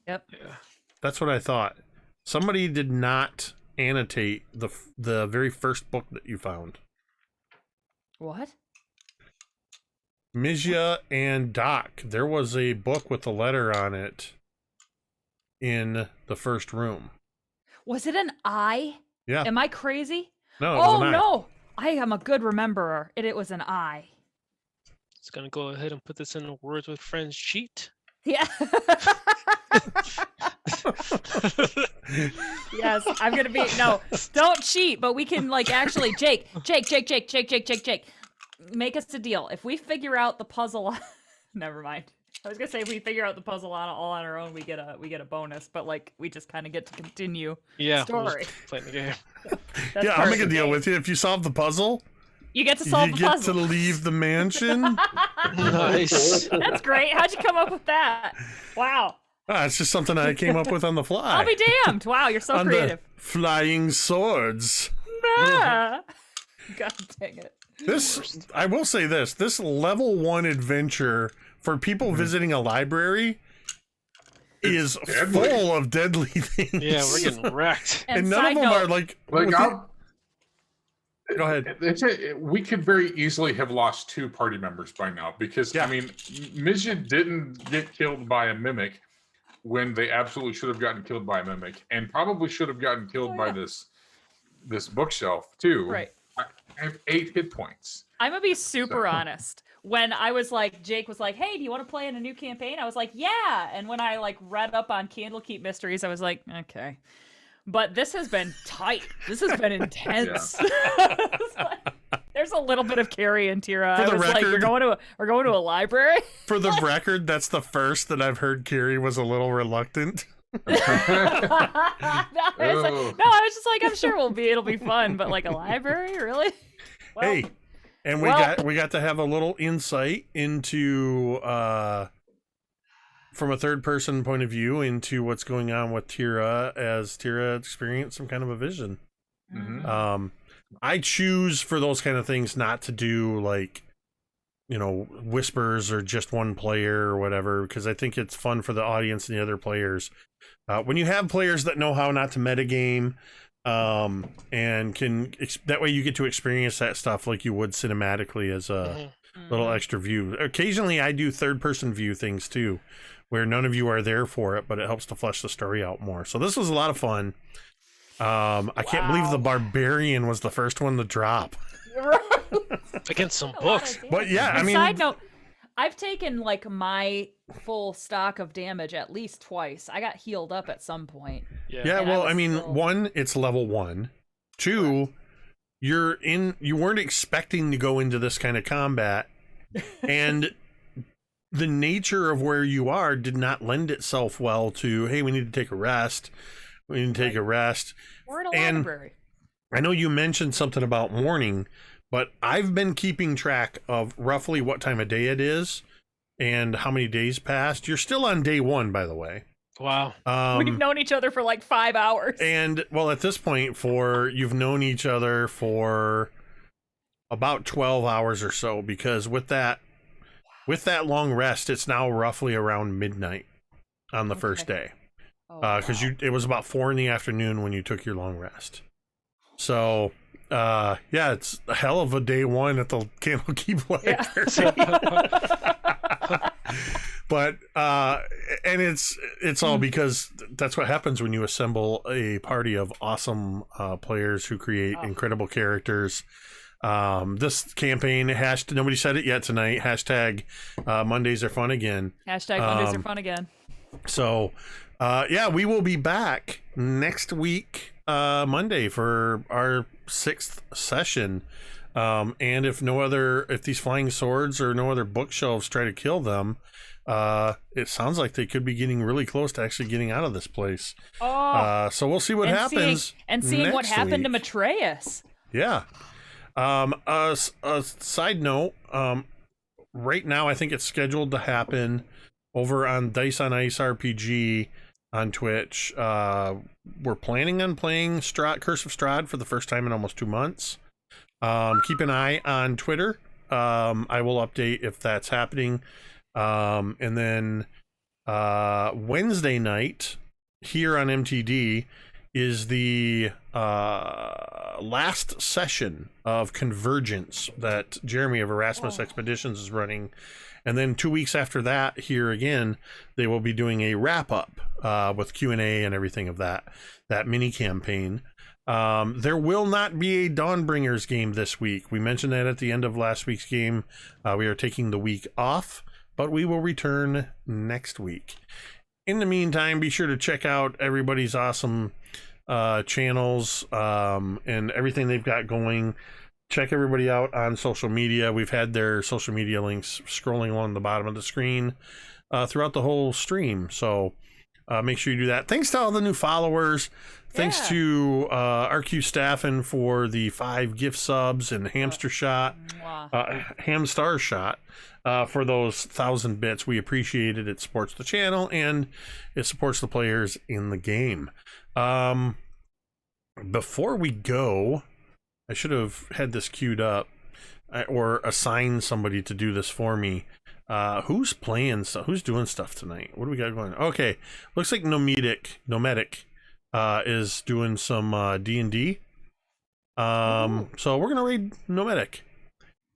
Yep. Yeah. That's what I thought. Somebody did not annotate the very first book that you found. What? Mizya and Doc. There was a book with a letter on it in the first room. Was it an I? Yeah. Am I crazy? No, it was Oh an I. no! I am a good rememberer. It was an I. It's gonna go ahead and put this in the Words with Friends cheat. Yeah. Yes, I'm gonna be no. Don't cheat, but we can like actually, Jake. Make us a deal. If we figure out the puzzle, never mind. I was gonna say if we figure out the puzzle all on our own, we get a bonus. But like we just kind of get to continue. Yeah, we'll Story. just play the game. That's Yeah, I'll make a perfect, deal Jake. with you. If you solve the puzzle, You get to solve you the get puzzle. to leave the mansion. Nice. That's great. How'd you come up with that? Wow. It's just something I came up with on the fly. I'll be damned. Wow, you're so on creative. the flying swords. Ah. God dang it. This, I will say this level 1 adventure for people visiting a library is deadly. full of deadly things. Yeah, we're getting wrecked. And none side of them note, are like go ahead. We could very easily have lost 2 party members by now because Yeah. I mean, Mizya didn't get killed by a mimic when they absolutely should have gotten killed by a mimic, and probably should have gotten killed by this bookshelf too. Right. I have 8 hit points. I'm gonna be super So- honest. When I was like, Jake was like, "Hey, do you want to play in a new campaign?" I was like, "Yeah." And when I like read up on Candlekeep mysteries, I was like, "Okay." But this has been tight. This has been intense. It's like, there's a little bit of Cari and Teera. For I the was like, record- we're going to a library." For the record, that's the first that I've heard Cari was a little reluctant. No, I was just like, I'm sure it'll be fun, but like a library, really? Well, Hey, and we got to have a little insight into from a third person point of view into what's going on with Teera as Teera experienced some kind of a vision. Mhm. I choose for those kind of things not to do like, you know, whispers or just one player or whatever, because I think it's fun for the audience and the other players. When you have players that know how not to metagame, and that way you get to experience that stuff like you would cinematically as a little extra view. Occasionally I do third person view things too, where none of you are there for it, but it helps to flesh the story out more. So this was a lot of fun. I can't believe the barbarian was the first one to drop. Against some A lot books. of But yeah, I And mean, side note, I've taken like my full stock of damage at least twice. I got healed up at some point. yeah, and I well, I was mean, still- 1, it's level 1. 2, you weren't expecting to go into this kind of combat, and the nature of where you are did not lend itself well to, hey, we need to take a rest. We need to take a rest. We're in a And- library. I know you mentioned something about morning, but I've been keeping track of roughly what time of day it is and how many days passed. You're still on day 1, by the way. Wow. We've known each other for like 5 hours. And well, at this point, you've known each other for about 12 hours or so, because with that long rest, it's now roughly around midnight on the first day. Because it was about 4 in the afternoon when you took your long rest. So yeah, it's a hell of a day 1 at the Candlekeep Library. But and it's all because that's what happens when you assemble a party of awesome players who create incredible characters. This campaign nobody said it yet tonight, hashtag Mondays are fun again. Hashtag Mondays are fun again. So yeah, we will be back next week Monday for our 6th session. And if these flying swords or no other bookshelves try to kill them, it sounds like they could be getting really close to actually getting out of this place. So we'll see what happens. Seeing what next happened to week. Matreus. Yeah. A side note, right now I think it's scheduled to happen over on Dice on Ice RPG on Twitch. We're planning on playing Curse of Strahd for the first time in almost 2 months. Keep an eye on Twitter. I will update if that's happening. And then Wednesday night here on MTD is the last session of Convergence that Jeremy of Erasmus Expeditions is running. And then 2 weeks after that, here again, they will be doing a wrap-up with Q&A and everything of that mini campaign. There will not be a Dawnbringers game this week. We mentioned that at the end of last week's game. We are taking the week off, but we will return next week. In the meantime, be sure to check out everybody's awesome channels and everything they've got going. Check everybody out on social media. We've had their social media links scrolling along the bottom of the screen throughout the whole stream. So make sure you do that. Thanks to all the new followers. Thanks to RQ Staffen for the 5 gift subs and Hamster Shot, Hamstar Shot for those 1,000 bits. We appreciate it. It supports the channel and it supports the players in the game. Before we go, I should have had this queued up or assigned somebody to do this for me. Who's playing stuff? Who's doing stuff tonight? What do we got going? Okay, looks like Nomadic is doing some D&D. So we're gonna raid Nomadic.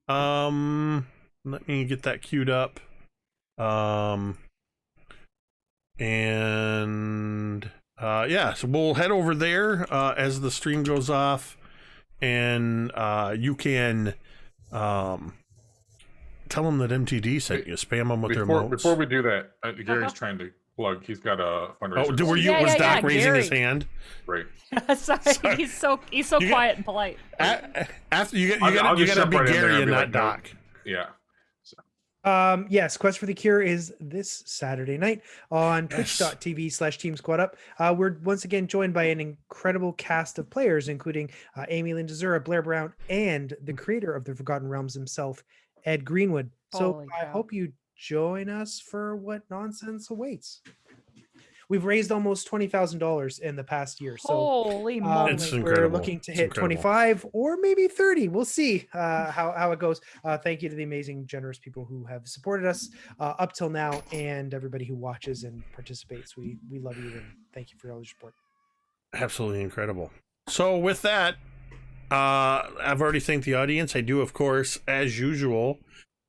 Let me get that queued up. Yeah, so we'll head over there as the stream goes off, and you can tell them that MTD sent you. Spam them with their emotes. Before we do that, Gary's trying to plug. He's got a fundraiser. Oh, was Doc raising his hand? Right. Sorry, he's so quiet and polite. After you gotta be Gary and not Doc. Yeah. Yes, Quest for the Cure is this Saturday night on twitch.tv/teamsquadup. We're once again joined by an incredible cast of players, including Amy Lindazura, Blair Brown, and the creator of the Forgotten Realms himself, Ed Greenwood. So I hope you join us for what nonsense awaits. We've raised almost $20,000 in the past year. So holy moly. It's incredible. We're looking to hit 25 or maybe 30. We'll see how it goes. Thank you to the amazing, generous people who have supported us up till now, and everybody who watches and participates. We love you, and thank you for all your support. Absolutely incredible. So with that, I've already thanked the audience. I do, of course, as usual,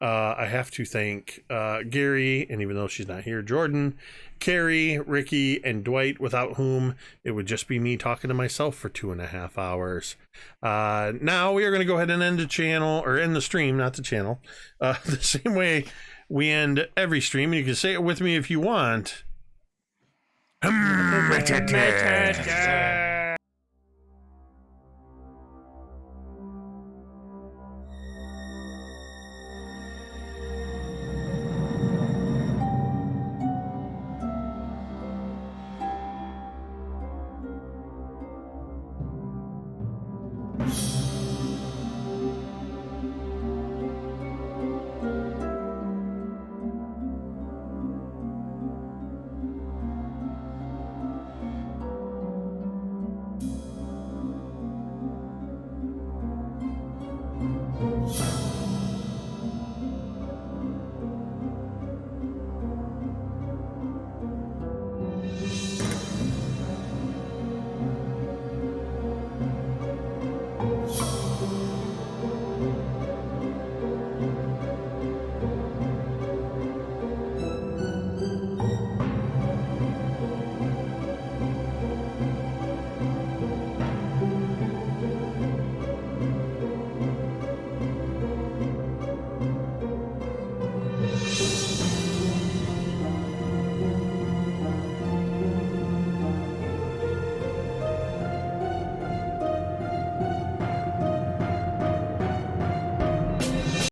I have to thank Gary, and even though she's not here, Jordan, Cari, Ricky, and Dwight, without whom it would just be me talking to myself for 2.5 hours. Now we are going to go ahead and end the channel, or end the stream, not the channel, the same way we end every stream. And you can say it with me if you want.